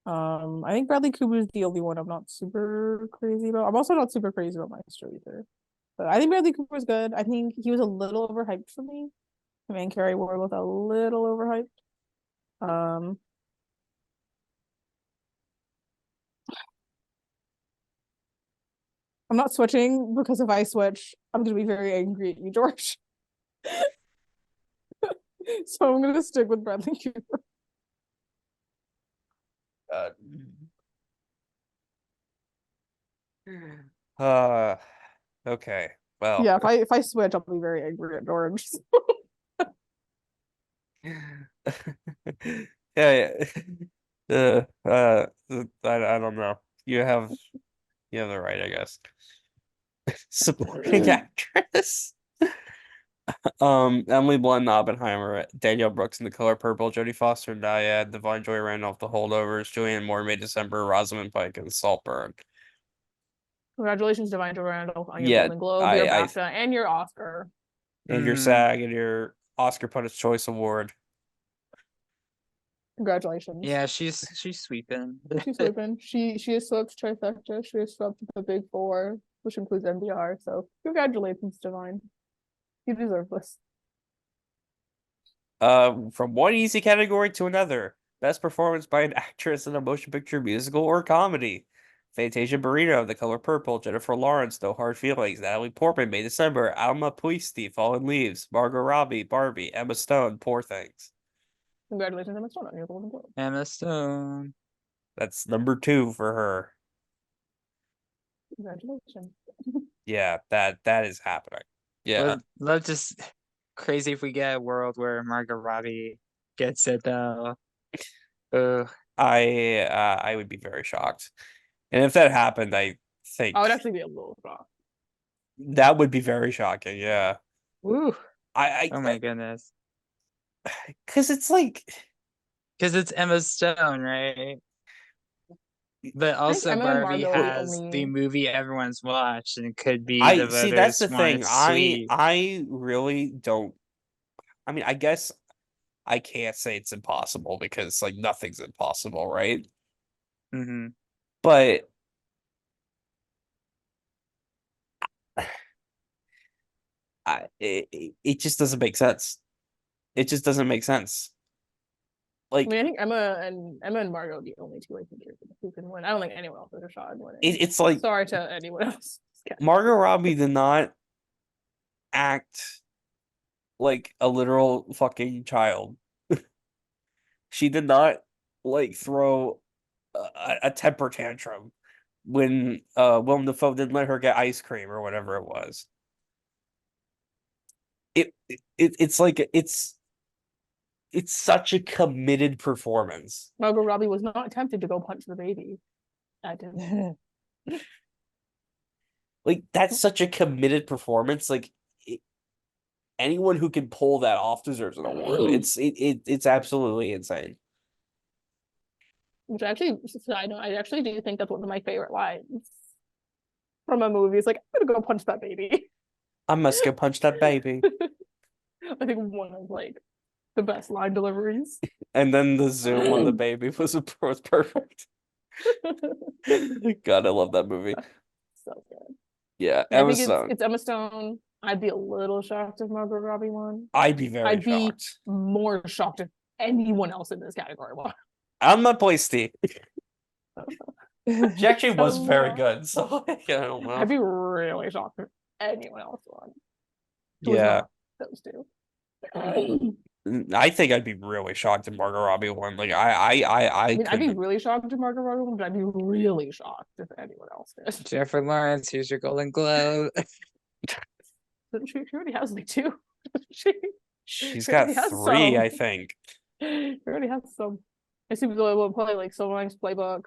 I think Bradley Cooper is the only one I'm not super crazy about. I'm also not super crazy about Maestro either. But I think Bradley Cooper is good. I think he was a little overhyped for me. Him and Carrie were both a little overhyped. Um, I'm not switching because if I switch, I'm gonna be very angry at you, George. So I'm gonna stick with Bradley Cooper. Uh, uh, okay. Well, Yeah, if I switch, I'll be very angry at George. yeah, yeah. I don't know. You have the right, I guess. Supporting actress. Emily Blunt, Oppenheimer, Danielle Brooks in The Color Purple, Jodie Foster, Dyad, Divine Joy Randolph, The Holdovers, Julianne Moore, May December, Rosamund Pike, and Saltburn. Congratulations, Divine Randolph, on your Yeah, Golden Globe, your I BAFTA, and your Oscar. and your SAG and your Oscar Pundit's Choice Award. Congratulations. Yeah, she's sweeping. She's sweeping. She has swept trifecta. She has swept the big four, which includes NBR. So congratulations, Divine. You deserve this. From one easy category to another. Best performance by an actress in a motion picture, musical, or comedy. Fantasia Barrino, The Color Purple, Jennifer Lawrence, No Hard Feelings, Natalie Portman, May December, Alma Puisti, Fallen Leaves, Margot Robbie, Barbie, Emma Stone, Poor Things. Congratulations, Emma Stone, on your Golden Globe. Emma Stone. That's number 2 for her. Congratulations. Yeah, that is happening. Yeah. Love just crazy if we get a world where Margot Robbie gets it though. Ugh. I would be very shocked. And if that happened, I think I would actually be a little shocked. that would be very shocking. Yeah. Ooh. I Oh my goodness. because it's like Because it's Emma Stone, right? But I think also Emma and Barbie Margot are the has the only. movie everyone's watched and could be I the see that's voters the want thing. it sweet. I really don't. I mean, I guess I can't say it's impossible because like nothing's impossible, right? Hmm. But it just doesn't make sense. It just doesn't make sense. I Like mean, I think Emma and Margot are the only two I think who can win. I don't think anyone else has a shot at winning. it's like Sorry to anyone else. Margot Robbie did not act like a literal fucking child. She did not like throw a temper tantrum when Willem Dafoe didn't let her get ice cream or whatever it was. It's like it's such a committed performance. Margot Robbie was not tempted to go punch the baby. I didn't. Like that's such a committed performance. Like anyone who can pull that off deserves an award. It's absolutely insane. Which actually, I know, I actually do think that's one of my favorite lines from a movie. It's like, I'm gonna go punch that baby. I must go punch that baby. I think one of like the best line deliveries. And then the zoom on the baby was perfect. God, I love that movie. So good. Yeah, And I Emma think Stone. it's Emma Stone. I'd be a little shocked if Margot Robbie won. I'd be very I'd be shocked. more shocked if anyone else in this category won. I'm not play Steve. She actually was So, very good, so I don't know. I'd be really shocked if anyone else won. Who was Yeah, not those two. I think I'd be really shocked if Margot Robbie won. Like I mean, I'd be couldn't. really shocked if Margot Robbie won, but I'd be really shocked if anyone else did. Jennifer Lawrence, here's your Golden Globe. She already has like two. she She's she got already has three, some. I think. She already has some. I see people will play like Silver Linings Playbook,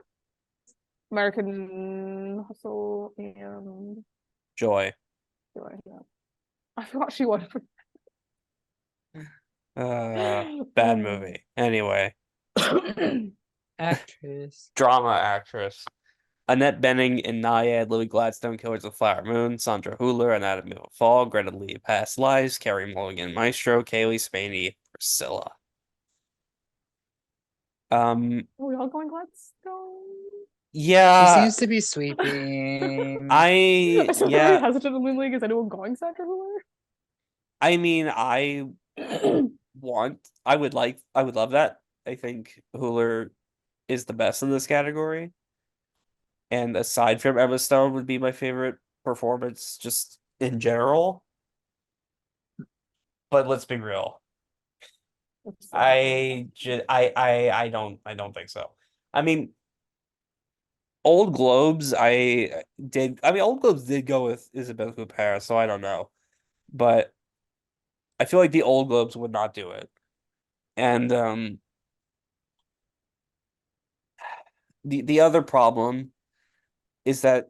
American Hustle, and Joy. yeah. I forgot she won. Bad movie. Anyway, Actress. drama actress. Annette Bening and Naiad, Lily Gladstone, Killers of the Flower Moon, Sandra Hüller, Anatomy of a Fall, Greta Lee, Past Lives, Carey Mulligan, Maestro, Kaylee Spaney, Priscilla. Are we all going Gladstone? She Yeah, seems to be sweeping. I I still very yeah, hesitant in Moon League. Is anyone going Sandra I mean, Hüller? I would love that. I think Hüller is the best in this category. And aside from Emma Stone would be my favorite performance just in general. But let's be real. I don't think so. I mean, Old Globes, Old Globes did go with Isabelle Huppert, so I don't know. But I feel like the Old Globes would not do it. And the other problem is that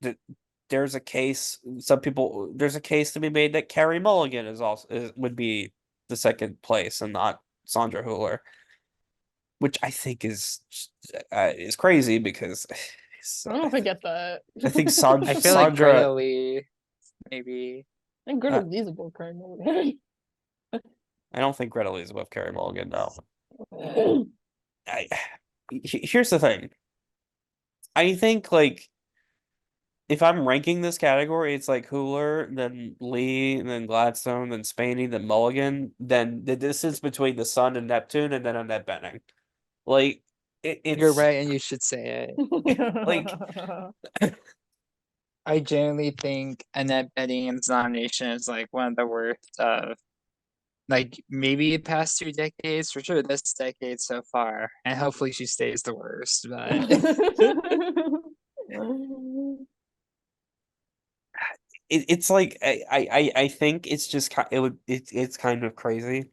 the, there's a case to be made that Carey Mulligan would be the second place and not Sandra Hüller, which I think is crazy because I don't know if I get that. I think I feel like Greta Sandra Lee, maybe. I think Greta Lee's a good card. I don't think Greta Lee is above Carey Mulligan, no. Here's the thing. I think like if I'm ranking this category, it's like Hooler, then Lee, then Gladstone, then Spaney, then Mulligan, then the distance between the Sun and Neptune, and then Annette Bening. Like You're it's right, and you should say it. like I genuinely think Annette Beningham's nomination is like one of the worst of like maybe the past 2 decades, for sure this decade so far. And hopefully she stays the worst, but it's like I think it's just it's kind of crazy.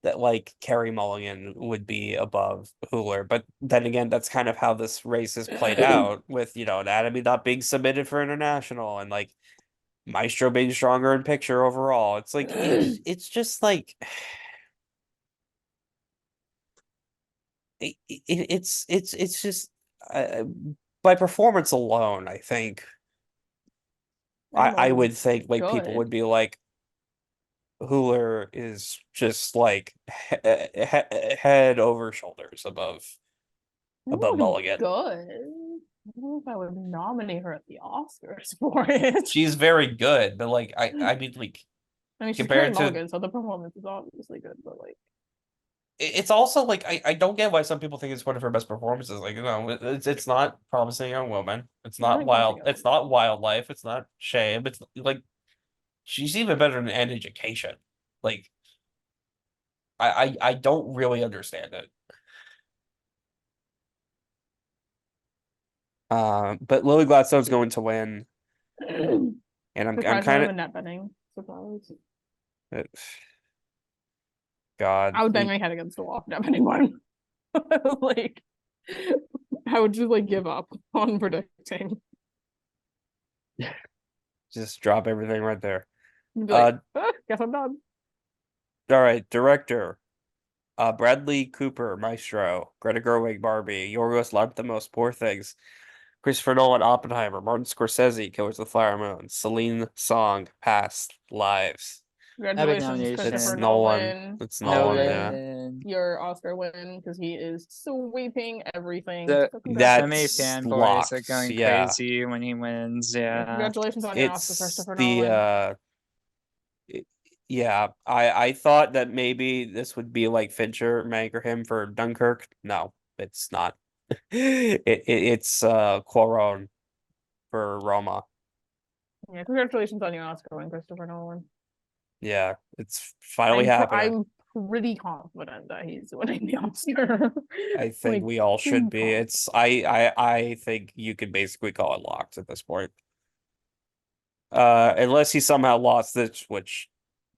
that like Carey Mulligan would be above Hooler. But then again, that's kind of how this race is played out with, Anatomy not being submitted for international and like Maestro being stronger in picture overall. It's like it's just like it's just by performance alone, I think I would think like people good. would be like Hooler is just like head over shoulders above Mulligan. Good. I don't know if I would nominate her at the Oscars for it. She's very good, but like I mean like I mean, she's Carey compared to Mulligan, so the performance is obviously good, but like, it's also like I don't get why some people think it's one of her best performances. Like, it's not Promising Young Woman. It's not very promising Wild. young It's not Wildlife. It's not Shame. It's like she's even better than An Education. Like, I don't really understand it. But Lily Gladstone's going to win, woman. and I'm Surprised kind I'm of a net betting. Surprise. God. I would bang my head against the wall if net betting one. Like, I would just like give up on predicting. Just drop everything right there. Be like, guess I'm done. All right, director. Bradley Cooper, Maestro, Greta Gerwig, Barbie, Yorgos Lanthimos, Poor Things, Christopher Nolan, Oppenheimer, Martin Scorsese, Killers of the Flower Moon, Celine Song, Past Lives. Epic Congratulations, Christopher It's nomination. Nolan. It's On Nolan, yeah. Nolan. your Oscar win because he is sweeping everything. So So so many That's fanboys are locked, going yeah. crazy when he wins. yeah, Yeah. congratulations on your Oscar, It's Christopher the Nolan. yeah, I thought that maybe this would be like Fincher manker him for Dunkirk. No, it's not. It's Cuarón for Roma. Yeah, congratulations on your Oscar win, Christopher Nolan. Yeah, it's finally happening. I'm pretty confident that he's winning the Oscar. I think Like, we all should too be. confident. It's I think you could basically call it locked at this point. Unless he somehow lost this, which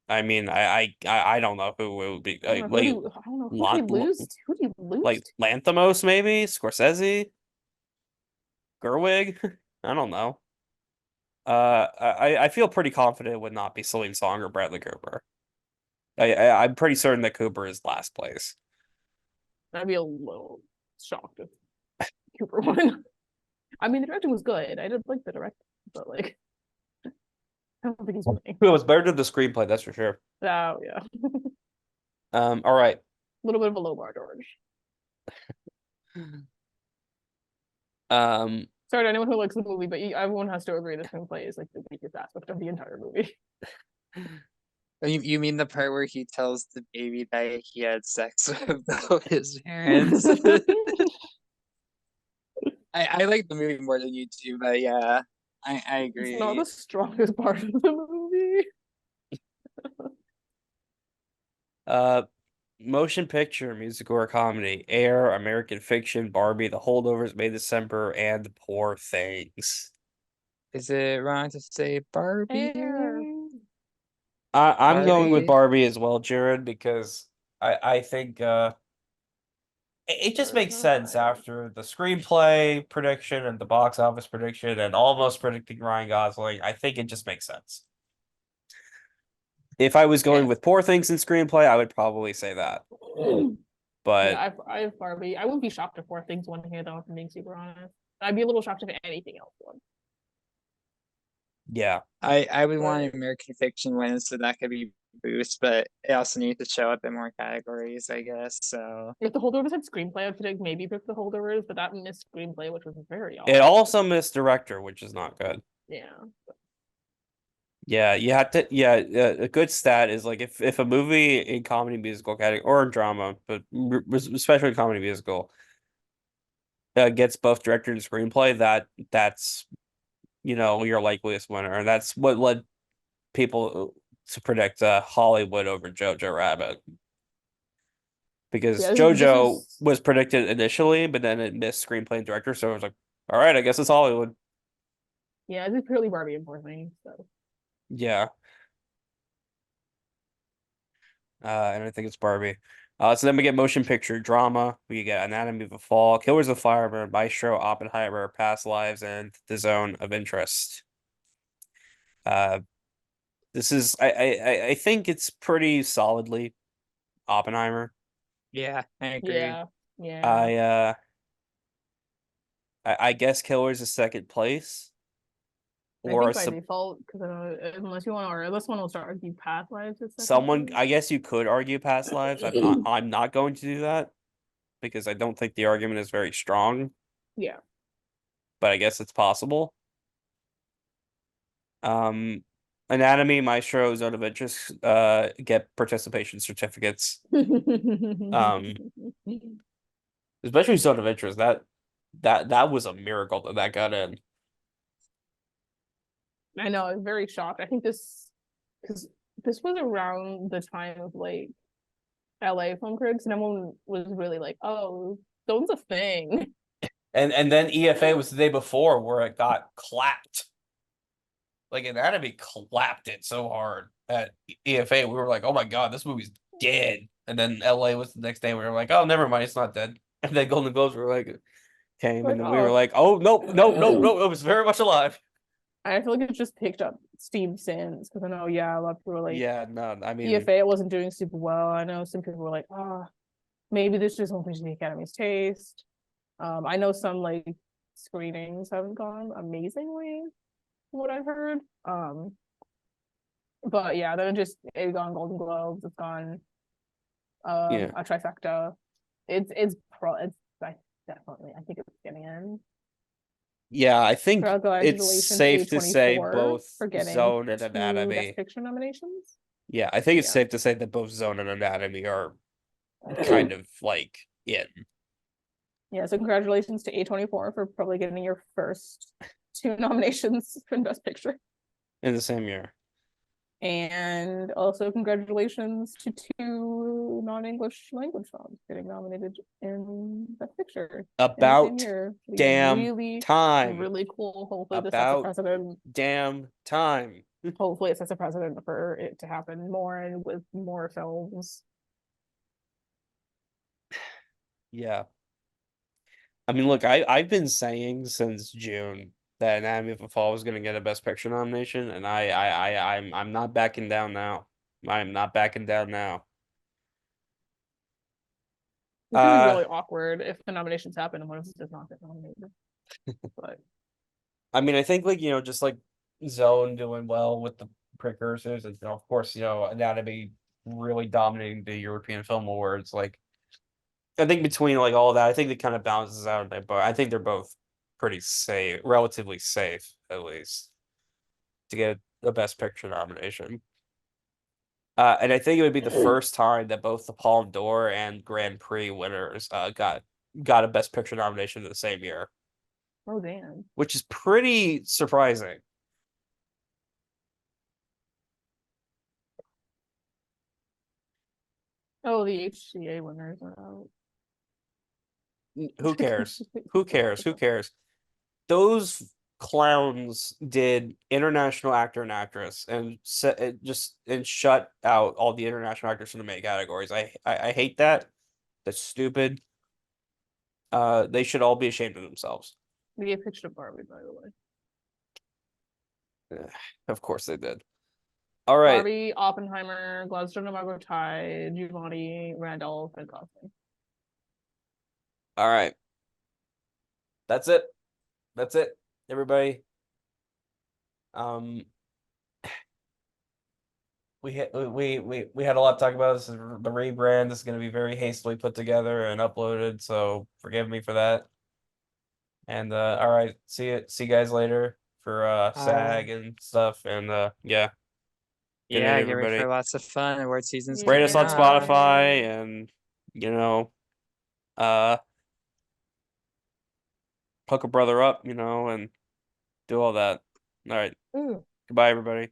I mean, I don't know who it would be. I don't know who I don't know who did he lose to? Who did he lose like to? Lanthimos, maybe Scorsese, Gerwig. I don't know. I feel pretty confident it would not be Celine Song or Bradley Cooper. I'm pretty certain that Cooper is last place. I'd be a little shocked if Cooper won. I mean, the directing was good. I did like the directing, but like, I don't think he's winning. It was better than the screenplay, that's for sure. Oh yeah, All right. a little bit of a low bar, George. Sorry to anyone who likes the movie, but everyone has to agree the screenplay is like the weakest aspect of the entire movie. You mean the part where he tells the baby that he had sex with both his parents? I like the movie more than you do, but yeah, I agree. It's not the strongest part of the movie. Motion picture, musical or comedy, Air, American Fiction, Barbie, The Holdovers, May December, and Poor Things. Is it wrong to say Barbie? Air. I'm going with Barbie. Barbie as well, Jared, because I think it just makes sense after the screenplay prediction and the box office prediction and almost predicting Ryan Gosling. I think it just makes sense. If I was going with Poor Things in screenplay, I would probably say that. But Yeah, I have Barbie. I wouldn't be shocked if Poor Things won here, though, if I'm being super honest. I'd be a little shocked if anything else won. yeah, I would want American Fiction win, so that could be boost, but it also needs to show up in more categories, I guess. So If the Holdovers had screenplay, I'd predict maybe pick the Holdovers, but that missed screenplay, which was very odd. it also missed director, which is not good. Yeah. Yeah, you have to. Yeah, a good stat is like if a movie in comedy musical category or in drama, but especially comedy musical, gets both director and screenplay, that's your likeliest winner, and that's what led people to predict Hollywood over Jojo Rabbit because Yeah, Jojo was predicted initially, but then it missed screenplay and director, so it was like, all right, I guess it's Hollywood. Yeah, it's purely Barbie and Poor Things, so. Yeah. and I think it's Barbie. So then we get motion picture drama. We get Anatomy of a Fall, Killers of the Flower Moon, Maestro, Oppenheimer, Past Lives, and The Zone of Interest. This is I think it's pretty solidly Oppenheimer. Yeah, I agree. Yeah, yeah. I guess Killers is second place. I Or think by default, because unless you want to, or unless one will start argue Past Lives is second someone, place. I guess you could argue Past Lives. I'm not going to do that because I don't think the argument is very strong, Yeah. but I guess it's possible. Anatomy, Maestro, Zone of Interest, get participation certificates. Especially Zone of Interest. That was a miracle that got in. I know, I'm very shocked. I think because this was around the time of like LA film critics, and everyone was really like, "Oh, Stone's a thing." And then EFA was the day before where it got clapped. Like Anatomy clapped it so hard at EFA. We were like, oh my God, this movie's dead. And then LA was the next day. We were like, oh, never mind, it's not dead. And then Golden Globes were like came, Like, and then we were oh. like, oh nope, nope, nope, nope, it was very much alive. I feel like it just picked up steam since, because I know, yeah, a lot of people were like, Yeah, no, I mean, EFA it wasn't doing super well. I know some people were like, oh, maybe this just won't be the Academy's taste. I know some like screenings haven't gone amazingly, from what I've heard. But yeah, then it gone Golden Globes, it's gone yeah, a trifecta. I definitely, I think it's getting in. yeah. I think it's Congratulations to safe to say A24 both for getting Zone and 2 Best Anatomy. Picture nominations. Yeah, I think it's Yeah. safe to say that both Zone and Anatomy are kind of like in. Yeah, so congratulations to A24 for probably getting your first 2 nominations for Best Picture. In the same year. And also congratulations to 2 non-English language films getting nominated in Best Picture in the same About year. damn Really, time. really cool. Hopefully this sets a About precedent. damn time. Hopefully it sets a precedent for it to happen more and with more films. Yeah. I mean, look, I've been saying since June that Anatomy of a Fall was going to get a Best Picture nomination, and I'm not backing down now. I'm not backing down now. It's gonna be really awkward if the nominations happen and one of us does not get nominated. But I mean, I think like just like Zone doing well with the precursors, and of course Anatomy really dominating the European Film Awards. Like, I think between like all of that, I think it kind of balances out. But I think they're both pretty safe, relatively safe at least, to get a Best Picture nomination. And I think it would be the first time that both the Palme d'Or and Grand Prix winners got a Best Picture nomination in the same year, oh damn. which is pretty surprising. Oh, the HCA winners are out. Who cares? Who cares? Who cares? Those clowns did international actor and actress and just shut out all the international actors from the main categories. I hate that. That's stupid. They should all be ashamed of themselves. They pitched a Barbie, by the way. Of course they did. All right. Barbie, Oppenheimer, Gladstone, Margot Ty, Giovanni, Randolph, and Gosling. All right. That's it. That's it, everybody. We had a lot to talk about. This is the rebrand. This is going to be very hastily put together and uploaded, so forgive me for that. And all right, see you guys later for SAG and stuff. And yeah. Good night, Yeah, get ready everybody. for lots of fun. Award season's Rate us on coming up. Spotify and uh hook a brother up, and do all that. All right. Ooh. Goodbye, everybody.